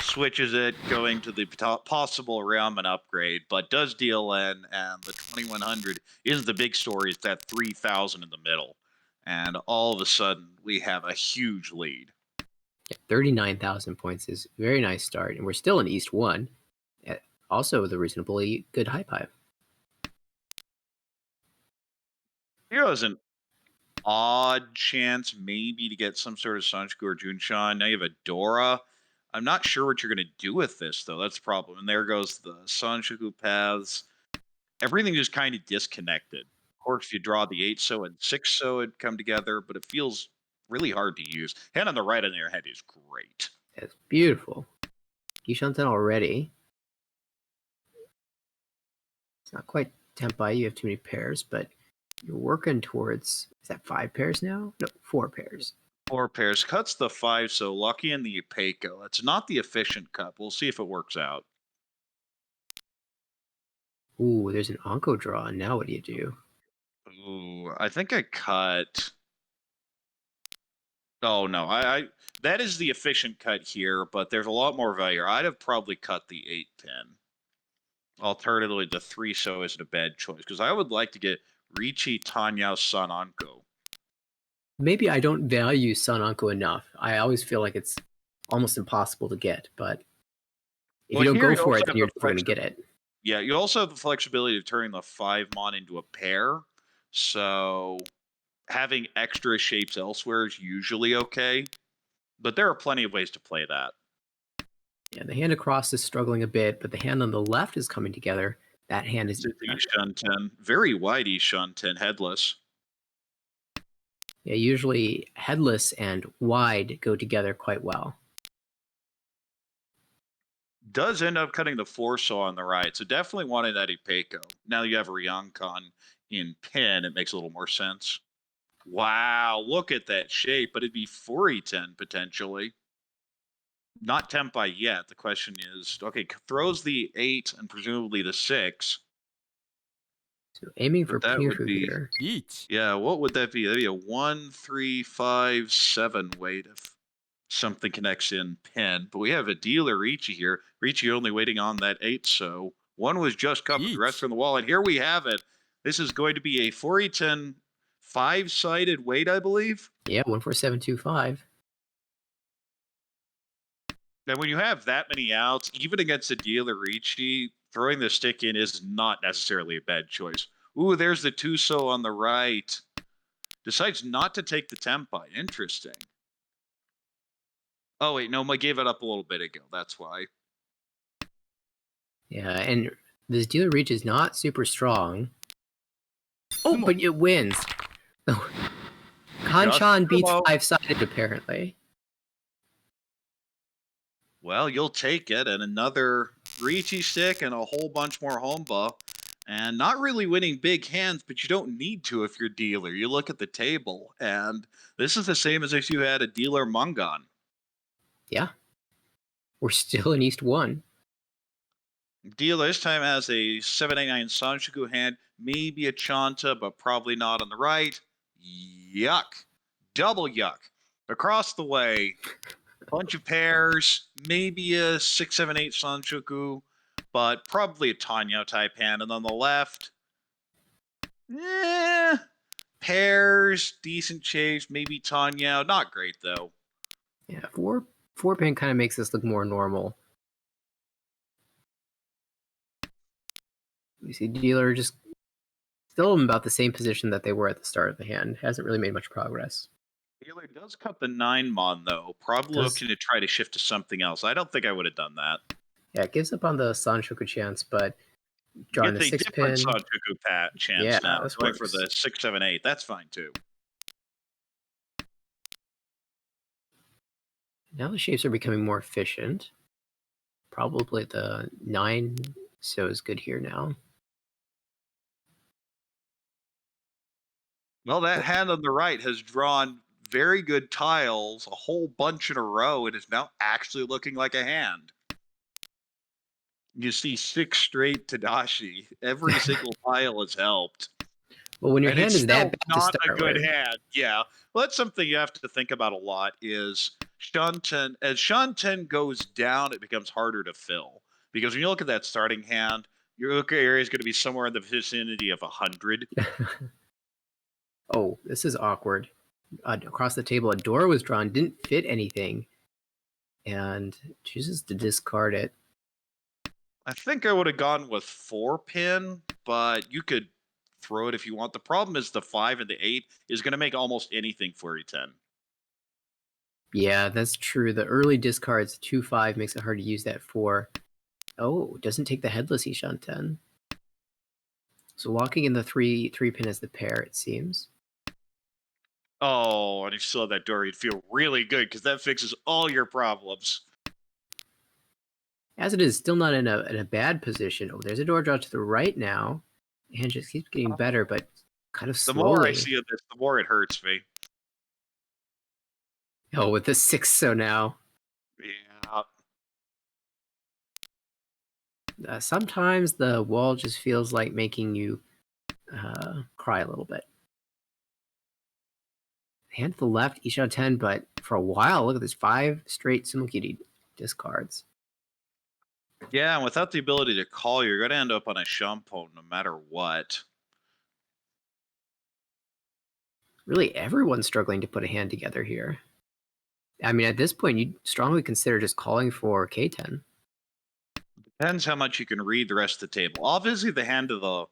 [SPEAKER 4] Switches it, going to the possible Ramen upgrade, but does deal in, and the 2100 is the big story. It's that 3000 in the middle. And all of a sudden, we have a huge lead.
[SPEAKER 1] Yeah, 39,000 points is a very nice start, and we're still in East 1. Also with a reasonably good high pipe.
[SPEAKER 4] Here's an odd chance maybe to get some sort of Sanchiku or Junshan. Now you have a Dora. I'm not sure what you're going to do with this, though. That's the problem. And there goes the Sanchiku paths. Everything just kind of disconnected. Of course, if you draw the 8-so and 6-so, it'd come together, but it feels really hard to use. Hand on the right on your head is great.
[SPEAKER 1] That's beautiful. Gishanten already. It's not quite Tempai. You have too many pairs, but you're working towards, is that 5 pairs now? No, 4 pairs.
[SPEAKER 4] 4 pairs. Cuts the 5, so lucky in the Ipeco. It's not the efficient cut. We'll see if it works out.
[SPEAKER 1] Ooh, there's an Onko draw. And now what do you do?
[SPEAKER 4] Ooh, I think I cut. Oh, no. I that is the efficient cut here, but there's a lot more value. I'd have probably cut the 8 pin. Alternatively, the 3-so isn't a bad choice, because I would like to get Riichi, Tanyao, Sananko.
[SPEAKER 1] Maybe I don't value Sananko enough. I always feel like it's almost impossible to get. But if
[SPEAKER 4] Well,
[SPEAKER 1] you don't
[SPEAKER 4] here
[SPEAKER 1] go
[SPEAKER 4] you
[SPEAKER 1] for
[SPEAKER 4] also
[SPEAKER 1] it,
[SPEAKER 4] have
[SPEAKER 1] then you're
[SPEAKER 4] the
[SPEAKER 1] never going to get it.
[SPEAKER 4] Yeah, you also have the flexibility of turning the 5 mon into a pair. So having extra shapes elsewhere is usually okay. But there are plenty of ways to play that.
[SPEAKER 1] Yeah, the hand across is struggling a bit, but the hand on the left is coming together. That hand is
[SPEAKER 4] It's Ishan 10. Very wide Ishan 10 headless.
[SPEAKER 1] yeah, usually headless and wide go together quite well.
[SPEAKER 4] Does end up cutting the 4-saw on the right. So definitely wanted that Ipeco. Now you have Ryankon in pin, it makes a little more sense. Wow, look at that shape, but it'd be 4E10 potentially. Not Tempai yet. The question is, okay, throws the 8 and presumably the 6.
[SPEAKER 1] So aiming for
[SPEAKER 4] But that would
[SPEAKER 1] Piru
[SPEAKER 4] be
[SPEAKER 1] here.
[SPEAKER 4] Yeah, what would that be? That'd be a 1, 3, 5, 7 weight if something connects in pin. But we have a dealer Ricci here. Ricci only waiting on that 8, so one was just covered, the rest from the wall. And here we have it. This is going to be a 4E10 5-sided weight, I believe.
[SPEAKER 1] Yeah, 14725.
[SPEAKER 4] And when you have that many outs, even against a dealer Ricci, throwing the stick in is not necessarily a bad choice. Ooh, there's the Tuso on the right. Decides not to take the Tempai. Interesting. Oh, wait, no, I gave it up a little bit ago. That's why.
[SPEAKER 1] Yeah, and this dealer reach is not super strong. Oh, but it wins. Kanchan beats
[SPEAKER 4] about.
[SPEAKER 1] 5-sided, apparently.
[SPEAKER 4] Well, you'll take it. And another Ricci stick and a whole bunch more Homba. And not really winning big hands, but you don't need to if you're dealer. You look at the table, and this is the same as if you had a dealer Mungan.
[SPEAKER 1] Yeah. We're still in East 1.
[SPEAKER 4] Dealer this time has a 789 Sanshoku hand, maybe a Chanta, but probably not on the right. Yuck. Double yuck. Across the way, bunch of pairs, maybe a 678 Sanshoku, but probably a Tanya type hand. And on the left, pairs, decent shapes, maybe Tanya. Not great though.
[SPEAKER 1] Yeah, 4-pin kind of makes this look more normal. We see dealer just still in about the same position that they were at the start of the hand. Hasn't really made much progress.
[SPEAKER 4] Dealer does cut the 9 mon though. Probably looking to try to shift to something else. I don't think I would have done that.
[SPEAKER 1] Yeah, it gives up on the Sanshoku chance, but drawing the 6-pin.
[SPEAKER 4] Sanshoku pat chance
[SPEAKER 1] Yeah,
[SPEAKER 4] now.
[SPEAKER 1] this
[SPEAKER 4] Going
[SPEAKER 1] works.
[SPEAKER 4] for the 6, 7, 8. That's fine too.
[SPEAKER 1] Now the shapes are becoming more efficient. Probably the 9 so is good here now.
[SPEAKER 4] Well, that hand on the right has drawn very good tiles, a whole bunch in a row, and is now actually looking like a hand. You see 6 straight Tadashi. Every single tile has helped.
[SPEAKER 1] Well, when your
[SPEAKER 4] And
[SPEAKER 1] hand
[SPEAKER 4] it's
[SPEAKER 1] is that
[SPEAKER 4] still
[SPEAKER 1] bad
[SPEAKER 4] not
[SPEAKER 1] to
[SPEAKER 4] a
[SPEAKER 1] start
[SPEAKER 4] good
[SPEAKER 1] with,
[SPEAKER 4] hand. Yeah. Well, that's something you have to think about a lot is Shanten. As Shanten goes down, it becomes harder to fill. Because when you look at that starting hand, your look area is going to be somewhere in the vicinity of 100.
[SPEAKER 1] oh, this is awkward. Across the table, a door was drawn, didn't fit anything, and chooses to discard it.
[SPEAKER 4] I think I would have gone with 4-pin, but you could throw it if you want. The problem is the 5 and the 8 is going to make almost anything for E10.
[SPEAKER 1] Yeah, that's true. The early discards, 2-5, makes it hard to use that 4. Oh, doesn't take the headless Ishan 10. So locking in the 3-pin as the pair, it seems.
[SPEAKER 4] Oh, and if you still have that door, you'd feel really good because that fixes all your problems.
[SPEAKER 1] As it is, still not in a bad position. Oh, there's a door draw to the right now. And just keeps getting better, but kind of
[SPEAKER 4] The
[SPEAKER 1] slowly.
[SPEAKER 4] more I see of this, the more it hurts me.
[SPEAKER 1] Oh, with the 6 so now.
[SPEAKER 4] Yeah.
[SPEAKER 1] Sometimes the wall just feels like making you cry a little bit. Hand to the left, Ishan 10, but for a while, look at this 5 straight Sumokiri discards.
[SPEAKER 4] Yeah, and without the ability to call, you're going to end up on a Shumpo no matter what.
[SPEAKER 1] Really, everyone's struggling to put a hand together here. I mean, at this point, you'd strongly consider just calling for K10.
[SPEAKER 4] Depends how much you can read the rest of the table. Obviously, the hand to the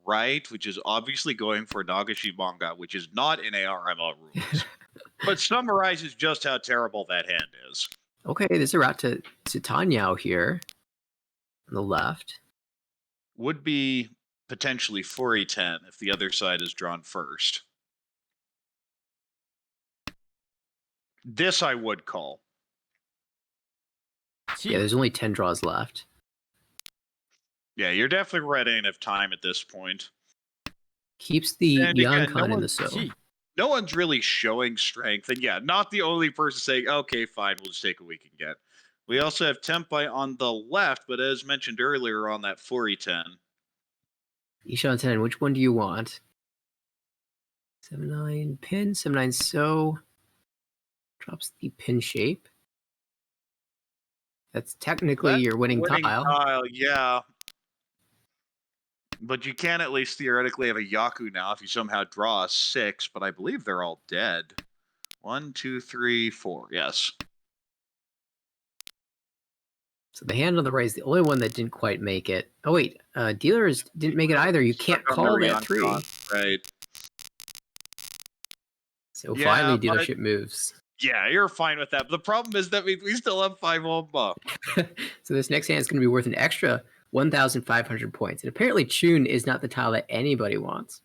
[SPEAKER 4] right, which is obviously going for Nagashi Manga, which is not in ARML rules, but summarizes just how terrible that hand is.
[SPEAKER 1] Okay, there's a route to Tanyao here on the left.
[SPEAKER 4] Would be potentially 4e10 if the other side is drawn first. This I would call.
[SPEAKER 1] Yeah, there's only 10 draws left.
[SPEAKER 4] Yeah, you're definitely running out of time at this point.
[SPEAKER 1] Keeps the
[SPEAKER 4] And again,
[SPEAKER 1] Yankan in the so.
[SPEAKER 4] No one's really showing strength. And yeah, not the only person saying, okay, fine, we'll just take what we can get. We also have Tempai on the left, but as mentioned earlier on that 4e10.
[SPEAKER 1] Ishan 10, which one do you want? 7-9 pin, 7-9 so. Drops the pin shape. That's technically your winning tile.
[SPEAKER 4] Yeah. But you can at least theoretically have a Yaku now if you somehow draw a 6, but I believe they're all dead. 1, 2, 3, 4. Yes.
[SPEAKER 1] So the hand on the right is the only one that didn't quite make it. Oh wait, dealers didn't make it either. You can't call that 3.
[SPEAKER 4] Right.
[SPEAKER 1] So
[SPEAKER 4] Yeah,
[SPEAKER 1] finally,
[SPEAKER 4] but-
[SPEAKER 1] dealership moves.
[SPEAKER 4] Yeah, you're fine with that. But the problem is that we still have 5 Omba.
[SPEAKER 1] So this next hand is going to be worth an extra 1,500 points. And apparently Chun is not the tile that anybody wants.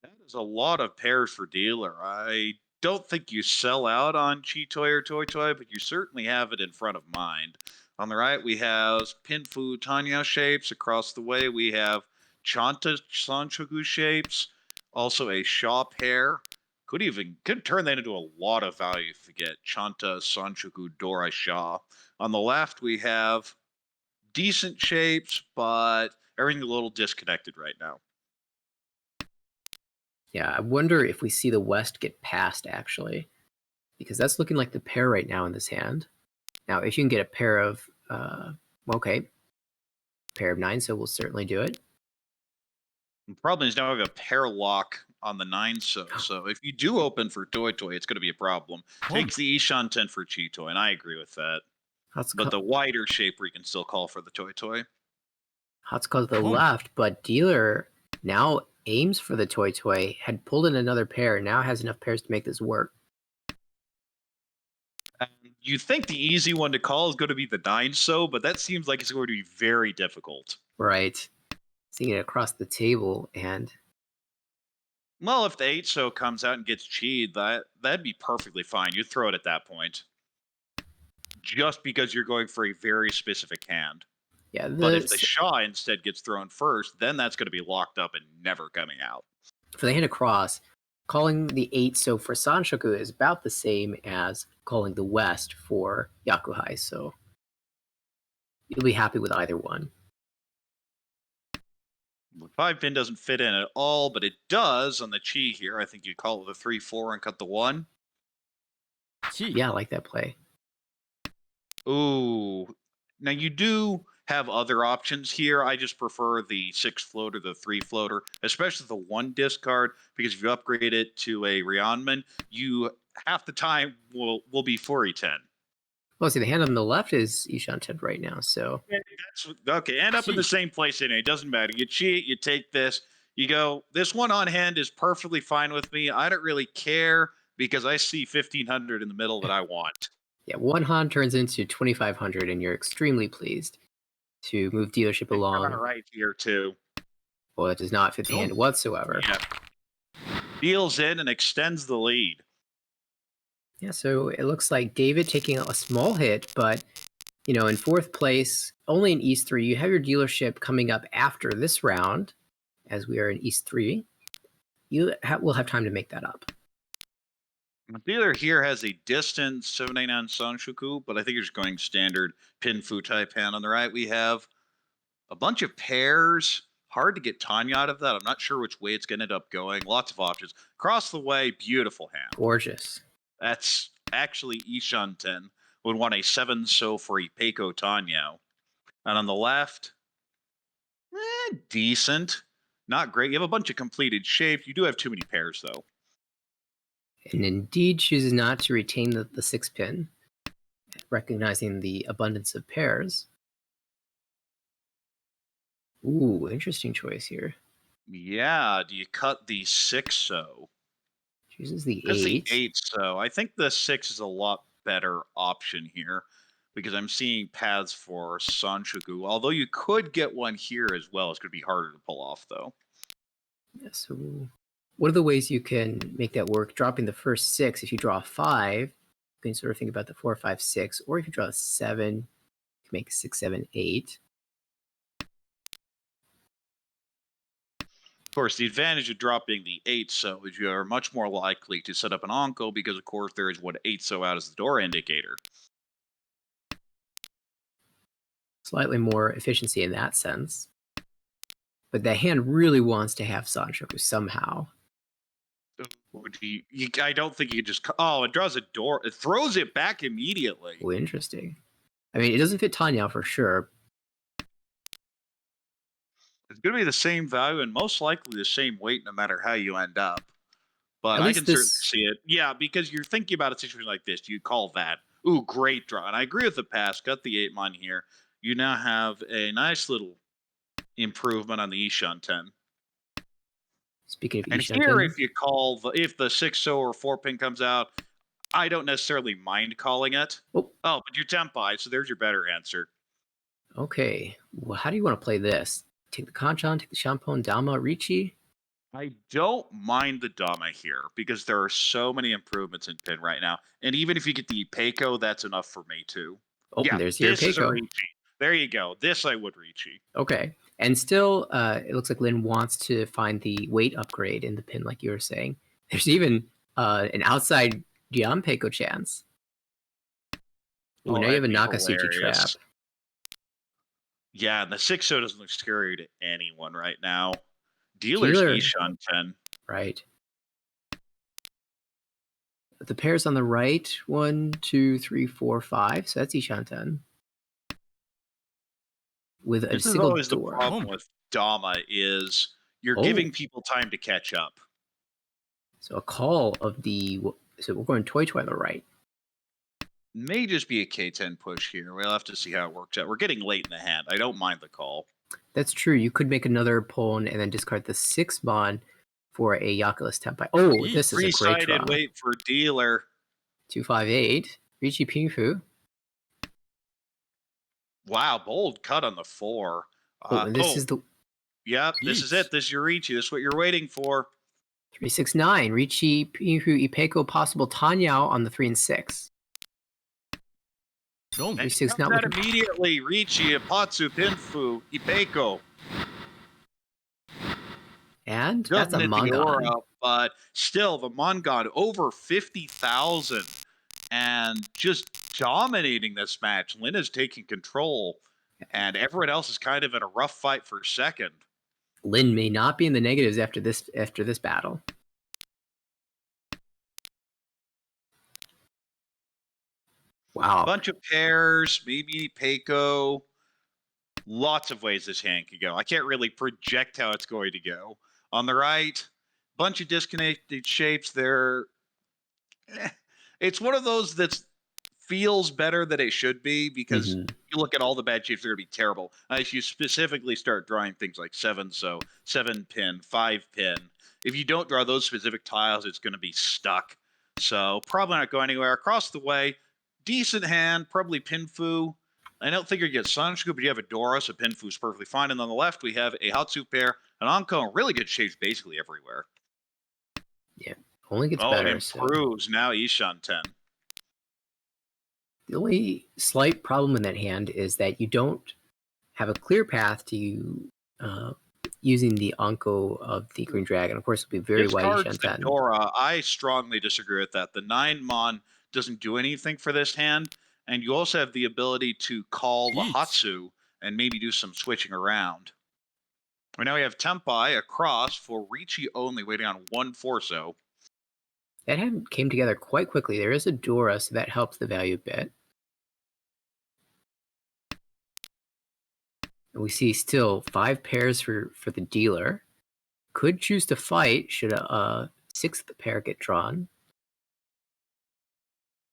[SPEAKER 4] That is a lot of pairs for dealer. I don't think you sell out on Chi-Toy or Toy-Toy, but you certainly have it in front of mind. On the right, we have Pinfu Tanya shapes. Across the way, we have Chanta Sanchoku shapes. Also a Shaw pair. Could turn that into a lot of value if you get Chanta Sanchoku Dora Shaw. On the left, we have decent shapes, but everything a little disconnected right now.
[SPEAKER 1] Yeah, I wonder if we see the West get passed, actually. Because that's looking like the pair right now in this hand. Now, if you can get a pair of... okay. Pair of 9, so we'll certainly do it.
[SPEAKER 4] The problem is now we have a pair lock on the 9 so if you do open for Toy-Toy, it's going to be a problem. Takes the Ishan 10 for Chi-Toy, and I agree with that. But the wider shape where you can still call for the Toy-Toy.
[SPEAKER 1] Hatsuka's the left, but dealer now aims for the Toy-Toy, had pulled in another pair, now has enough pairs to make this work.
[SPEAKER 4] You think the easy one to call is going to be the 9 so, but that seems like it's going to be very difficult.
[SPEAKER 1] Right. Seeing it across the table, and...
[SPEAKER 4] Well, if the 8 so comes out and gets cheated, that'd be perfectly fine. You throw it at that point. Just because you're going for a very specific hand.
[SPEAKER 1] Yeah,
[SPEAKER 4] but if the Shaw instead gets thrown first, then that's going to be locked up and never coming out.
[SPEAKER 1] For the hand across, calling the 8 so for Sanshoku is about the same as calling the West for Yakuhai, so you'll be happy with either one.
[SPEAKER 4] The 5 pin doesn't fit in at all, but it does on the Chi here. I think you call it the 3-4 and cut the 1.
[SPEAKER 1] Yeah, I like that play.
[SPEAKER 4] Ooh. Now you do have other options here. I just prefer the 6 floater, the 3 floater, especially the 1 discard, because if you upgrade it to a Ryeonman, you half the time will be 4e10.
[SPEAKER 1] Well, see, the hand on the left is Ishan 10 right now, so...
[SPEAKER 4] That's, okay, end up in the same place anyway. It doesn't matter. You cheat, you take this, you go, this one on hand is perfectly fine with me. I don't really care because I see 1,500 in the middle that I want.
[SPEAKER 1] Yeah, 1 Han turns into 2,500, and you're extremely pleased to move dealership along.
[SPEAKER 4] Right here, too.
[SPEAKER 1] Well, it does not fit the hand whatsoever.
[SPEAKER 4] Yeah. Deals in and extends the lead.
[SPEAKER 1] Yeah, so it looks like David taking a small hit, but, you know, in 4th place, only in East 3. You have your dealership coming up after this round, as we are in East 3. You will have time to make that up.
[SPEAKER 4] The dealer here has a distant 799 Sanshoku, but I think you're just going standard Pinfu type hand. On the right, we have a bunch of pairs. Hard to get Tanya out of that. I'm not sure which way it's going to end up going. Lots of options. Across the way, beautiful hand.
[SPEAKER 1] Gorgeous.
[SPEAKER 4] That's actually Ishan 10 would want a 7 so for Ipeco Tanya. And on the left, decent. Not great. You have a bunch of completed shapes. You do have too many pairs, though.
[SPEAKER 1] and indeed chooses not to retain the 6 pin, recognizing the abundance of pairs. Ooh, interesting choice here.
[SPEAKER 4] Yeah, do you cut the 6-0?
[SPEAKER 1] Chooses the
[SPEAKER 4] That's the
[SPEAKER 1] 8.
[SPEAKER 4] 8-0. I think the 6 is a lot better option here because I'm seeing paths for Sanchoku. Although you could get one here as well. It's going to be harder to pull off, though.
[SPEAKER 1] Yeah, so what are the ways you can make that work? Dropping the first 6, if you draw a 5, you can sort of think about the 4, 5, 6, or if you draw a 7, you can make 6, 7, 8.
[SPEAKER 4] Of course, the advantage of dropping the 8-0 is you are much more likely to set up an Onko because, of course, there is one 8-0 out as the door indicator.
[SPEAKER 1] Slightly more efficiency in that sense. But the hand really wants to have Sanchoku somehow.
[SPEAKER 4] I don't think you can just... Oh, it draws a door. It throws it back immediately.
[SPEAKER 1] Oh, interesting. I mean, it doesn't fit Tanya for sure.
[SPEAKER 4] It's going to be the same value and most likely the same weight no matter how you end up. But
[SPEAKER 1] At
[SPEAKER 4] I
[SPEAKER 1] least
[SPEAKER 4] can certainly
[SPEAKER 1] this-
[SPEAKER 4] see it. Yeah, because you're thinking about a situation like this. You call that. Ooh, great draw. And I agree with the pass. Got the 8-mon here. You now have a nice little improvement on the Ishan 10.
[SPEAKER 1] Speaking of
[SPEAKER 4] And
[SPEAKER 1] Ishan
[SPEAKER 4] here,
[SPEAKER 1] pin,
[SPEAKER 4] if you call if the 6-0 or 4-pin comes out, I don't necessarily mind calling it.
[SPEAKER 1] Oh.
[SPEAKER 4] But you Tempai, so there's your better answer.
[SPEAKER 1] okay. Well, how do you want to play this? Take the Kanchan, take the Champon, Dama, Ricci?
[SPEAKER 4] I don't mind the Dama here because there are so many improvements in pin right now. And even if you get the Peiko, that's enough for me too.
[SPEAKER 1] Oh,
[SPEAKER 4] Yeah,
[SPEAKER 1] there's your
[SPEAKER 4] this is a
[SPEAKER 1] Peiko.
[SPEAKER 4] Ricci. There you go. This I would Ricci.
[SPEAKER 1] Okay. And still, it looks like Lin wants to find the weight upgrade in the pin, like you were saying. There's even an outside Gian Peiko chance. Ooh,
[SPEAKER 4] Oh,
[SPEAKER 1] now you have a
[SPEAKER 4] that'd be
[SPEAKER 1] Nakasuchi trap.
[SPEAKER 4] hilarious. Yeah, and the 6-0 doesn't look scary to anyone right now. Dealer's
[SPEAKER 1] Dealer.
[SPEAKER 4] Ishan 10.
[SPEAKER 1] Right. The pairs on the right, 1, 2, 3, 4, 5. So that's Ishan 10. With a
[SPEAKER 4] This is
[SPEAKER 1] single
[SPEAKER 4] always the
[SPEAKER 1] door.
[SPEAKER 4] problem with Dama is you're
[SPEAKER 1] Oh.
[SPEAKER 4] giving people time to catch up.
[SPEAKER 1] So a call of the... So we're going Toy Toy on the right.
[SPEAKER 4] May just be a K10 push here. We'll have to see how it works out. We're getting late in the hand. I don't mind the call.
[SPEAKER 1] That's true. You could make another pawn and then discard the 6-mon for a Yakulas Tempai. Oh, this is a great
[SPEAKER 4] Three-sided
[SPEAKER 1] draw.
[SPEAKER 4] wait for dealer.
[SPEAKER 1] 258. Ricci Pinfu.
[SPEAKER 4] Wow, bold cut on the 4.
[SPEAKER 1] Oh, and this is the
[SPEAKER 4] Yep, this is it. This is your Ricci. This is what you're waiting for.
[SPEAKER 1] 369. Ricci Pinfu Ipeco possible Tanyao on the 3 and 6.
[SPEAKER 4] And
[SPEAKER 1] 3-6
[SPEAKER 4] comes
[SPEAKER 1] not
[SPEAKER 4] out
[SPEAKER 1] looking.
[SPEAKER 4] immediately. Ricci, Ipatsu, Pinfu, Ipeco.
[SPEAKER 1] And
[SPEAKER 4] Doesn't
[SPEAKER 1] that's a
[SPEAKER 4] hit the
[SPEAKER 1] Mongon.
[SPEAKER 4] aura, but still, the Mongon over 50,000 and just dominating this match. Lin is taking control, and everyone else is kind of in a rough fight for second.
[SPEAKER 1] Lin may not be in the negatives after this battle. Wow.
[SPEAKER 4] Bunch of pairs, maybe Peiko. Lots of ways this hand could go. I can't really project how it's going to go. On the right, bunch of disconnected shapes there. It's one of those that feels better than it should be because
[SPEAKER 1] Mhm.
[SPEAKER 4] you look at all the bad shapes, they're going to be terrible. As you specifically start drawing things like 7 pin, 5 pin. If you don't draw those specific tiles, it's going to be stuck. So probably not going anywhere. Across the way, decent hand, probably Pinfu. I don't think you're going to get Sanchoku, but you have a Dora, so Pinfu's perfectly fine. And on the left, we have a Hatsu pair, an Onko, really good shapes basically everywhere.
[SPEAKER 1] Only gets
[SPEAKER 4] Oh,
[SPEAKER 1] better.
[SPEAKER 4] it
[SPEAKER 1] So.
[SPEAKER 4] improves. Now Ishan 10.
[SPEAKER 1] The only slight problem in that hand is that you don't have a clear path to using the Anko of the Green Dragon. Of course, it would be very
[SPEAKER 4] This
[SPEAKER 1] wide
[SPEAKER 4] card's
[SPEAKER 1] Ishan 10.
[SPEAKER 4] Dora. I strongly disagree with that. The 9-mon doesn't do anything for this hand, and you also have the ability to call the Hatsu and maybe do some switching around. Right now we have Tempai across for Ricci only, waiting on 1 Forso.
[SPEAKER 1] That hand came together quite quickly. There is a Dora, so that helps the value a bit. And we see still 5 pairs for the dealer. Could choose to fight should a 6th pair get drawn.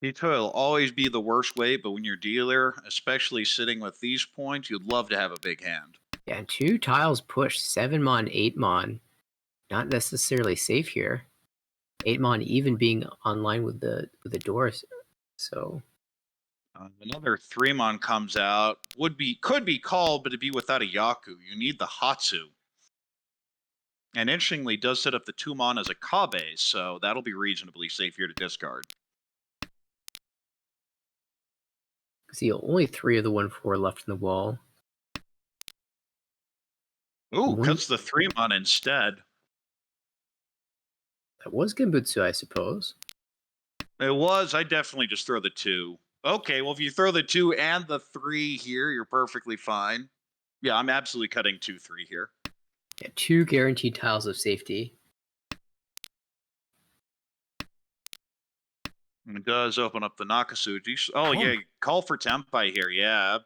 [SPEAKER 4] It will always be the worst way, but when you're dealer, especially sitting with these points, you'd love to have a big hand.
[SPEAKER 1] Yeah, and 2 tiles pushed, 7 mon, 8 mon. Not necessarily safe here. 8 mon even being online with the doors. So
[SPEAKER 4] Another 3-mon comes out. Could be called, but it'd be without a Yaku. You need the Hatsu. And interestingly, does set up the 2-mon as a Kabe, so that'll be reasonably safe here to discard.
[SPEAKER 1] see only 3 of the 1/4 left in the wall.
[SPEAKER 4] Ooh,
[SPEAKER 1] One-
[SPEAKER 4] cuts the 3-mon instead.
[SPEAKER 1] That was Genbutsu, I suppose.
[SPEAKER 4] It was. I definitely just throw the 2. Okay, well, if you throw the 2 and the 3 here, you're perfectly fine. Yeah, I'm absolutely cutting 2-3 here.
[SPEAKER 1] Yeah, 2 guaranteed tiles of safety.
[SPEAKER 4] And it does open up the Nakasuji. Oh, yeah, call for Tempai here. Yeah.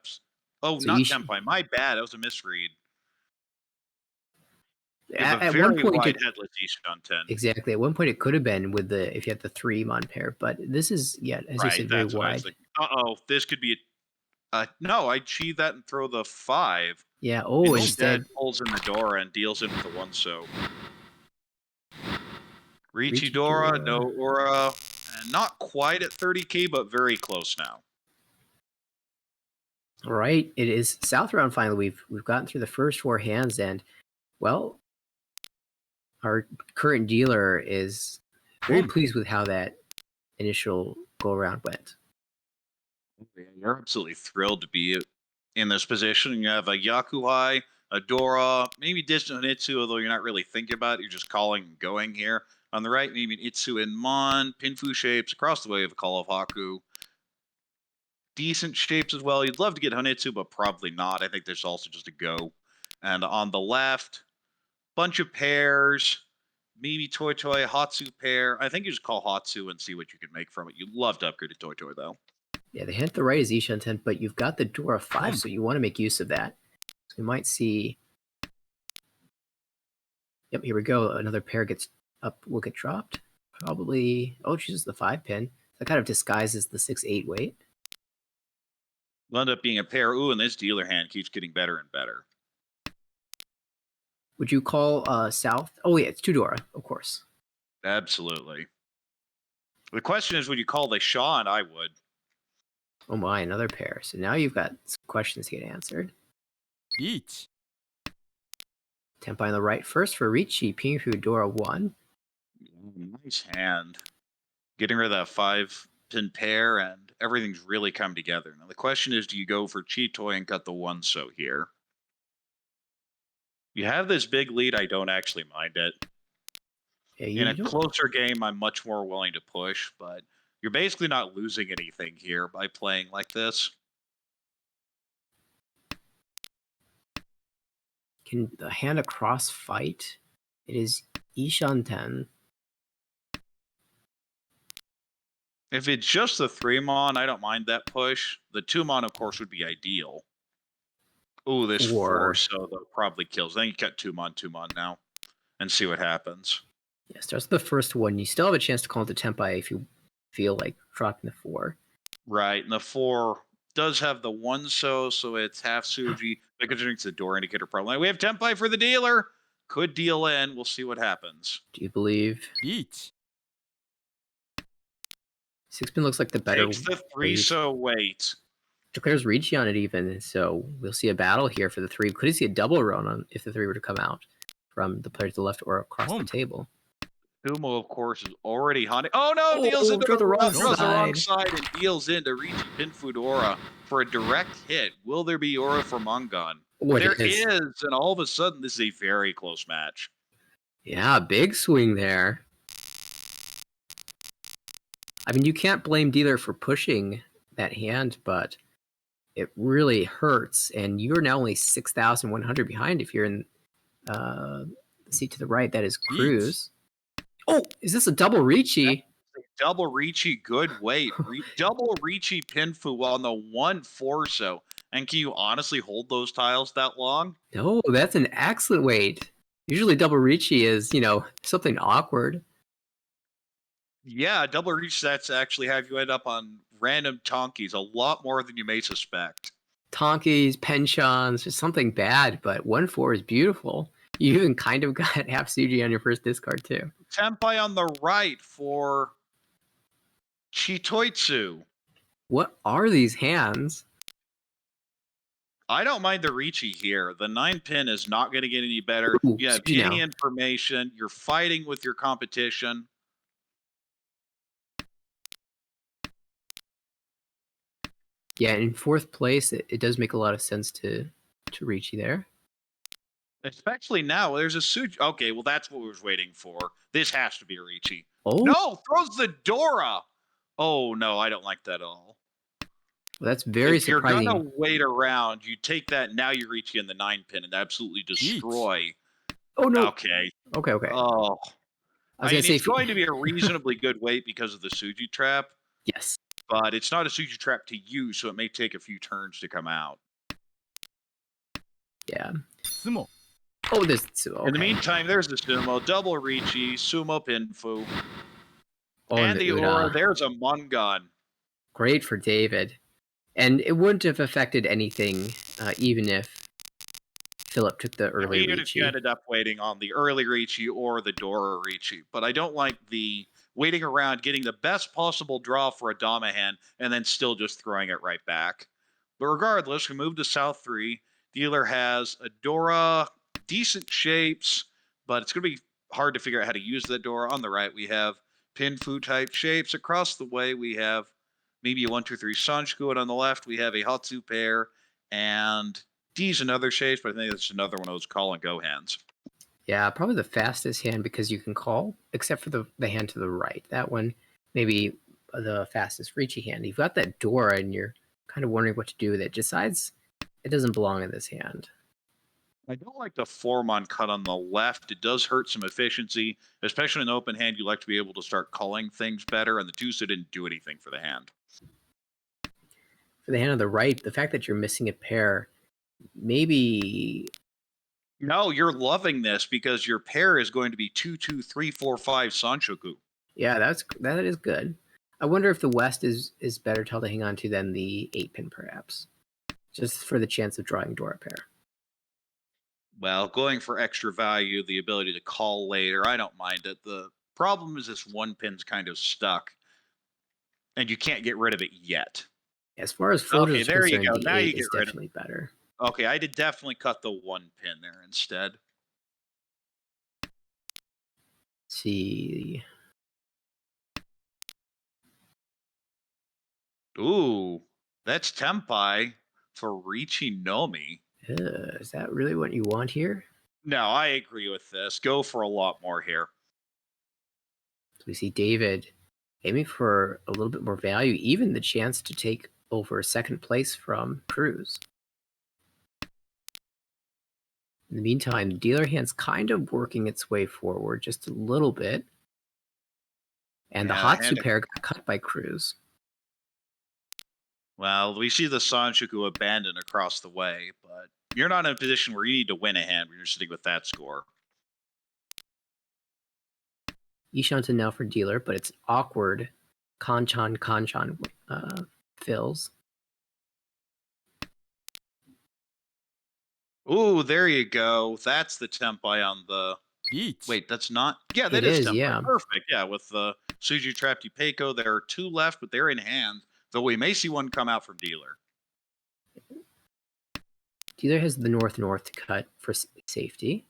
[SPEAKER 4] Oh,
[SPEAKER 1] So
[SPEAKER 4] not
[SPEAKER 1] you should-
[SPEAKER 4] Tempai. My bad. That was a misread.
[SPEAKER 1] At
[SPEAKER 4] Very
[SPEAKER 1] one point,
[SPEAKER 4] wide headless Ishan 10.
[SPEAKER 1] exactly. At one point, it could have been with the if you had the 3 mon pair, but this is as you said, very
[SPEAKER 4] that's what I was
[SPEAKER 1] wide.
[SPEAKER 4] thinking. Uh-oh, this could be no, I'd cheat that and throw the 5.
[SPEAKER 1] Yeah. Oh,
[SPEAKER 4] Instead,
[SPEAKER 1] instead,
[SPEAKER 4] pulls in the Dora and deals in with the 1 so. Richi
[SPEAKER 1] Richi
[SPEAKER 4] Dora,
[SPEAKER 1] Dora.
[SPEAKER 4] no Aura, and not quite at 30k, but very close now.
[SPEAKER 1] all right. It is South round finally. We've gotten through the first 4 hands, and well, our current dealer is very pleased with how that initial go around went.
[SPEAKER 4] You're absolutely thrilled to be in this position. You have a Yakuhai, a Dora, maybe Distant Hitsu, although you're not really thinking about it. You're just calling and going here. On the right, maybe an Itsu and Mon, Pinfu shapes across the way of Call of Haku. Decent shapes as well. You'd love to get Honitsu, but probably not. I think there's also just a go. And on the left, bunch of pairs. Maybe Toy Toy, Hatsu pair. I think you just call Hatsu and see what you can make from it. You'd love to upgrade to Toy Toy, though.
[SPEAKER 1] Yeah, the hand to the right is Ishan 10, but you've got the Dora 5, so you want to make use of that. So we might see. Yep, here we go. Another pair gets up, will get dropped. Probably. Oh, chooses the 5 pin. That kind of disguises the 6/8 weight.
[SPEAKER 4] Will end up being a pair. Ooh, and this dealer hand keeps getting better and better.
[SPEAKER 1] Would you call South? Oh, yeah, it's 2 Dora, of course.
[SPEAKER 4] Absolutely. The question is, would you call the Shaw? And I would.
[SPEAKER 1] Oh my, another pair. So now you've got some questions to get answered.
[SPEAKER 5] Each.
[SPEAKER 1] Tempai on the right first for Richi, Pinfu, Dora 1.
[SPEAKER 4] Nice hand. Getting rid of that 5-pin pair, and everything's really come together. Now, the question is, do you go for Cheat Toy and cut the 1 so here? You have this big lead. I don't actually mind it.
[SPEAKER 1] Yeah,
[SPEAKER 4] In a
[SPEAKER 1] don't-
[SPEAKER 4] closer game, I'm much more willing to push, but you're basically not losing anything here by playing like this.
[SPEAKER 1] Can the hand across fight? It is Ishan 10.
[SPEAKER 4] If it's just the 3-mon, I don't mind that push. The 2-mon, of course, would be ideal. Ooh, this 4 so though probably kills. Then you cut 2-mon now and see what happens.
[SPEAKER 1] Yeah, starts with the first one. You still have a chance to call it the Tempai if you feel like dropping the 4.
[SPEAKER 4] Right, and the 4 does have the 1 so it's half Suji. Because it's the door indicator problem. We have Tempai for the dealer. Could deal in. We'll see what happens.
[SPEAKER 1] Do you believe?
[SPEAKER 5] Each.
[SPEAKER 1] 6 pin looks like the better.
[SPEAKER 4] Takes the 3 so wait.
[SPEAKER 1] Declares Richi on it even, so we'll see a battle here for the 3. Could see a double run on if the 3 were to come out from the player to the left or across the table.
[SPEAKER 4] Kumo, of course, is already hunting. Oh no!
[SPEAKER 1] Oh,
[SPEAKER 4] Deals into
[SPEAKER 1] throw the wrong
[SPEAKER 4] throws the wrong
[SPEAKER 1] side.
[SPEAKER 4] side and deals into Richi Pinfudora for a direct hit. Will there be Aura for Mongon?
[SPEAKER 1] Oh,
[SPEAKER 4] There
[SPEAKER 1] it is.
[SPEAKER 4] is, and all of a sudden, this is a very close match.
[SPEAKER 1] Yeah, big swing there. I mean, you can't blame dealer for pushing that hand, but it really hurts. And you're now only 6,100 behind if you're in the seat to the right. That is Cruz. Oh, is this a double Richi?
[SPEAKER 4] Double Richi, good weight. Double Richi Pinfu on the 1-4 so. And can you honestly hold those tiles that long?
[SPEAKER 1] No, that's an excellent weight. Usually double Richi is, something awkward.
[SPEAKER 4] Yeah, double reach sets actually have you end up on random Tonkies a lot more than you may suspect.
[SPEAKER 1] Tonkies, penchants, just something bad, but 1-4 is beautiful. You even kind of got half Suji on your first discard too.
[SPEAKER 4] Tempai on the right for Chitoitsu.
[SPEAKER 1] What are these hands?
[SPEAKER 4] I don't mind the Ricci here. The 9-pin is not going to get any better.
[SPEAKER 1] Ooh,
[SPEAKER 4] You have
[SPEAKER 1] Suji
[SPEAKER 4] any
[SPEAKER 1] now.
[SPEAKER 4] information. You're fighting with your competition.
[SPEAKER 1] Yeah, in fourth place, it does make a lot of sense to reach you there.
[SPEAKER 4] Especially now, there's a Suji. Okay, well, that's what we was waiting for. This has to be a Ricci.
[SPEAKER 1] Oh,
[SPEAKER 4] No, throws the Dora. Oh, no, I don't like that at all.
[SPEAKER 1] well, that's very
[SPEAKER 4] If you're
[SPEAKER 1] surprising.
[SPEAKER 4] going to wait around, you take that, now you reach in the 9-pin and absolutely destroy.
[SPEAKER 1] Oh no.
[SPEAKER 4] Okay.
[SPEAKER 1] Okay.
[SPEAKER 4] Oh.
[SPEAKER 1] I was gonna say,
[SPEAKER 4] it's going to be a reasonably good wait because of the Suji trap,
[SPEAKER 1] yes.
[SPEAKER 4] but it's not a Suji trap to use, so it may take a few turns to come out.
[SPEAKER 1] Yeah.
[SPEAKER 3] Sumo.
[SPEAKER 1] Oh, this. Okay.
[SPEAKER 4] In the meantime, there's the Sumo, double Ricci, Sumo Pinfu,
[SPEAKER 1] Oh,
[SPEAKER 4] and the
[SPEAKER 1] Uda.
[SPEAKER 4] Aura. There's a Mungun.
[SPEAKER 1] Great for David, and it wouldn't have affected anything even if Philip took the early
[SPEAKER 4] Even if
[SPEAKER 1] Ricci.
[SPEAKER 4] you ended up waiting on the early Ricci or the Dora Ricci. But I don't like the waiting around, getting the best possible draw for a Dama hand, and then still just throwing it right back. But regardless, we move to South 3. Dealer has a Dora, decent shapes, but it's going to be hard to figure out how to use that Dora. On the right, we have Pinfu type shapes. Across the way, we have maybe a 1-2-3 Sanshku, and on the left, we have a Hatsu pair and D's another shapes, but I think that's another one of those call and go hands.
[SPEAKER 1] Yeah, probably the fastest hand because you can call, except for the hand to the right. That one, maybe the fastest Ricci hand. You've got that Dora, and you're kind of wondering what to do with it. Decides it doesn't belong in this hand.
[SPEAKER 4] I don't like the 4-mon cut on the left. It does hurt some efficiency, especially in an open hand. You like to be able to start calling things better, and the 2-so didn't do anything for the hand.
[SPEAKER 1] For the hand on the right, the fact that you're missing a pair, maybe.
[SPEAKER 4] No, you're loving this because your pair is going to be 2-2-3-4-5 Sanshoku.
[SPEAKER 1] Yeah, that is good. I wonder if the West is better tell to hang on to than the 8-pin, perhaps, just for the chance of drawing Dora pair.
[SPEAKER 4] Well, going for extra value, the ability to call later, I don't mind it. The problem is this 1-pin's kind of stuck, and you can't get rid of it yet.
[SPEAKER 1] As far as floaters
[SPEAKER 4] Okay,
[SPEAKER 1] is
[SPEAKER 4] there you
[SPEAKER 1] concerned,
[SPEAKER 4] go.
[SPEAKER 1] the
[SPEAKER 4] Now
[SPEAKER 1] 8
[SPEAKER 4] you get
[SPEAKER 1] is
[SPEAKER 4] rid of
[SPEAKER 1] definitely better.
[SPEAKER 4] Okay, I did definitely cut the 1-pin there instead.
[SPEAKER 1] Let's see.
[SPEAKER 4] Ooh, that's Tempai for Ricci Nomi.
[SPEAKER 1] Is that really what you want here?
[SPEAKER 4] No, I agree with this. Go for a lot more here.
[SPEAKER 1] So we see David aiming for a little bit more value, even the chance to take over second place from Cruz. In the meantime, the dealer hand's kind of working its way forward just a little bit. And the
[SPEAKER 4] Yeah,
[SPEAKER 1] Hatsu pair got cut by Cruz.
[SPEAKER 4] Well, we see the Sanshoku abandoned across the way, but you're not in a position where you need to win a hand when you're sitting with that score.
[SPEAKER 1] Ishanto now for dealer, but it's awkward. Kanchan fills.
[SPEAKER 4] Ooh, there you go. That's the Tempai on the... Wait, that's not... Yeah, that is Tempai.
[SPEAKER 1] Yeah.
[SPEAKER 4] Perfect. Yeah, with the Suji Trapped Ipeco, there are 2 left, but they're in hand, though we may see one come out from dealer.
[SPEAKER 1] Dealer has the north-north to cut for safety,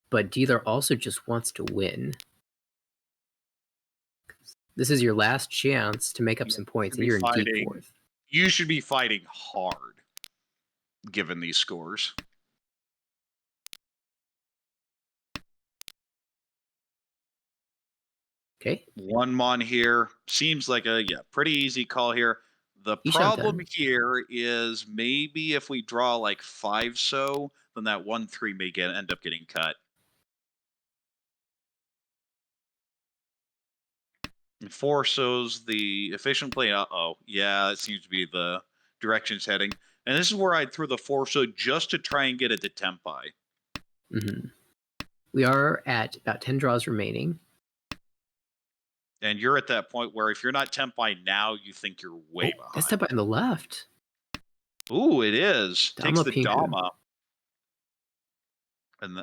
[SPEAKER 1] but dealer also just wants to win. This is your last chance to make up some points, and you're in deep fourth.
[SPEAKER 4] You should be fighting hard, given these scores.
[SPEAKER 1] Okay.
[SPEAKER 4] 1-mon here. Seems like a pretty easy call here. The problem here is maybe if we draw like 5-so, then that 1-3 may end up getting cut. 4-so's the efficient play. Uh-oh. Yeah, that seems to be the direction it's heading. And this is where I'd throw the 4-so just to try and get it to Tempai.
[SPEAKER 1] Mm-hmm. We are at about 10 draws remaining.
[SPEAKER 4] And you're at that point where if you're not temp by now, you think you're way behind.
[SPEAKER 1] That's step on the left.
[SPEAKER 4] Ooh, it is. Takes
[SPEAKER 1] Dama
[SPEAKER 4] the
[SPEAKER 1] Pinku.
[SPEAKER 4] Dama. And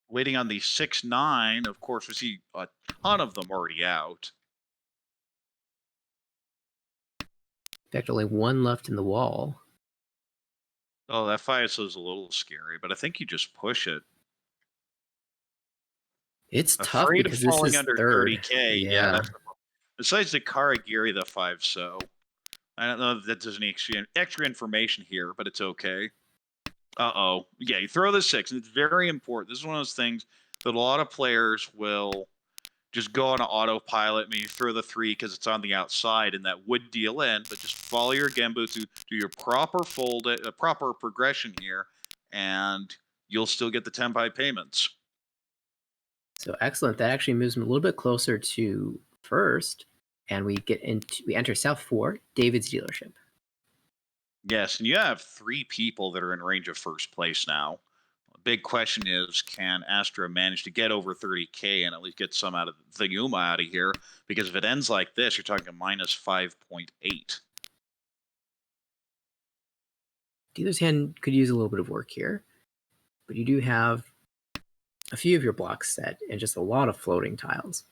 [SPEAKER 4] waiting on the 6-9. Of course, we see a ton of them already out.
[SPEAKER 1] In fact, only one left in the wall.
[SPEAKER 4] Oh, that FISO is a little scary, but I think you just push it.
[SPEAKER 1] It's tough
[SPEAKER 4] Afraid
[SPEAKER 1] because
[SPEAKER 4] of
[SPEAKER 1] this
[SPEAKER 4] falling
[SPEAKER 1] is
[SPEAKER 4] under
[SPEAKER 1] third.
[SPEAKER 4] 30K. Yeah. That's besides the Karagiri, the 5-so. I don't know if that does any extra information here, but it's okay. Uh-oh. Yeah, you throw the 6, and it's very important. This is one of those things that a lot of players will just go on an autopilot. Maybe throw the 3 because it's on the outside, and that would deal in, but just follow your Genbutsu, do your proper proper progression here, and you'll still get the Tenpai payments.
[SPEAKER 1] So excellent. That actually moves him a little bit closer to first, and we enter South 4, David's dealership.
[SPEAKER 4] Yes, and you have 3 people that are in range of first place now. The big question is, can Astra manage to get over 30K and at least get some out of the Yuma out of here? Because if it ends like this, you're talking minus 5.8.
[SPEAKER 1] Dealer's hand could use a little bit of work here, but you do have a few of your blocks set and just a lot of floating tiles.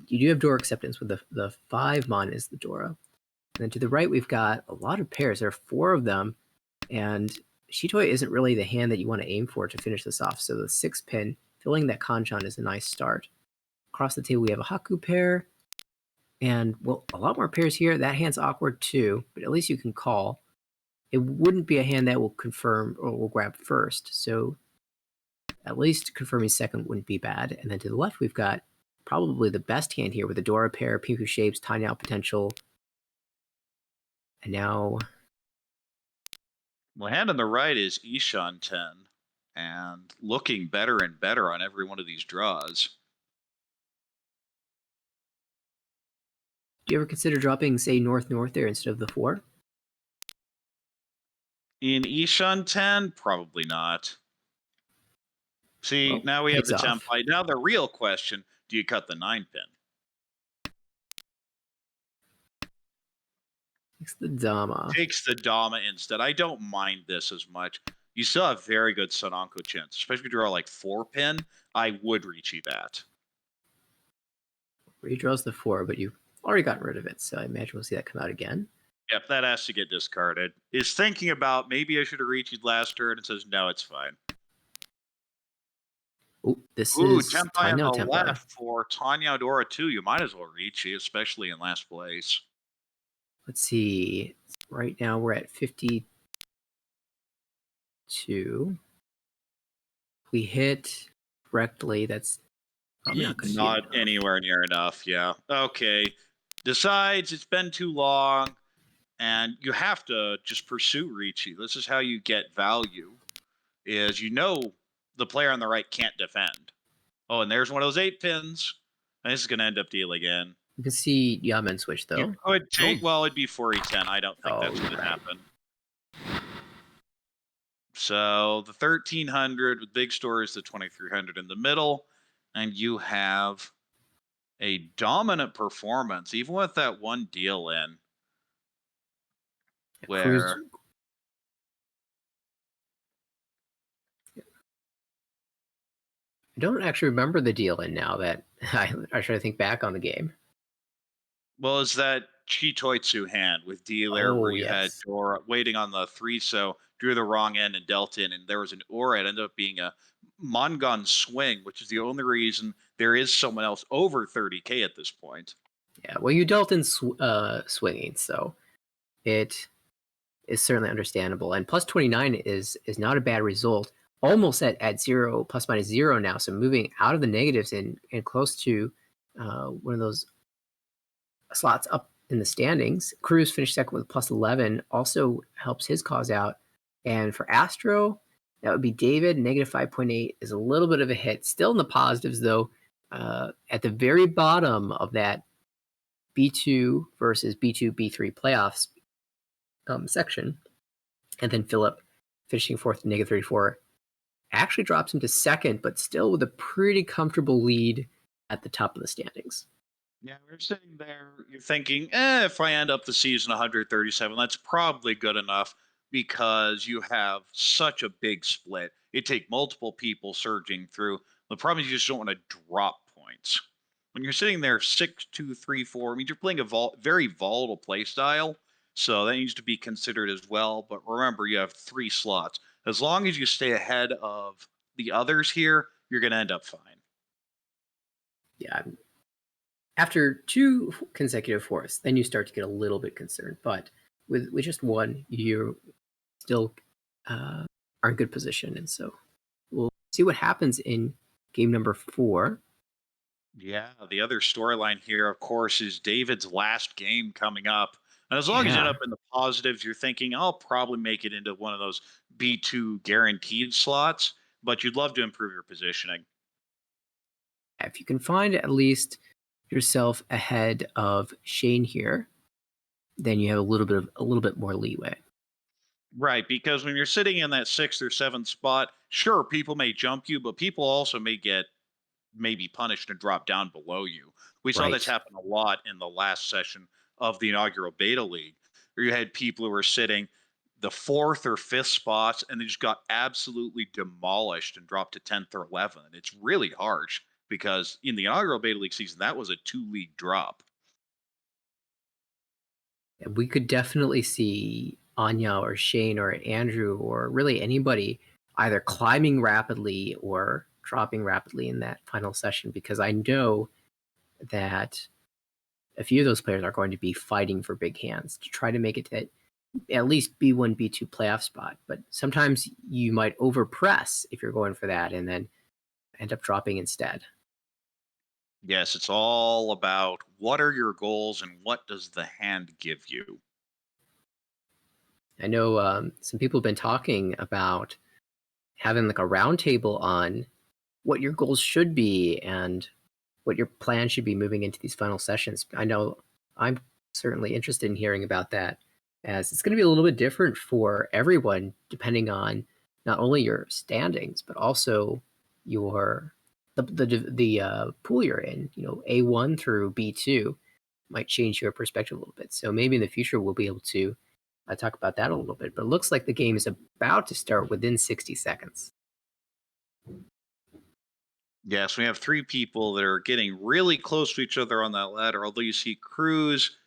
[SPEAKER 1] You do have door acceptance with the 5 mon is the Dora. And then to the right, we've got a lot of pairs. There are 4 of them, and Shitoi isn't really the hand that you want to aim for to finish this off. So the 6 pin, filling that Kanchan is a nice start. Across the table, we have a Haku pair, and well, a lot more pairs here. That hand's awkward too, but at least you can call. It wouldn't be a hand that will confirm or will grab first, so at least confirming second wouldn't be bad. And then to the left, we've got probably the best hand here with the Dora pair, Pinku shapes, tiny out potential. And now...
[SPEAKER 4] Well, hand on the right is Ishan 10, and looking better and better on every one of these draws.
[SPEAKER 1] Do you ever consider dropping, say, north-north there instead of the 4?
[SPEAKER 4] In Ishan 10, probably not. See,
[SPEAKER 1] Well,
[SPEAKER 4] now we have the
[SPEAKER 1] takes off.
[SPEAKER 4] template. Now the real question, do you cut the 9 pin?
[SPEAKER 1] Takes the Dama.
[SPEAKER 4] Takes the Dama instead. I don't mind this as much. You still have very good Sonanko chance, especially if you draw like 4 pin. I would reach you that.
[SPEAKER 1] Redraws the 4, but you've already gotten rid of it, so I imagine we'll see that come out again.
[SPEAKER 4] Yep, that has to get discarded. Is thinking about maybe I should have reached you last turn and says no, it's fine.
[SPEAKER 1] Ooh, this
[SPEAKER 4] Ooh,
[SPEAKER 1] is
[SPEAKER 4] Tenpai on
[SPEAKER 1] Tanya
[SPEAKER 4] the
[SPEAKER 1] Tempai.
[SPEAKER 4] left for Tanya Dora 2. You might as well reach you, especially in last place.
[SPEAKER 1] Let's see. Right now we're at 52. We hit correctly. That's probably not going to be
[SPEAKER 4] Not
[SPEAKER 1] enough.
[SPEAKER 4] anywhere near enough, yeah. Okay. Decides it's been too long, and you have to just pursue Ricci. This is how you get value, is you know the player on the right can't defend. Oh, and there's one of those 8 pins. And this is going to end up dealing in.
[SPEAKER 1] You can see Yamen switch, though.
[SPEAKER 4] You could take, well, it'd be 4E10. I don't think that's
[SPEAKER 1] Oh,
[SPEAKER 4] going to
[SPEAKER 1] right.
[SPEAKER 4] happen. So the 1300 with big stories, the 2300 in the middle, and you have a dominant performance, even with that one deal in.
[SPEAKER 1] Yeah,
[SPEAKER 4] Where
[SPEAKER 1] Cruz- I don't actually remember the deal in now that I try to think back on the game.
[SPEAKER 4] well, is that Chitoitsu hand with dealer where
[SPEAKER 1] Oh,
[SPEAKER 4] you had
[SPEAKER 1] yes.
[SPEAKER 4] Dora waiting on the 3, so drew the wrong end and dealt in, and there was an aura. It ended up being a Mongon swing, which is the only reason there is someone else over 30K at this point.
[SPEAKER 1] Yeah, well, you dealt in swinging, so it is certainly understandable. And plus 29 is not a bad result. Almost at 0, plus minus 0 now, so moving out of the negatives and close to one of those slots up in the standings. Cruz finished second with plus 11, also helps his cause out. And for Astro, that would be David. Negative 5.8 is a little bit of a hit. Still in the positives, though. At the very bottom of that B2 versus B2, B3 playoffs section. And then Philip finishing fourth, negative 34, actually drops him to second, but still with a pretty comfortable lead at the top of the standings.
[SPEAKER 4] Yeah, we're sitting there. You're thinking, if I end up the season 137, that's probably good enough because you have such a big split. It take multiple people surging through. The problem is you just don't want to drop points. When you're sitting there 6, 2, 3, 4, I mean, you're playing a very volatile play style, so that needs to be considered as well. But remember, you have 3 slots. As long as you stay ahead of the others here, you're going to end up fine.
[SPEAKER 1] Yeah. After 2 consecutive fourths, then you start to get a little bit concerned. But with just one, you still are in good position. And so we'll see what happens in game number 4.
[SPEAKER 4] Yeah, the other storyline here, of course, is David's last game coming up. And as long as you end
[SPEAKER 1] Yeah.
[SPEAKER 4] up in the positives, you're thinking, I'll probably make it into one of those B2 guaranteed slots, but you'd love to improve your positioning.
[SPEAKER 1] If you can find at least yourself ahead of Shane here, then you have a little bit more leeway.
[SPEAKER 4] Right, because when you're sitting in that 6th or 7th spot, sure, people may jump you, but people also may get maybe punished and drop down below you. We saw this
[SPEAKER 1] Right.
[SPEAKER 4] happen a lot in the last session of the inaugural beta league, where you had people who were sitting the 4th or 5th spots and they just got absolutely demolished and dropped to 10th or 11th. And it's really harsh because in the inaugural beta league season, that was a 2 league drop.
[SPEAKER 1] And we could definitely see Anya or Shane or Andrew or really anybody either climbing rapidly or dropping rapidly in that final session, because I know that a few of those players are going to be fighting for big hands to try to make it to at least B1, B2 playoff spot. But sometimes you might overpress if you're going for that and then end up dropping instead.
[SPEAKER 4] Yes, it's all about what are your goals and what does the hand give you.
[SPEAKER 1] I know some people have been talking about having like a roundtable on what your goals should be and what your plan should be moving into these final sessions. I know I'm certainly interested in hearing about that, as it's going to be a little bit different for everyone depending on not only your standings but also your the pool you're in. You know, A1 through B2 might change your perspective a little bit. So maybe in the future we'll be able to talk about that a little bit. But it looks like the game is about to start within 60 seconds.
[SPEAKER 4] Yes, we have 3 people that are getting really close to each other on that ladder. Although you see Cruz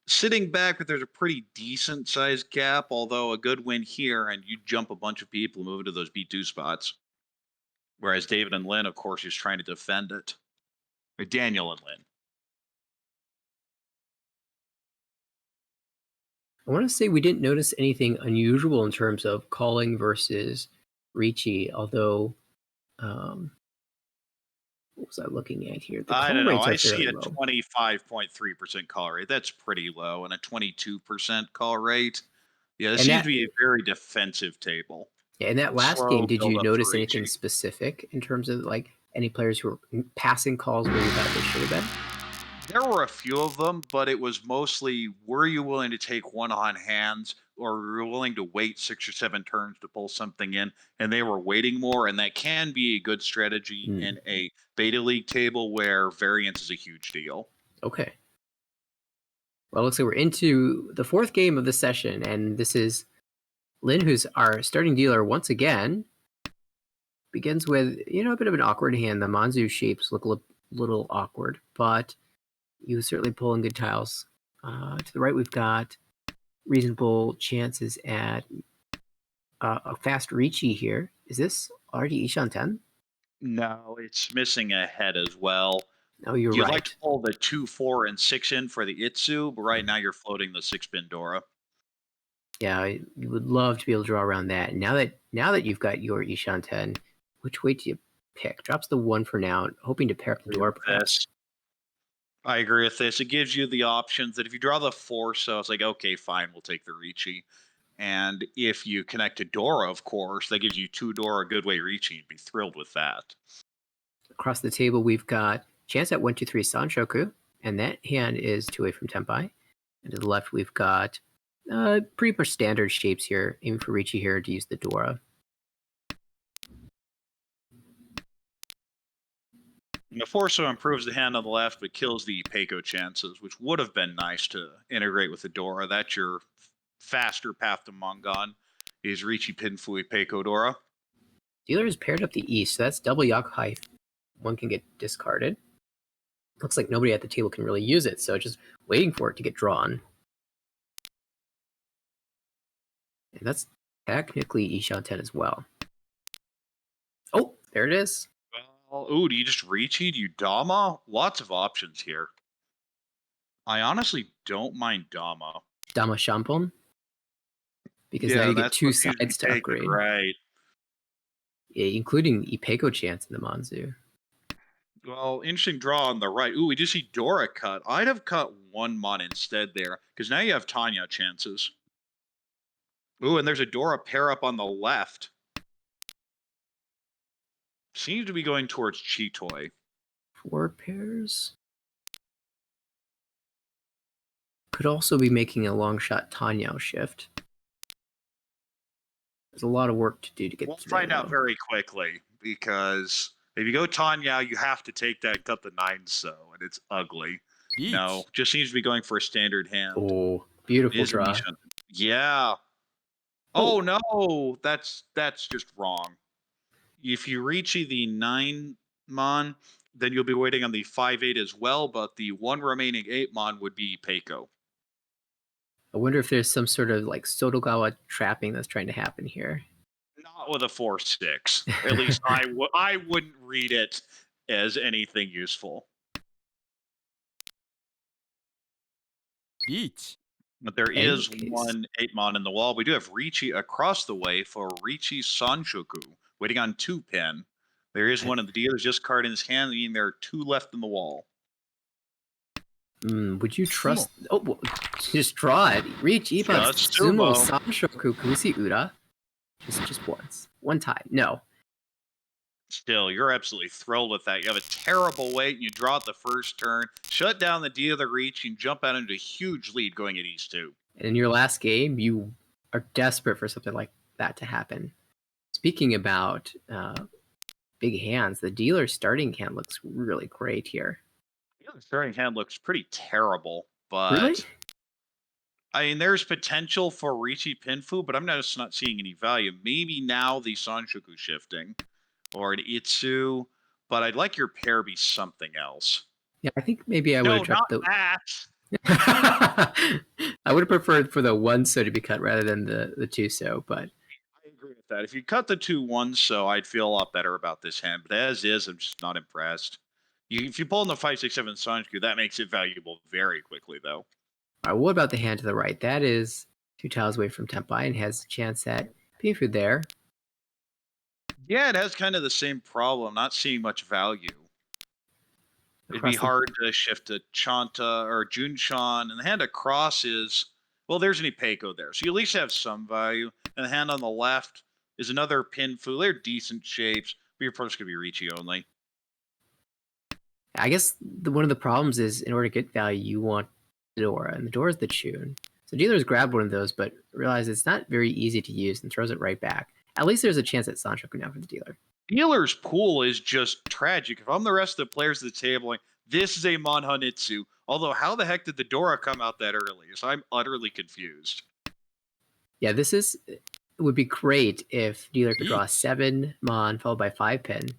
[SPEAKER 4] sitting back, but there's a pretty decent sized gap. Although a good win here, and you jump a bunch of people moving to those B2 spots. Whereas David and Lynn, of course, is trying to defend it. Or Daniel and Lynn.
[SPEAKER 1] I want to say we didn't notice anything unusual in terms of calling versus Ricci, although what was I looking at here? The
[SPEAKER 4] I
[SPEAKER 1] call
[SPEAKER 4] don't know.
[SPEAKER 1] rates
[SPEAKER 4] I
[SPEAKER 1] are
[SPEAKER 4] see
[SPEAKER 1] fairly
[SPEAKER 4] a
[SPEAKER 1] low.
[SPEAKER 4] 25.3% call rate. That's pretty low, and a 22% call rate. Yeah, this
[SPEAKER 1] And
[SPEAKER 4] seems
[SPEAKER 1] that
[SPEAKER 4] to be a very defensive table.
[SPEAKER 1] in that last game,
[SPEAKER 4] Slow
[SPEAKER 1] did
[SPEAKER 4] build
[SPEAKER 1] you
[SPEAKER 4] up for
[SPEAKER 1] notice anything
[SPEAKER 4] Ricci.
[SPEAKER 1] specific in terms of like any players who were passing calls where you thought they should have been?
[SPEAKER 4] There were a few of them, but it was mostly, were you willing to take one on hands or were you willing to wait 6 or 7 turns to pull something in? And they were waiting more, and that can be a good strategy
[SPEAKER 1] Hmm.
[SPEAKER 4] in a beta league table where variance is a huge deal.
[SPEAKER 1] Okay. Well, it looks like we're into the 4th game of the session, and this is Lynn, who's our starting dealer once again. Begins with, a bit of an awkward hand. The Manzu shapes look a little awkward, but you certainly pulling good tiles. To the right, we've got reasonable chances at a fast Ricci here. Is this already Ishan 10?
[SPEAKER 4] No, it's missing a head as well.
[SPEAKER 1] Oh, you're
[SPEAKER 4] You'd
[SPEAKER 1] right.
[SPEAKER 4] like to pull the 2, 4, and 6 in for the Itsu, but right now you're floating the 6-pin Dora.
[SPEAKER 1] Yeah, you would love to be able to draw around that. Now that you've got your Ishan 10, which way do you pick? Drops the 1 for now, hoping to pair up the door perhaps.
[SPEAKER 4] I agree with this. It gives you the options that if you draw the 4, so it's like, okay, fine, we'll take the Ricci. And if you connect to Dora, of course, that gives you 2 Dora, good way Ricci. You'd be thrilled with that.
[SPEAKER 1] Across the table, we've got chance at 1, 2, 3 Sanshoku, and that hand is 2 away from Tenpai. And to the left, we've got pretty much standard shapes here. Aiming for Ricci here to use the Dora.
[SPEAKER 4] Meforso improves the hand on the left, but kills the Peiko chances, which would have been nice to integrate with the Dora. That's your faster path to Mongon. Is Ricci Pinfui Peiko Dora.
[SPEAKER 1] Dealer is paired up the east, so that's double Yakuhai. One can get discarded. Looks like nobody at the table can really use it, so just waiting for it to get drawn. And that's technically Ishan 10 as well. Oh, there it is.
[SPEAKER 4] Well, ooh, do you just Ricci? Do you Dama? Lots of options here. I honestly don't mind Dama.
[SPEAKER 1] Dama Shampon. Because now you get two sides to upgrade.
[SPEAKER 4] Right.
[SPEAKER 1] Yeah, including Ipeco chance in the Manzu.
[SPEAKER 4] Well, interesting draw on the right. Ooh, we do see Dora cut. I'd have cut one Mon instead there, because now you have Tanya chances. Ooh, and there's a Dora pair up on the left. Seems to be going towards Chitoy.
[SPEAKER 1] 4 pairs. Could also be making a long shot Tanya shift. There's a lot of work to do to get.
[SPEAKER 4] We'll find out very quickly, because if you go Tanya, you have to take that and cut the 9 so, and it's ugly.
[SPEAKER 5] Yeet.
[SPEAKER 4] No, just seems to be going for a standard hand.
[SPEAKER 1] Oh, beautiful
[SPEAKER 4] Is
[SPEAKER 1] draw.
[SPEAKER 4] Misha. Yeah. Oh no, that's just wrong. If you reach the 9 Mon, then you'll be waiting on the 5/8 as well, but the one remaining 8 Mon would be Peiko.
[SPEAKER 1] I wonder if there's some sort of like Sotogawa trapping that's trying to happen here.
[SPEAKER 4] Not with a 4/6. At least I wouldn't read it as anything useful.
[SPEAKER 5] Yeet.
[SPEAKER 4] But there
[SPEAKER 1] Any
[SPEAKER 4] is
[SPEAKER 1] case.
[SPEAKER 4] one 8 Mon in the wall. We do have Ricci across the way for Ricci Sanshoku, waiting on 2 pin. There is one of the dealers just card in his hand, meaning there are 2 left in the wall.
[SPEAKER 1] Would you trust? Oh, well, just draw it. Reach Ipa
[SPEAKER 4] Just
[SPEAKER 1] Sumo
[SPEAKER 4] Sumo.
[SPEAKER 1] Sanshoku Kusi Ura. Just once. One time. No.
[SPEAKER 4] Still, you're absolutely thrilled with that. You have a terrible wait, and you draw it the first turn, shut down the dealer reach, and jump out into a huge lead going at East 2.
[SPEAKER 1] And in your last game, you are desperate for something like that to happen. Speaking about big hands, the dealer's starting hand looks really great here.
[SPEAKER 4] The starting hand looks pretty terrible, but
[SPEAKER 1] Really?
[SPEAKER 4] I mean, there's potential for Ricci Pinfu, but I'm just not seeing any value. Maybe now the Sanshoku shifting, or an Itsu, but I'd like your pair be something else.
[SPEAKER 1] Yeah, I think maybe I would
[SPEAKER 4] No,
[SPEAKER 1] have dropped
[SPEAKER 4] not that.
[SPEAKER 1] I would have preferred for the 1 so to be cut rather than the 2 so, but
[SPEAKER 4] I agree with that. If you cut the 2/1 so, I'd feel a lot better about this hand, but as is, I'm just not impressed. If you pull in the 5/6/7 Sanshoku, that makes it valuable very quickly, though.
[SPEAKER 1] all right, what about the hand to the right? That is 2 tiles away from Tempai and has a chance at Pinfu there.
[SPEAKER 4] Yeah, it has kind of the same problem, not seeing much value. It'd
[SPEAKER 1] Across
[SPEAKER 4] be
[SPEAKER 1] the-
[SPEAKER 4] hard to shift to Chanta or Junshan, and the hand across is, well, there's an Ipeco there, so you at least have some value. And the hand on the left is another Pinfu. They're decent shapes, but your approach could be Ricci only.
[SPEAKER 1] I guess one of the problems is in order to get value, you want the Dora, and the Dora is the Chun. So dealers grab one of those, but realize it's not very easy to use and throws it right back. At least there's a chance at Sanshoku now for the dealer.
[SPEAKER 4] Dealer's pool is just tragic. If I'm the rest of the players at the table, like, this is a Monhanitsu. Although, how the heck did the Dora come out that early? So I'm utterly confused.
[SPEAKER 1] Yeah, it would be great if dealer could draw 7 Mon followed by 5 pin.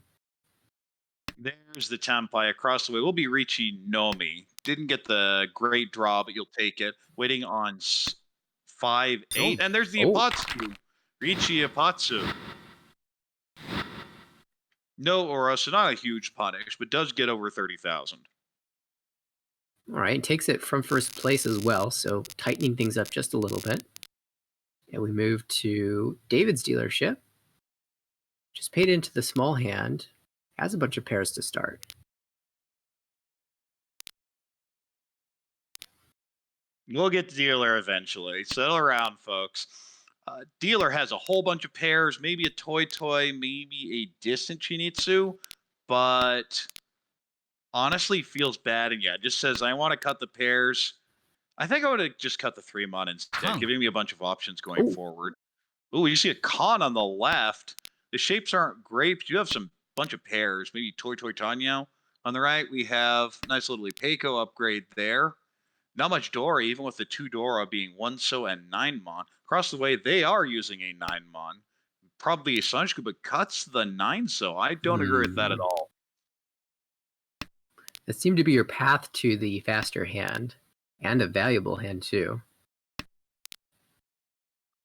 [SPEAKER 4] There's the Tempai across the way. We'll be Ricci Nomi. Didn't get the great draw, but you'll take it. Waiting on 5/8. And there's the
[SPEAKER 1] Oh.
[SPEAKER 4] Apatsu. Ricci Apatsu. No Aura, so not a huge punish, but does get over 30,000.
[SPEAKER 1] All right, takes it from first place as well, so tightening things up just a little bit. And we move to David's dealership. Just paid into the small hand. Has a bunch of pairs to start.
[SPEAKER 4] We'll get to dealer eventually. Settle around, folks. Dealer has a whole bunch of pairs, maybe a Toy, maybe a distant Chinitsu, but honestly feels bad. And yeah, it just says, I want to cut the pairs. I think I would have just cut the 3 Mon instead, giving me a bunch of options going forward. Ooh, you see a Khan on the left. The shapes aren't great, but you have some bunch of pairs. Maybe Toy Tanyo On the right, we have nice little Ipeco upgrade there. Not much Dora, even with the 2 Dora being 1 So and 9 Mon. Across the way, they are using a 9 Mon. Probably a Sanjiku, but cuts the 9 So. I don't agree with that at all.
[SPEAKER 1] That seemed to be your path to the faster hand, and a valuable hand too.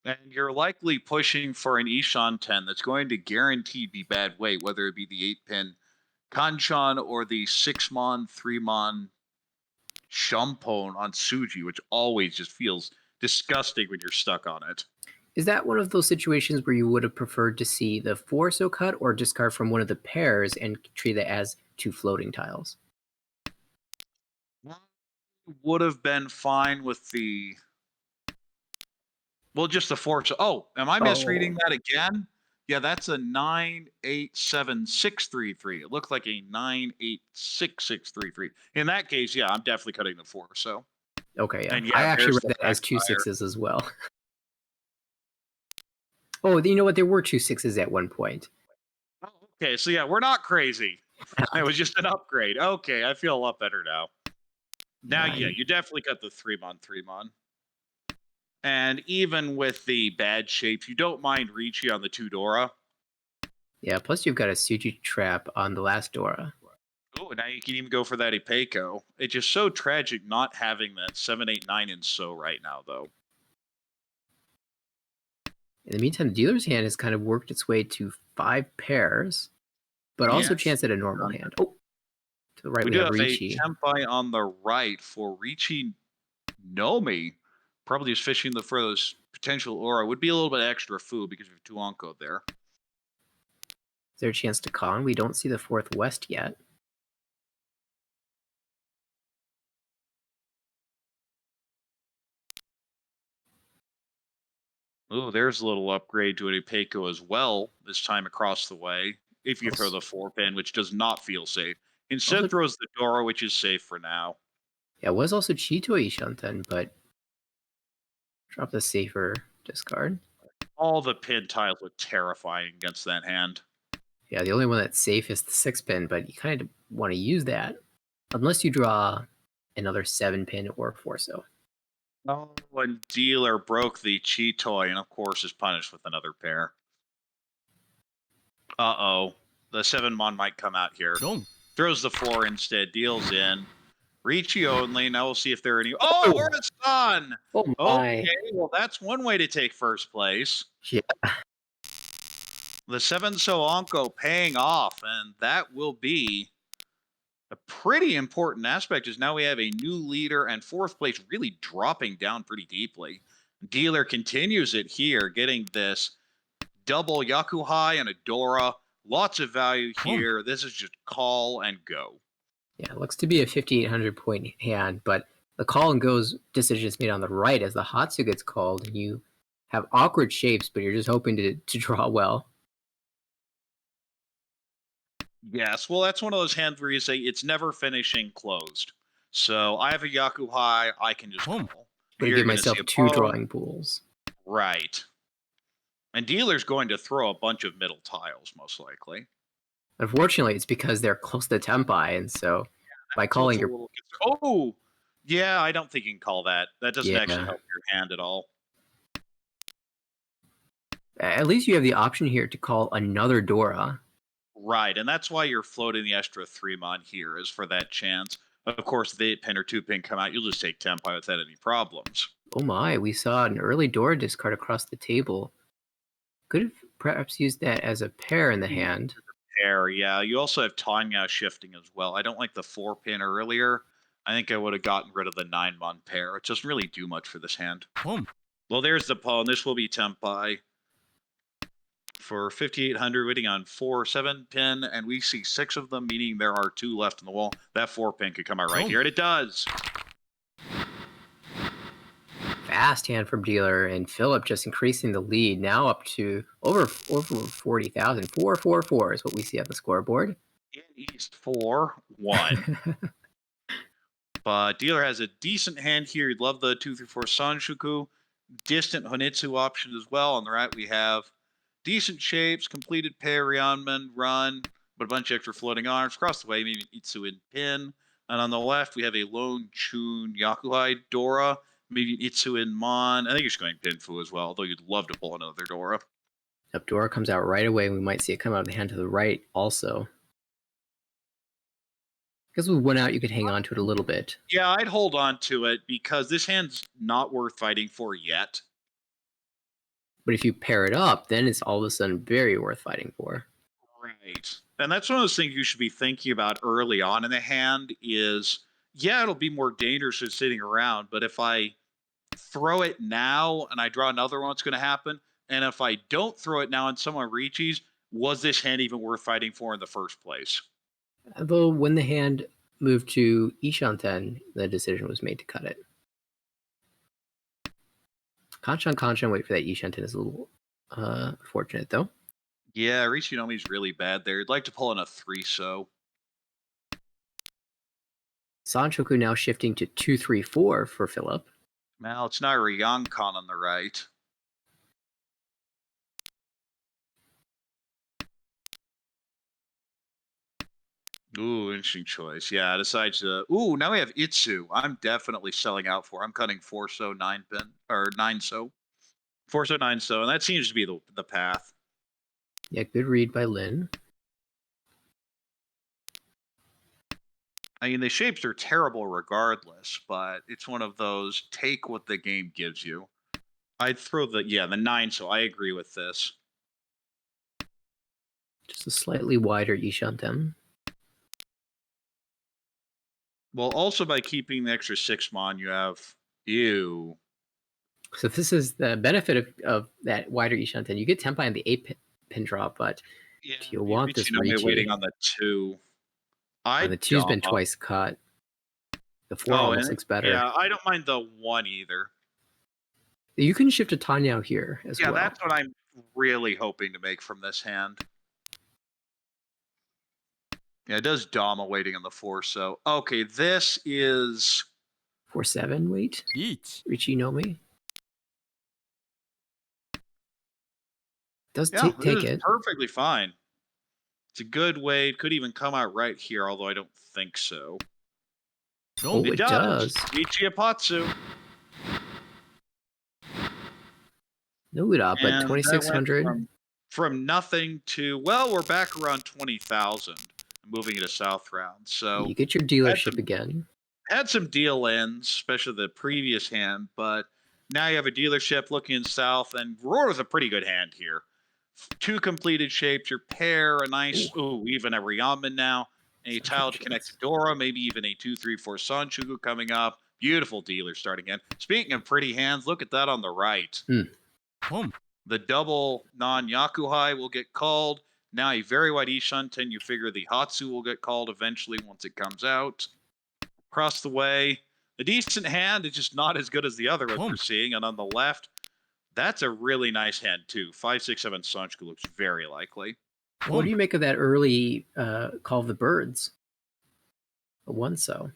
[SPEAKER 4] And you're likely pushing for an Ishan 10 that's going to guaranteed be bad weight, whether it be the 8-pin Kanchan or the 6-mon, 3-mon Shumpone on Suji, which always just feels disgusting when you're stuck on it.
[SPEAKER 1] Is that one of those situations where you would have preferred to see the 4 So cut or discard from one of the pairs and treat it as 2 floating tiles?
[SPEAKER 4] Would have been fine with the... Well, just the 4 So... Oh, am I misreading that again? Yeah, that's a 987-633. It looked like a 986-633. In that case, yeah, I'm definitely cutting the 4 So.
[SPEAKER 1] Okay, yeah.
[SPEAKER 4] And yeah,
[SPEAKER 1] I actually
[SPEAKER 4] there's
[SPEAKER 1] read
[SPEAKER 4] the
[SPEAKER 1] that as 2
[SPEAKER 4] backfire.
[SPEAKER 1] 6s as well. Oh, you know what? There were 2 6s at one point.
[SPEAKER 4] Oh, okay, so yeah, we're not crazy. It was just an upgrade. Okay, I feel a lot better now. Now, yeah, you definitely got the 3-mon, 3-mon. And even with the bad shapes, you don't mind Ricci on the 2 Dora.
[SPEAKER 1] Yeah, plus you've got a Suji trap on the last Dora.
[SPEAKER 4] Oh, and now you can even go for that Ipeco. It's just so tragic not having that 7, 8, 9 in So right now, though.
[SPEAKER 1] In the meantime, the dealer's hand has kind of worked its way to 5 pairs, but also
[SPEAKER 4] Yes.
[SPEAKER 1] chance at a normal hand. Oh, to the right
[SPEAKER 4] We
[SPEAKER 1] we
[SPEAKER 4] do
[SPEAKER 1] have
[SPEAKER 4] have
[SPEAKER 1] Ricci.
[SPEAKER 4] a Tempai on the right for Ricci Nomi. Probably is fishing for those potential aura. Would be a little bit extra food because we have 2 Onko there.
[SPEAKER 1] Is there a chance to con? We don't see the 4th West yet.
[SPEAKER 4] Oh, there's a little upgrade to an Ipeco as well, this time across the way. If you throw the 4-pin, which does not feel safe. Instead
[SPEAKER 1] Also-
[SPEAKER 4] throws the Dora, which is safe for now.
[SPEAKER 1] Yeah, it was also Chito Ishanten, but drop the safer discard.
[SPEAKER 4] All the pin tiles look terrifying against that hand.
[SPEAKER 1] Yeah, the only one that's safe is the 6-pin, but you kind of want to use that unless you draw another 7-pin or 4 So.
[SPEAKER 4] Oh, and dealer broke the Chi toy and of course is punished with another pair. Uh-oh. The 7-mon might come out here. Throws the 4 instead, deals in. Ricci only. Now we'll see if there are any... Oh, Orasan!
[SPEAKER 1] Oh my.
[SPEAKER 4] Okay, well that's one way to take first place.
[SPEAKER 1] Yeah.
[SPEAKER 4] The 7 So Onko paying off, and that will be a pretty important aspect, is now we have a new leader and 4th place really dropping down pretty deeply. Dealer continues it here, getting this double Yakuhai and a Dora. Lots of value here. This is just call and go.
[SPEAKER 1] Yeah, it looks to be a 5,800 point hand, but the call and goes decision is made on the right as the Hatsu gets called, and you have awkward shapes, but you're just hoping to draw well.
[SPEAKER 4] Yes, well, that's one of those hands where you say it's never finishing closed. So I have a Yakuhai, I can just call.
[SPEAKER 1] I'm going to
[SPEAKER 4] You're
[SPEAKER 1] give
[SPEAKER 4] gonna
[SPEAKER 1] myself
[SPEAKER 4] see a
[SPEAKER 1] 2
[SPEAKER 4] Pawn.
[SPEAKER 1] drawing pools.
[SPEAKER 4] Right. And dealer's going to throw a bunch of middle tiles, most likely.
[SPEAKER 1] Unfortunately, it's because they're close to Tempai, and so by calling your...
[SPEAKER 4] Oh! Yeah, I don't think you can call that. That doesn't actually
[SPEAKER 1] Yeah.
[SPEAKER 4] help your hand at all.
[SPEAKER 1] At least you have the option here to call another Dora.
[SPEAKER 4] Right, and that's why you're floating the extra 3-mon here, is for that chance. Of course, the 8-pin or 2-pin come out, you'll just take Tempai without any problems.
[SPEAKER 1] Oh my, we saw an early Dora discard across the table. Could have perhaps used that as a pair in the hand.
[SPEAKER 4] Pair, yeah. You also have Tanya shifting as well. I don't like the 4-pin earlier. I think I would have gotten rid of the 9-mon pair. It doesn't really do much for this hand. Well, there's the pawn. This will be Tempai for 5,800, waiting on 4 7-pin, and we see 6 of them, meaning there are 2 left in the wall. That 4-pin could come out right here, and it does.
[SPEAKER 1] Fast hand from dealer, and Philip just increasing the lead, now up to over 40,000. 444 is what we see on the scoreboard.
[SPEAKER 4] In East 4-1. But dealer has a decent hand here. You'd love the 2 through 4 Sanshuku. Distant Honitsu option as well. On the right, we have decent shapes, completed pair, Ryanman, run, but a bunch of extra floating arms. Across the way, maybe Itsu in pin. And on the left, we have a lone Chun Yakuhai Dora, maybe Itsu in Mon. I think it's going Pinfu as well, although you'd love to pull another Dora.
[SPEAKER 1] Yep, Dora comes out right away. We might see it come out of the hand to the right also. Because with one out, you could hang on to it a little bit.
[SPEAKER 4] Yeah, I'd hold on to it because this hand's not worth fighting for yet.
[SPEAKER 1] But if you pair it up, then it's all of a sudden very worth fighting for.
[SPEAKER 4] Right. And that's one of those things you should be thinking about early on in the hand is, yeah, it'll be more dangerous than sitting around, but if I throw it now and I draw another one, what's going to happen? And if I don't throw it now and someone reaches, was this hand even worth fighting for in the first place?
[SPEAKER 1] Although when the hand moved to Ishanten, the decision was made to cut it. Kanchan, wait for that Ishanten is a little fortunate though.
[SPEAKER 4] Yeah, Richinomi's really bad there. You'd like to pull in a 3-so.
[SPEAKER 1] Sanchoku now shifting to 2-3-4 for Philip.
[SPEAKER 4] Now it's not Ryankan on the right. Ooh, interesting choice. Yeah, decides to. Ooh, now we have Itsu. I'm definitely selling out for. I'm cutting 4-so 9-pin or 9-so. 4-so 9-so, and that seems to be the path.
[SPEAKER 1] Yeah, good read by Lin.
[SPEAKER 4] I mean, the shapes are terrible regardless, but it's one of those take what the game gives you. I'd throw the 9-so. I agree with this.
[SPEAKER 1] Just a slightly wider Ishanten.
[SPEAKER 4] Well, also by keeping the extra 6 mon, you have ew.
[SPEAKER 1] So this is the benefit of that wider Ishanten. You get Tenpai on the 8-pin drop, but if you want this Richi,
[SPEAKER 4] waiting on the 2.
[SPEAKER 1] the 2's been twice cut. The 4 almost looks better.
[SPEAKER 4] Yeah, I don't mind the 1 either.
[SPEAKER 1] You can shift to Tanyao here as well.
[SPEAKER 4] Yeah, that's what I'm really hoping to make from this hand. Yeah, it does Dama waiting on the 4-so. Okay, this is
[SPEAKER 1] 4-7, wait. Richi Nomi. Does take it.
[SPEAKER 4] Perfectly fine. It's a good wave. Could even come out right here, although I don't think so.
[SPEAKER 1] Oh, it does.
[SPEAKER 4] Richi Apatsu.
[SPEAKER 1] No, but 2,600.
[SPEAKER 4] From nothing to, well, we're back around 20,000. Moving it to South round. So
[SPEAKER 1] you get your dealership again.
[SPEAKER 4] Had some deal ends, especially the previous hand, but now you have a dealership looking south, and Rora's a pretty good hand here. 2 completed shapes, your pair, a nice, even a Ryaman now, a tile to connect to Dora, maybe even a 2-3-4 Sanchoku coming up. Beautiful dealer starting in. Speaking of pretty hands, look at that on the right. The double non-Yakuhai will get called. Now a very wide Ishanten, you figure the Hatsu will get called eventually once it comes out. Across the way, a decent hand, it's just not as good as the other one we're seeing. And on the left, that's a really nice hand too. 5-6-7 Sanchoku looks very likely.
[SPEAKER 1] What do you make of that early Call of the Birds? A 1-so.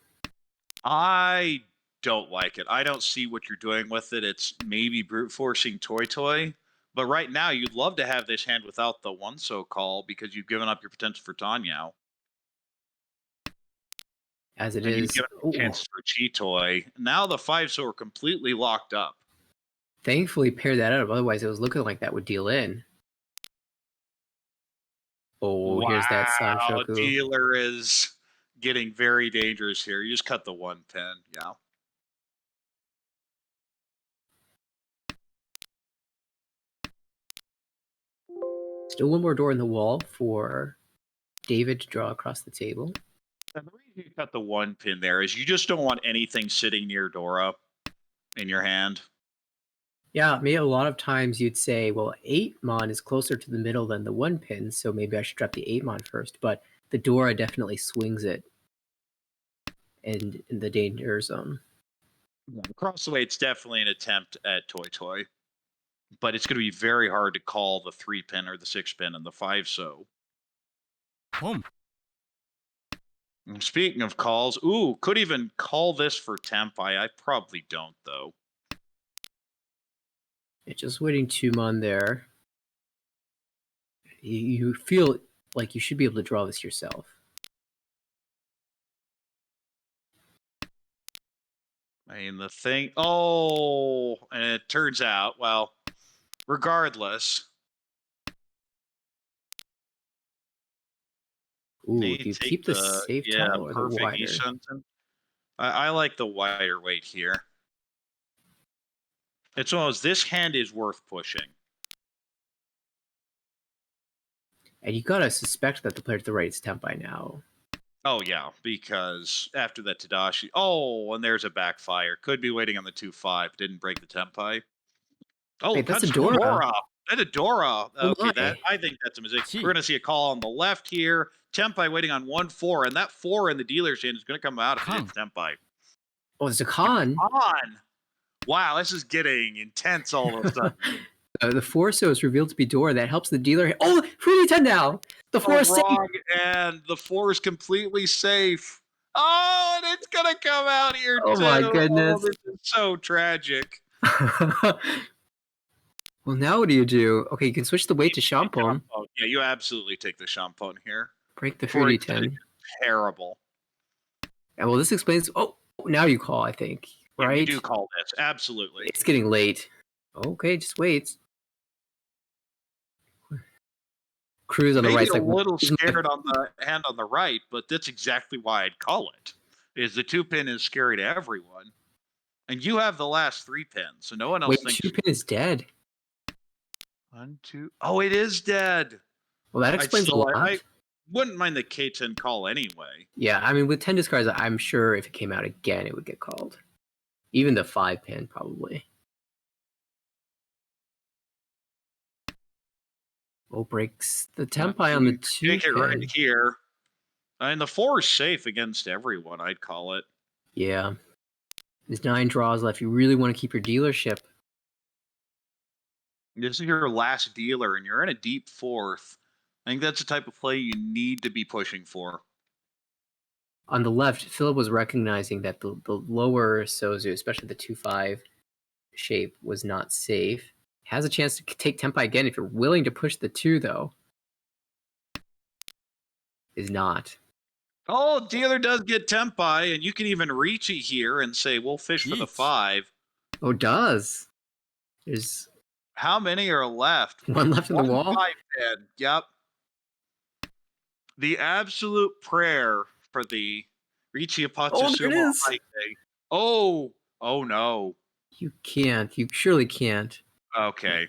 [SPEAKER 4] I don't like it. I don't see what you're doing with it. It's maybe brute forcing Toy. But right now, you'd love to have this hand without the 1-so call because you've given up your potential for Tanyao.
[SPEAKER 1] As it is.
[SPEAKER 4] Chance for Chitoy. Now the 5-so are completely locked up.
[SPEAKER 1] Thankfully, pair that up. Otherwise, it was looking like that would deal in. Oh, wow. Here's that Sanchoku.
[SPEAKER 4] Dealer is getting very dangerous here. You just cut the 1 pin. Yeah.
[SPEAKER 1] Still one more door in the wall for David to draw across the table.
[SPEAKER 4] And the reason you cut the 1 pin there is you just don't want anything sitting near Dora in your hand.
[SPEAKER 1] Yeah, maybe a lot of times you'd say, well, 8-mon is closer to the middle than the 1 pin, so maybe I should drop the 8-mon first. But the Dora definitely swings it in the danger zone.
[SPEAKER 4] Across the way, it's definitely an attempt at Toy. But it's going to be very hard to call the 3 pin or the 6 pin and the 5-so. Speaking of calls, could even call this for Tenpai. I probably don't, though.
[SPEAKER 1] Yeah, just waiting 2-mon there. You feel like you should be able to draw this yourself.
[SPEAKER 4] I mean, the thing. Oh, and it turns out, well, regardless.
[SPEAKER 1] Ooh,
[SPEAKER 4] They
[SPEAKER 1] do you
[SPEAKER 4] take
[SPEAKER 1] keep the safe tall or the
[SPEAKER 4] perfect
[SPEAKER 1] wider?
[SPEAKER 4] East Sunton. I like the wider weight here. It's almost this hand is worth pushing.
[SPEAKER 1] And you gotta suspect that the player to the right is Tenpai now.
[SPEAKER 4] Oh yeah, because after that Tadashi. Oh, and there's a backfire. Could be waiting on the 2-5. Didn't break the Tenpai. Oh,
[SPEAKER 1] Wait, that's
[SPEAKER 4] a
[SPEAKER 1] Adora.
[SPEAKER 4] Dora. That's a Dora.
[SPEAKER 1] Oh
[SPEAKER 4] Okay,
[SPEAKER 1] my.
[SPEAKER 4] I think that's a mistake.
[SPEAKER 3] Gee.
[SPEAKER 4] We're gonna see a call on the left here. Tenpai waiting on 1-4, and that 4 in the dealer's hand is gonna come out if it hits Tenpai.
[SPEAKER 1] Oh, there's a con.
[SPEAKER 4] On. Wow, this is getting intense all of a sudden.
[SPEAKER 1] The 4-so is revealed to be Dora. That helps the dealer. Oh, 3d10 now. The 4 is safe.
[SPEAKER 4] Wrong, and the 4 is completely safe. Oh, and it's gonna come out here
[SPEAKER 1] Oh
[SPEAKER 4] too.
[SPEAKER 1] my goodness.
[SPEAKER 4] Oh, this is so tragic.
[SPEAKER 1] Well, now what do you do? Okay, you can switch the weight to Shampoo.
[SPEAKER 4] Oh, yeah, you absolutely take the Shampoo here.
[SPEAKER 1] Break the
[SPEAKER 4] Before
[SPEAKER 1] 3d10.
[SPEAKER 4] Terrible.
[SPEAKER 1] And well, this explains. Oh, now you call, I think.
[SPEAKER 4] Yeah,
[SPEAKER 1] Right?
[SPEAKER 4] you do call this. Absolutely.
[SPEAKER 1] It's getting late. Okay, just wait. Cruz on the
[SPEAKER 4] Maybe
[SPEAKER 1] right.
[SPEAKER 4] a
[SPEAKER 1] Like,
[SPEAKER 4] little scared on the hand on the right, but that's exactly why I'd call it. Is the 2-pin is scary to everyone. And you have the last 3 pins, so no one else
[SPEAKER 1] wait,
[SPEAKER 4] thinks
[SPEAKER 1] 2-pin is dead.
[SPEAKER 4] 1, 2. Oh, it is dead.
[SPEAKER 1] Well, that explains a lot.
[SPEAKER 4] I wouldn't mind the K10 call anyway.
[SPEAKER 1] Yeah, I mean, with 10 discards, I'm sure if it came out again, it would get called. Even the 5-pin, probably. Oh, breaks the Tenpai on the
[SPEAKER 4] Take it
[SPEAKER 1] 2-pin.
[SPEAKER 4] right here. And the 4 is safe against everyone, I'd call it.
[SPEAKER 1] Yeah. There's 9 draws left. You really want to keep your dealership.
[SPEAKER 4] This is your last dealer, and you're in a deep 4th. I think that's the type of play you need to be pushing for.
[SPEAKER 1] On the left, Philip was recognizing that the lower Sozu, especially the 2-5 shape, was not safe. Has a chance to take Tenpai again if you're willing to push the 2, though. Is not.
[SPEAKER 4] Oh, dealer does get Tenpai, and you can even reach it here and say, we'll fish for the
[SPEAKER 3] Yeet.
[SPEAKER 4] 5.
[SPEAKER 1] Oh, does. There's
[SPEAKER 4] How many are left?
[SPEAKER 1] one left in the wall.
[SPEAKER 4] 5-pin. Yep. The absolute prayer for the Richie
[SPEAKER 1] Oh, there it
[SPEAKER 4] Sumo
[SPEAKER 1] is.
[SPEAKER 4] High Day. Oh no.
[SPEAKER 1] You can't. You surely can't.
[SPEAKER 4] Okay.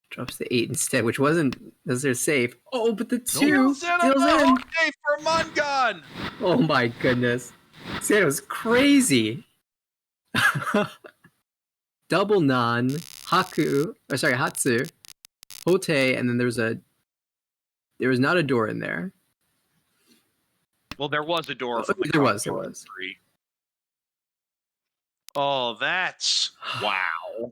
[SPEAKER 1] Drops the 8 instead, which wasn't necessarily safe. Oh, but the 2
[SPEAKER 4] Deals in
[SPEAKER 1] steals
[SPEAKER 4] on the
[SPEAKER 1] in.
[SPEAKER 4] okay for Mungun.
[SPEAKER 1] Oh my goodness. See, it was crazy. Double non, Hatsu, Hote, and then there was not a door in there.
[SPEAKER 4] Well, there was a door
[SPEAKER 1] Oh,
[SPEAKER 4] from the
[SPEAKER 1] there was.
[SPEAKER 4] 3. Oh, that's wow.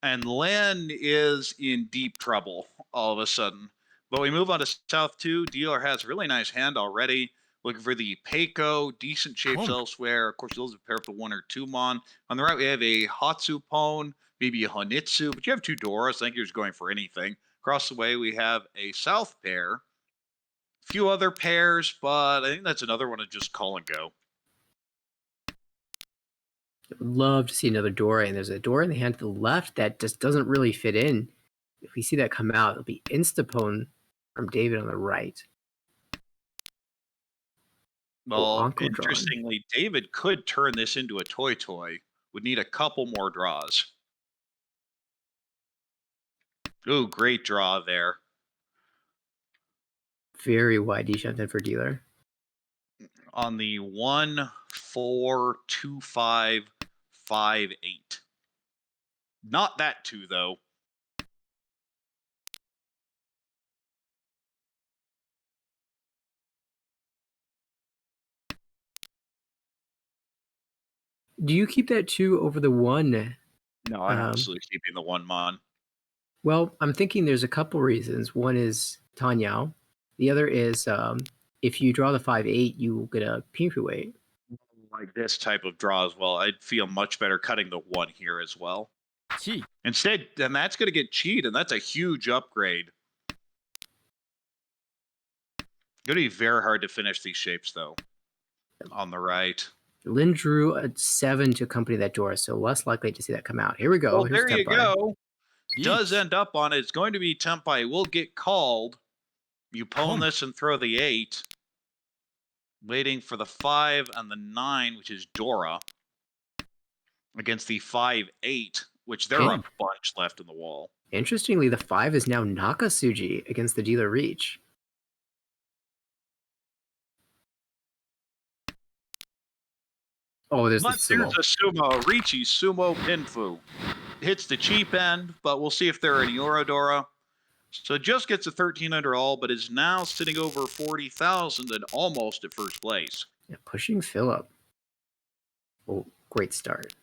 [SPEAKER 4] And Len is in deep trouble all of a sudden. But we move on to South 2. Dealer has a really nice hand already. Looking for the Peiko, decent shapes elsewhere. Of course, those are paired with the 1 or 2 mon. On the right, we have a Hatsupon, maybe a Honitsu, but you have 2 Doras. I think you're just going for anything. Across the way, we have a South pair. A few other pairs, but I think that's another one to just call and go.
[SPEAKER 1] I would love to see another Dora, and there's a door in the hand to the left that just doesn't really fit in. If we see that come out, it'll be Instapone from David on the right.
[SPEAKER 4] Well,
[SPEAKER 1] Uncle
[SPEAKER 4] interestingly, David could turn this into a toy. Would need a couple more draws. Ooh, great draw there.
[SPEAKER 1] Very wide D-Shanten for dealer.
[SPEAKER 4] On the 1, 4, 2, 5, 5, 8. Not that 2, though.
[SPEAKER 1] Do you keep that 2 over the 1?
[SPEAKER 4] No, I'm absolutely keeping the 1 mon.
[SPEAKER 1] Well, I'm thinking there's a couple reasons. One is Tanyao. The other is if you draw the 5-8, you get a Pinfu weight.
[SPEAKER 4] Like this type of draw as well. I'd feel much better cutting the 1 here as well.
[SPEAKER 3] Gee.
[SPEAKER 4] Instead, then that's going to get cheat, and that's a huge upgrade. Going to be very hard to finish these shapes, though. On the right.
[SPEAKER 1] Lin drew a 7 to accompany that Dora, so less likely to see that come out. Here we go.
[SPEAKER 4] Well,
[SPEAKER 1] Here's
[SPEAKER 4] there you
[SPEAKER 1] Tempai.
[SPEAKER 4] go. Does
[SPEAKER 2] Yeet.
[SPEAKER 4] end up on it. It's going to be Tempai. Will get called. You pwn this and throw the 8. Waiting for the 5 and the 9, which is Dora. Against the 5-8, which there are a bunch left in the wall.
[SPEAKER 1] Interestingly, the 5 is now Nakasuji against the dealer reach. Oh, there's
[SPEAKER 4] But
[SPEAKER 1] the sumo.
[SPEAKER 4] there's a sumo. Ricci Sumo Pinfu. Hits the cheap end, but we'll see if there are any Orodora. So just gets a 1300 all, but is now sitting over 40,000 and almost at first place.
[SPEAKER 1] Yeah, pushing Philip. Oh, great start.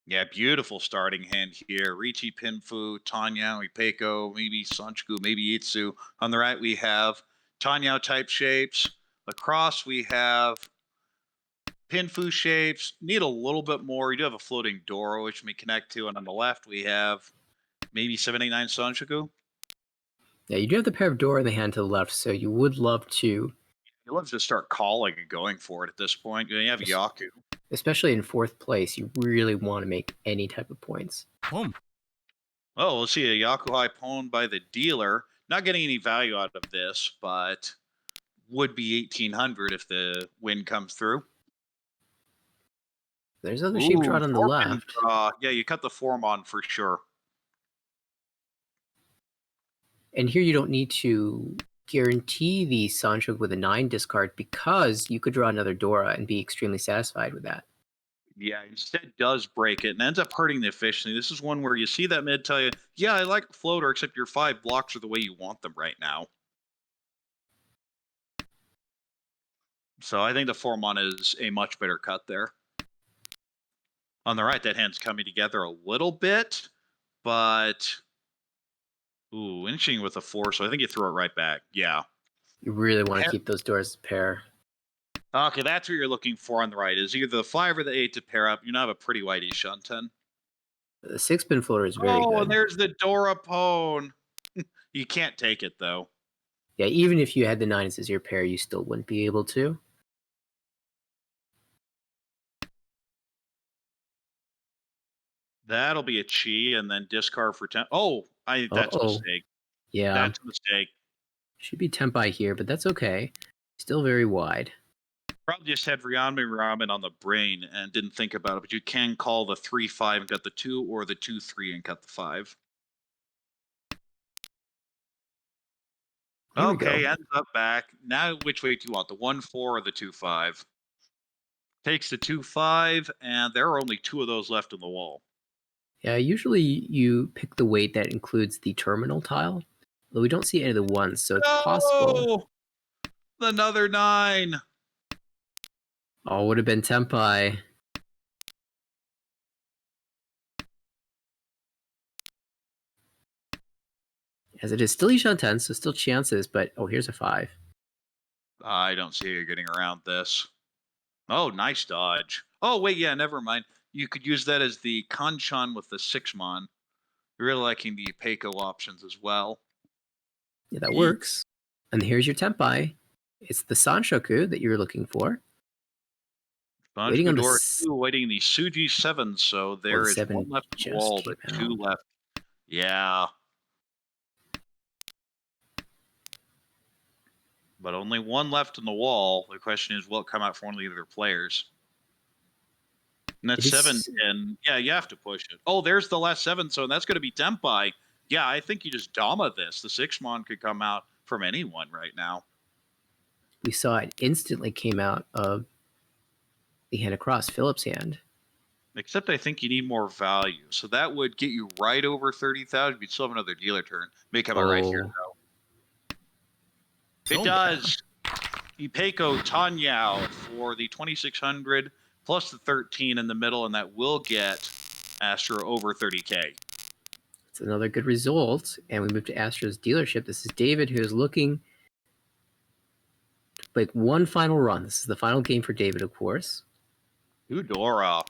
[SPEAKER 4] Yeah, beautiful starting hand here. Ricci Pinfu, Tanya, Ipeko, maybe Sanchiku, maybe Itsu. On the right, we have Tanya type shapes. Across, we have Pinfu shapes. Need a little bit more. You do have a floating Doro, which we connect to. And on the left, we have maybe 789 Sanchiku.
[SPEAKER 1] Yeah, you do have the pair of Dora in the hand to the left, so you would love to.
[SPEAKER 4] You love to start calling and going for it at this point. You have Yaku.
[SPEAKER 1] Especially in 4th place, you really want to make any type of points.
[SPEAKER 2] Boom.
[SPEAKER 4] Oh, we'll see a Yakuhai pawned by the dealer. Not getting any value out of this, but would be 1800 if the win comes through.
[SPEAKER 1] There's other sheep drawn on the
[SPEAKER 4] Foreman
[SPEAKER 1] left.
[SPEAKER 4] draw. Yeah, you cut the form on for sure.
[SPEAKER 1] And here you don't need to guarantee the Sancho with a 9 discard because you could draw another Dora and be extremely satisfied with that.
[SPEAKER 4] Yeah, instead does break it and ends up hurting the efficiency. This is one where you see that mid tell you, yeah, I like the floater, except your 5 blocks are the way you want them right now. So I think the Formon is a much better cut there. On the right, that hand's coming together a little bit, but ooh, inching with a 4, so I think you throw it right back. Yeah.
[SPEAKER 1] You really want to keep those Doras as a pair.
[SPEAKER 4] Okay, that's what you're looking for on the right, is either the 5 or the 8 to pair up. You now have a pretty white Shunten.
[SPEAKER 1] The 6-pin floater is very good.
[SPEAKER 4] And there's the Dora Pone. You can't take it, though.
[SPEAKER 1] Yeah, even if you had the 9 as your pair, you still wouldn't be able to.
[SPEAKER 4] That'll be a Chi, and then discard for 10. Oh, that's a mistake.
[SPEAKER 1] Yeah.
[SPEAKER 4] That's a mistake.
[SPEAKER 1] Should be Tempai here, but that's okay. Still very wide.
[SPEAKER 4] Probably just had Ramen on the brain and didn't think about it, but you can call the 3-5 and cut the 2, or the 2-3 and cut the 5. Okay, ends up back. Now, which way do you want, the 1-4 or the 2-5? Takes the 2-5, and there are only 2 of those left in the wall.
[SPEAKER 1] Yeah, usually you pick the weight that includes the terminal tile, though we don't see any of the ones, so it's possible.
[SPEAKER 4] Another 9.
[SPEAKER 1] Oh, would have been Tempai. As it is still Shunten, so still chances, but oh, here's a 5.
[SPEAKER 4] I don't see you getting around this. Oh, nice dodge. Oh, wait, yeah, never mind. You could use that as the Kanchan with the 6-mon. You're really liking the Peiko options as well.
[SPEAKER 1] Yeah, that works. And here's your Tempai. It's the Sanshoku that you were looking for.
[SPEAKER 4] Waiting on waiting the Suji 7, so there is 1 left on the wall, but 2 left. Yeah. But only 1 left on the wall. The question is, will it come out for one of the other players? And that's 7, and yeah, you have to push it. Oh, there's the last 7, so that's going to be Tempai. Yeah, I think you just Dama this. The 6-mon could come out from anyone right now.
[SPEAKER 1] We saw it instantly came out of the hand across, Philip's hand.
[SPEAKER 4] Except I think you need more value. So that would get you right over 30,000. You'd still have another dealer turn. May come out right here, though. It does. Ipeko Tanyao for the 2,600 plus the 13 in the middle, and that will get Astra over 30K.
[SPEAKER 1] It's another good result, and we move to Astra's dealership. This is David, who is looking like one final run. This is the final game for David, of course.
[SPEAKER 4] Udora.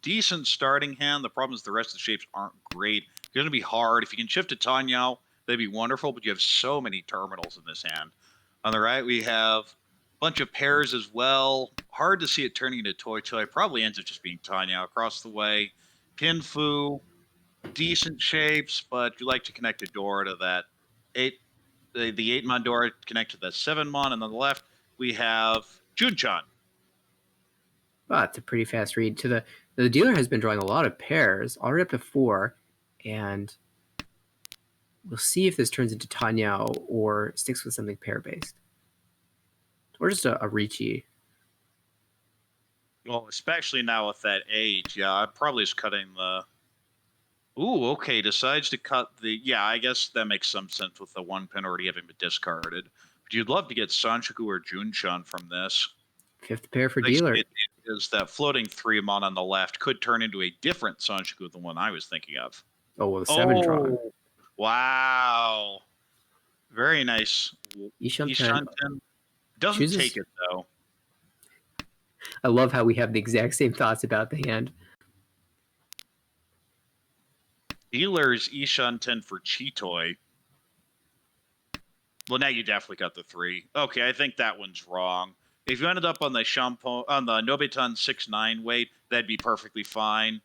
[SPEAKER 4] Decent starting hand. The problem is the rest of the shapes aren't great. It's going to be hard. If you can shift to Tanyao, That'd be wonderful, but you have so many terminals in this hand. On the right, we have a bunch of pairs as well. Hard to see it turning into Toy Toy. Probably ends up just being Tanya across the way. Pinfu, decent shapes, but you like to connect a Dora to that 8. The 8-mon Dora connect to the 7-mon, and on the left, we have Junchan.
[SPEAKER 1] Wow, it's a pretty fast read. The dealer has been drawing a lot of pairs, already up to 4, and we'll see if this turns into Tanya or sticks with something pair-based. Or just a Ricci.
[SPEAKER 4] Well, especially now with that age, yeah, I'm probably just cutting the... Ooh, okay, decides to cut the... Yeah, I guess that makes some sense with the 1 pin already having been discarded. But you'd love to get Sanchoku or Junchan from this.
[SPEAKER 1] 5th pair for
[SPEAKER 4] Next
[SPEAKER 1] dealer.
[SPEAKER 4] bit is that floating 3-mon on the left could turn into a different Sanchoku than the one I was thinking of.
[SPEAKER 1] Oh, well, the 7 drawn.
[SPEAKER 4] Wow. Very nice.
[SPEAKER 1] Ishanten
[SPEAKER 4] doesn't
[SPEAKER 1] chooses-
[SPEAKER 4] take it, though.
[SPEAKER 1] I love how we have the exact same thoughts about the hand.
[SPEAKER 4] Dealer's Ishanten for Chitoy. Well, now you definitely got the 3. Okay, I think that one's wrong. If you ended up on the Nobetan 6-9 weight, that'd be perfectly fine.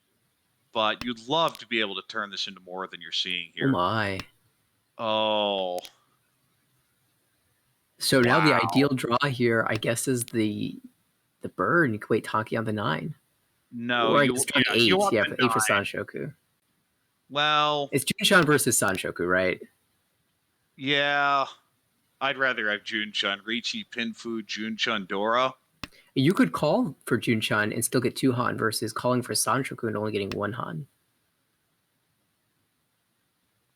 [SPEAKER 4] But you'd love to be able to turn this into more than you're seeing
[SPEAKER 1] Oh
[SPEAKER 4] here.
[SPEAKER 1] my.
[SPEAKER 4] Oh.
[SPEAKER 1] So now the
[SPEAKER 4] Wow.
[SPEAKER 1] ideal draw here, I guess, is the bird. You can wait Taki on the 9.
[SPEAKER 4] No,
[SPEAKER 1] or I
[SPEAKER 4] you,
[SPEAKER 1] guess on
[SPEAKER 4] yeah,
[SPEAKER 1] 8.
[SPEAKER 4] you want
[SPEAKER 1] Yeah,
[SPEAKER 4] the
[SPEAKER 1] 8 for
[SPEAKER 4] 9.
[SPEAKER 1] Sanshoku.
[SPEAKER 4] Well,
[SPEAKER 1] It's Junchan versus Sanshoku, right?
[SPEAKER 4] yeah. I'd rather have Junchan, Ricci, Pinfu, Junchan, Dora.
[SPEAKER 1] You could call for Junchan and still get 2 Han versus calling for Sanshoku and only getting 1 Han.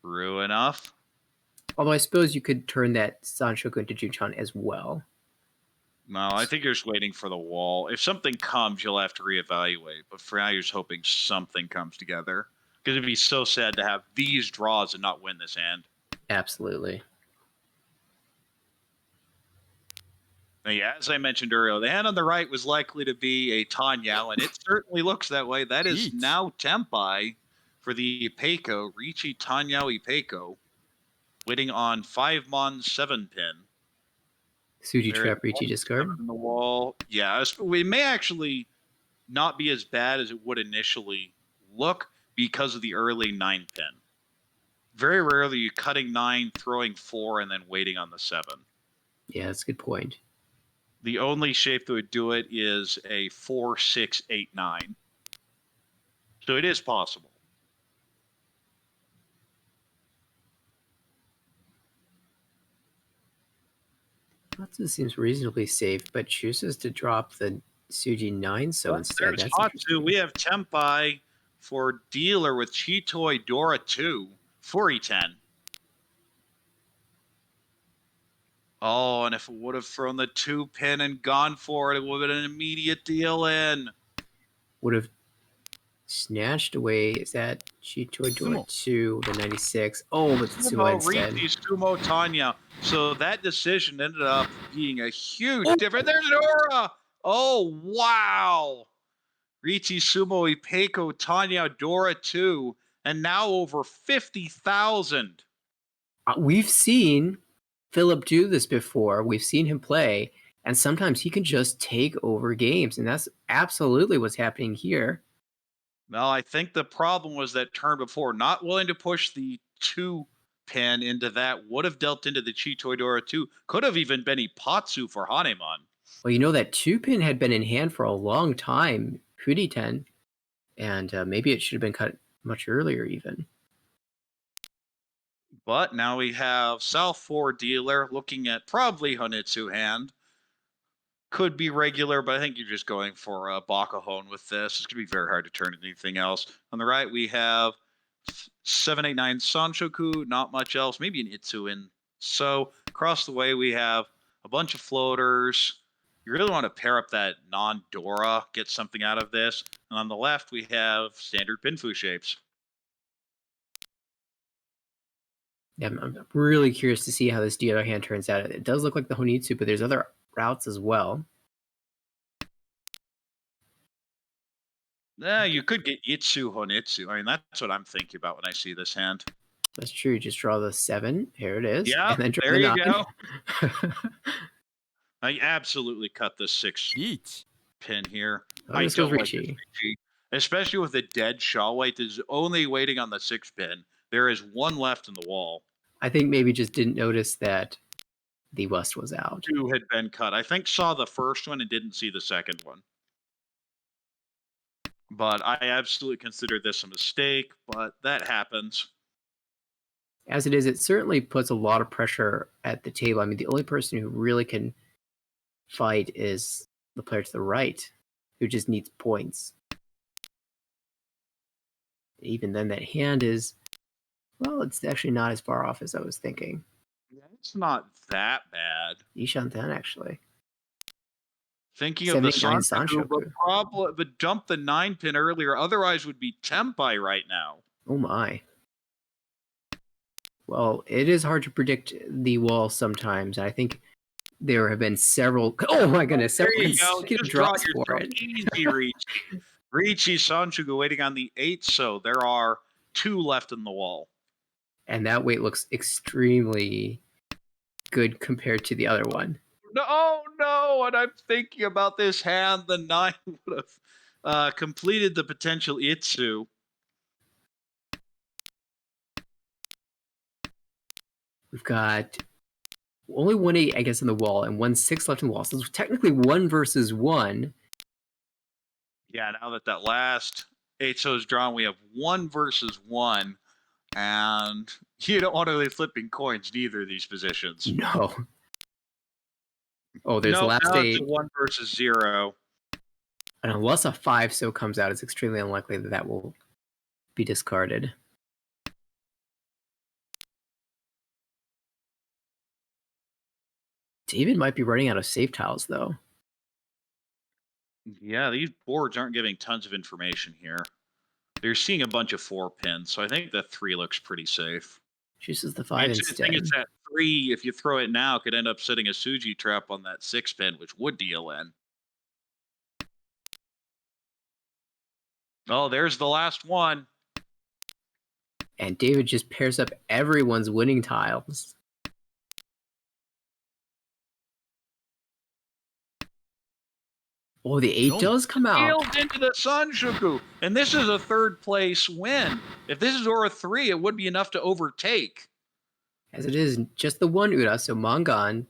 [SPEAKER 4] True enough.
[SPEAKER 1] Although I suppose you could turn that Sanshoku into Junchan as well.
[SPEAKER 4] No, I think you're just waiting for the wall. If something comes, you'll have to reevaluate. But for now, you're just hoping something comes together. Because it'd be so sad to have these draws and not win this hand.
[SPEAKER 1] Absolutely.
[SPEAKER 4] Now, yeah, as I mentioned earlier, the hand on the right was likely to be a Tanya, and it certainly looks that way. That is
[SPEAKER 2] Yeet.
[SPEAKER 4] now Tempai for the Ipeco, Ricci Tanya Ipeco, waiting on 5-mon 7-pin.
[SPEAKER 1] Suji
[SPEAKER 4] Very
[SPEAKER 1] Trap Ricci discard.
[SPEAKER 4] On the wall. Yeah, we may actually not be as bad as it would initially look because of the early 9-pin. Very rarely you cutting 9, throwing 4, and then waiting on the 7.
[SPEAKER 1] Yeah, that's a good point.
[SPEAKER 4] The only shape that would do it is a 4, 6, 8, 9. So it is possible.
[SPEAKER 1] Hatsu seems reasonably safe, but chooses to drop the Suji 9, so instead
[SPEAKER 4] There's
[SPEAKER 1] that's
[SPEAKER 4] Hatsu.
[SPEAKER 1] interesting.
[SPEAKER 4] We have Tempai for dealer with Chitoy Dora 2, Furi 10. Oh, and if it would have thrown the 2-pin and gone for it, it would have been an immediate deal in.
[SPEAKER 1] Would have snatched away, is that Chitoy Dora 2, the 96. Oh, but Sumo instead.
[SPEAKER 4] Ricci, Sumo Tanya. So that decision ended up being a huge difference. There's Dora! Oh, wow! Ricci, Sumo, Ipeco, Tanya, Dora 2, and now over 50,000.
[SPEAKER 1] We've seen Philip do this before. We've seen him play, and sometimes he can just take over games, and that's absolutely what's happening here.
[SPEAKER 4] Well, I think the problem was that turn before, not willing to push the 2-pin into that, would have dealt into the Chitoy Dora 2. Could have even been Ipatsu for Hanemon.
[SPEAKER 1] Well, you know that 2-pin had been in hand for a long time, Furiten, and maybe it should have been cut much earlier even.
[SPEAKER 4] But now we have South 4 dealer looking at probably Honitsu hand. Could be regular, but I think you're just going for a Bakahon with this. It's going to be very hard to turn into anything else. On the right, we have 789 Sanshoku, not much else. Maybe an Itsu in. So across the way, we have a bunch of floaters. You really want to pair up that non-Dora, get something out of this. And on the left, we have standard Pinfu shapes.
[SPEAKER 1] Yeah, I'm really curious to see how this dealer hand turns out. It does look like the Honitsu, but there's other routes as well.
[SPEAKER 4] Yeah, you could get Itsu Honitsu. I mean, that's what I'm thinking about when I see this hand.
[SPEAKER 1] That's true. Just draw the 7. Here it is.
[SPEAKER 4] Yeah,
[SPEAKER 1] And then draw
[SPEAKER 4] there
[SPEAKER 1] the
[SPEAKER 4] you
[SPEAKER 1] 9.
[SPEAKER 4] go. I absolutely cut the 6 pin here.
[SPEAKER 1] Oh,
[SPEAKER 4] I
[SPEAKER 1] this goes
[SPEAKER 4] don't like this
[SPEAKER 1] Ricci.
[SPEAKER 4] Ricci, especially with the dead Shaw White. Is only waiting on the 6 pin. There is one left in the wall.
[SPEAKER 1] I think maybe just didn't notice that the West was out.
[SPEAKER 4] 2 had been cut. I think saw the first one and didn't see the second one. But I absolutely consider this a mistake, but that happens.
[SPEAKER 1] As it is, it certainly puts a lot of pressure at the table. I mean, the only person who really can fight is the player to the right, who just needs points. Even then, that hand is, well, it's actually not as far off as I was thinking.
[SPEAKER 4] It's not that bad.
[SPEAKER 1] Ishan Tan, actually.
[SPEAKER 4] Thinking of the
[SPEAKER 1] 79
[SPEAKER 4] Sanchoku, but dump the 9 pin earlier. Otherwise, would be Tempai right now.
[SPEAKER 1] Oh my. Well, it is hard to predict the wall sometimes. I think there have been several. Oh my goodness!
[SPEAKER 4] There
[SPEAKER 1] Several
[SPEAKER 4] you go.
[SPEAKER 1] consecutive
[SPEAKER 4] Just draw
[SPEAKER 1] drops for
[SPEAKER 4] yourself
[SPEAKER 1] it.
[SPEAKER 4] easy, Ricci. Ricci, Sanchoku waiting on the 8, so there are 2 left in the wall.
[SPEAKER 1] And that weight looks extremely good compared to the other one.
[SPEAKER 4] No, and I'm thinking about this hand. The 9 would have completed the potential Itsu.
[SPEAKER 1] We've got only 1 8, I guess, in the wall, and 1 6 left in the wall. So it's technically 1 versus 1.
[SPEAKER 4] Yeah, now that last 8 is drawn, we have 1 versus 1. And you don't want to be flipping coins in either of these positions.
[SPEAKER 1] No. Oh, there's the last
[SPEAKER 4] now
[SPEAKER 1] 8.
[SPEAKER 4] It's a 1 versus 0.
[SPEAKER 1] And unless a 5 so comes out, it's extremely unlikely that that will be discarded. David might be running out of save tiles, though.
[SPEAKER 4] Yeah, these boards aren't giving tons of information here. They're seeing a bunch of 4 pins, so I think the 3 looks pretty safe.
[SPEAKER 1] Chooses the 5
[SPEAKER 4] The
[SPEAKER 1] instead.
[SPEAKER 4] thing is that 3, if you throw it now, could end up setting a Suji trap on that 6 pin, which would deal in. Oh, there's the last one.
[SPEAKER 1] And David just pairs up everyone's winning tiles. Oh, the 8 does come out.
[SPEAKER 4] Sealed into the Sanchoku. And this is a 3rd place win. If this is Aura 3, it would be enough to overtake.
[SPEAKER 1] As it is just the 1 Ura, so Mangan.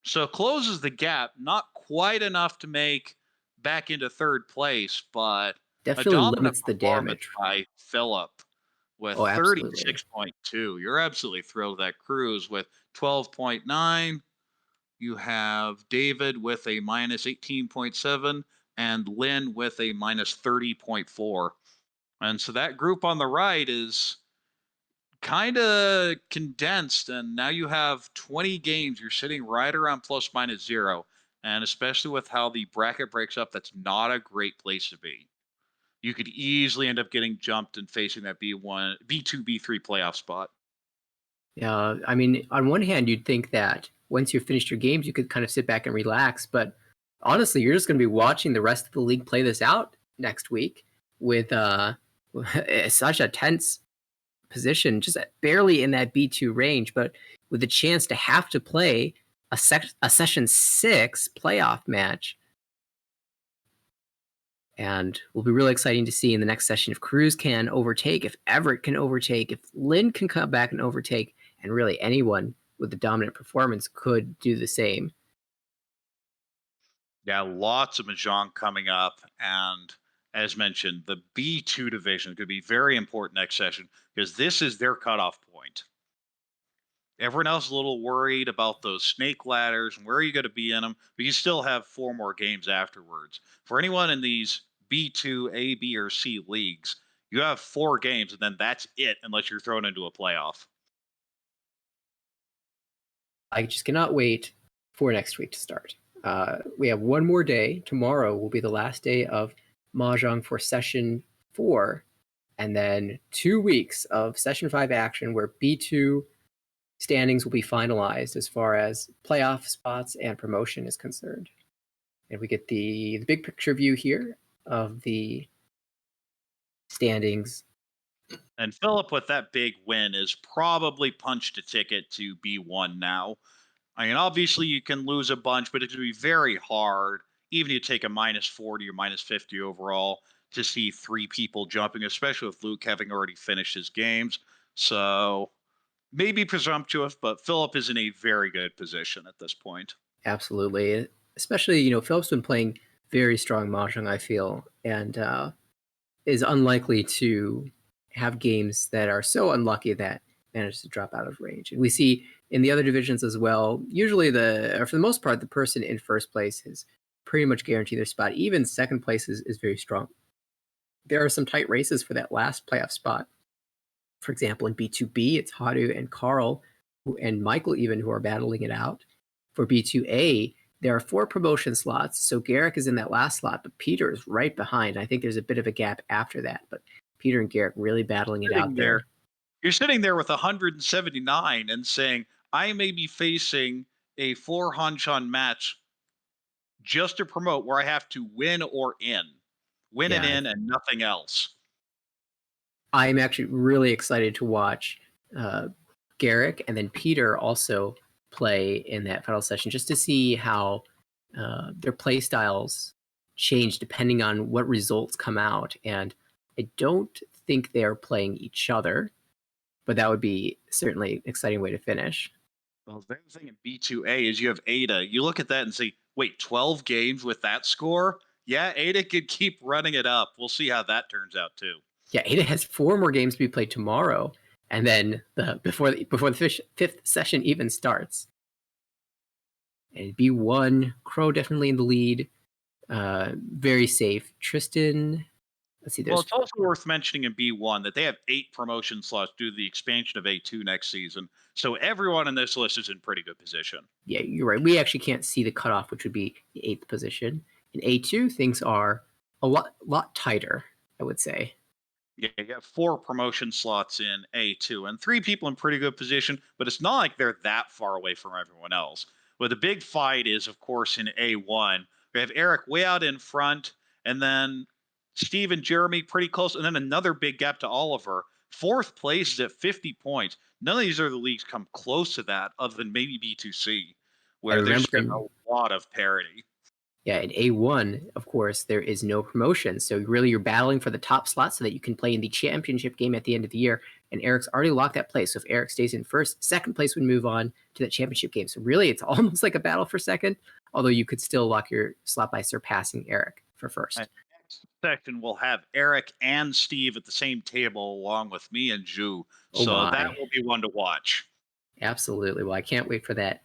[SPEAKER 4] So closes the gap. Not quite enough to make back into 3rd place, but
[SPEAKER 1] Definitely limits the damage
[SPEAKER 4] by Philip with 36.2. You're absolutely thrilled with that cruise with 12.9. You have David with a minus 18.7 and Lynn with a minus 30.4. And so that group on the right is kind of condensed. And now you have 20 games. You're sitting right around plus minus 0. And especially with how the bracket breaks up, that's not a great place to be. You could easily end up getting jumped and facing that B1, B2, B3 playoff spot.
[SPEAKER 1] Yeah, I mean, on one hand, you'd think that once you've finished your games, you could kind of sit back and relax. But honestly, you're just going to be watching the rest of the league play this out next week with such a tense position, just barely in that B2 range, but with the chance to have to play a Session 6 playoff match. And will be really exciting to see in the next session if Cruz can overtake, if Everett can overtake, if Lynn can come back and overtake, and really anyone with the dominant performance could do the same.
[SPEAKER 4] Yeah, lots of Mahjong coming up. And as mentioned, the B2 division could be very important next session because this is their cutoff point. Everyone else is a little worried about those snake ladders and where are you going to be in them, but you still have 4 more games afterwards. For anyone in these B2, A, B, or C leagues, you have 4 games and then that's it unless you're thrown into a playoff.
[SPEAKER 1] I just cannot wait for next week to start. We have 1 more day. Tomorrow will be the last day of Mahjong for Session 4, and then 2 weeks of Session 5 action where B2 standings will be finalized as far as playoff spots and promotion is concerned. And we get the big picture view here of the standings
[SPEAKER 4] And Philip, with that big win, is probably punched a ticket to B1 now. I mean, obviously, you can lose a bunch, but it's going to be very hard, even if you take a -40 or -50 overall, to see three people jumping, especially with Luke having already finished his games. So maybe presumptuous, but Philip is in a very good position at this point.
[SPEAKER 1] Absolutely. Especially, Philip's been playing very strong Mahjong, I feel, and is unlikely to have games that are so unlucky that manage to drop out of range. And we see in the other divisions as well, usually or for the most part, the person in first place is pretty much guaranteed their spot. Even second place is very strong. There are some tight races for that last playoff spot. For example, in B2B, it's Haru and Carl and Michael even who are battling it out. For B2A, there are 4 promotion slots, so Garrick is in that last slot, but Peter is right behind. I think there's a bit of a gap after that, but Peter and Garrick really battling it out there.
[SPEAKER 4] You're sitting there with 179 and saying, I may be facing a 4 Hanshan match just to promote where I have to win or win and
[SPEAKER 1] Yeah,
[SPEAKER 4] in and nothing else.
[SPEAKER 1] I'm actually really excited to watch Garrick and then Peter also play in that final session just to see how their play styles change depending on what results come out. And I don't think they're playing each other, but that would be certainly an exciting way to finish.
[SPEAKER 4] Well, the other thing in B2A is you have Ada. You look at that and say, wait, 12 games with that score? Yeah, Ada could keep running it up. We'll see how that turns out too.
[SPEAKER 1] Yeah, Ada has 4 more games to be played tomorrow, and then before the fifth session even starts. And B1, Crow definitely in the lead. Very safe. Tristan, let's see.
[SPEAKER 4] Well, it's also worth mentioning in B1 that they have 8 promotion slots due to the expansion of A2 next season. So everyone in this list is in pretty good position.
[SPEAKER 1] Yeah, you're right. We actually can't see the cutoff, which would be the 8th position. In A2, things are a lot tighter, I would say.
[SPEAKER 4] Yeah, you have 4 promotion slots in A2 and 3 people in pretty good position, but it's not like they're that far away from everyone else. Well, the big fight is, of course, in A1. We have Eric way out in front, and then Steve and Jeremy pretty close, and then another big gap to Oliver. 4th place is at 50 points. None of these other leagues come close to that, other than maybe B2C, where there's been a lot of parity.
[SPEAKER 1] Yeah, in A1, of course, there is no promotion. So really you're battling for the top slot so that you can play in the championship game at the end of the year. And Eric's already locked that place. So if Eric stays in first, second place would move on to that championship game. So really it's almost like a battle for second, although you could still lock your slot by surpassing Eric for first.
[SPEAKER 4] Next section will have Eric and Steve at the same table along with me and Zhu. So that will be one to watch.
[SPEAKER 1] Absolutely. Well, I can't wait for that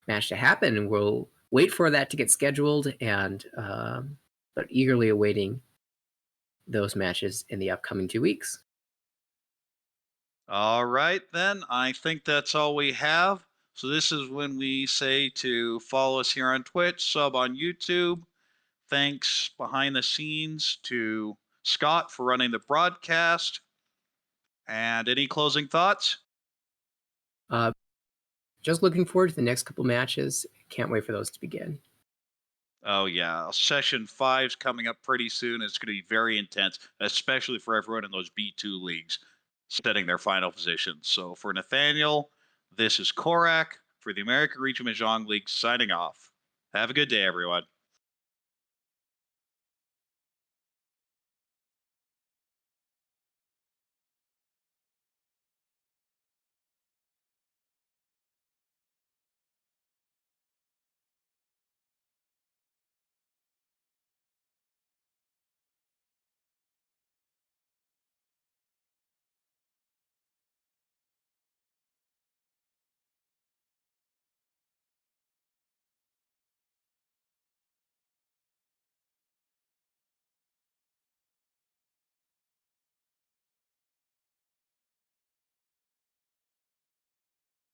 [SPEAKER 1] match to happen, and we'll wait for that to get scheduled, and but eagerly awaiting those matches in the upcoming 2 weeks.
[SPEAKER 4] All right, then. I think that's all we have. So this is when we say to follow us here on Twitch, sub on YouTube. Thanks behind the scenes to Scott for running the broadcast. And any closing thoughts?
[SPEAKER 1] Just looking forward to the next couple matches. Can't wait for those to begin.
[SPEAKER 4] Oh, yeah. Session 5's coming up pretty soon. It's going to be very intense, especially for everyone in those B2 leagues setting their final positions. So for Nathaniel, this is Korak for the American Region Mahjong League signing off. Have a good day, everyone.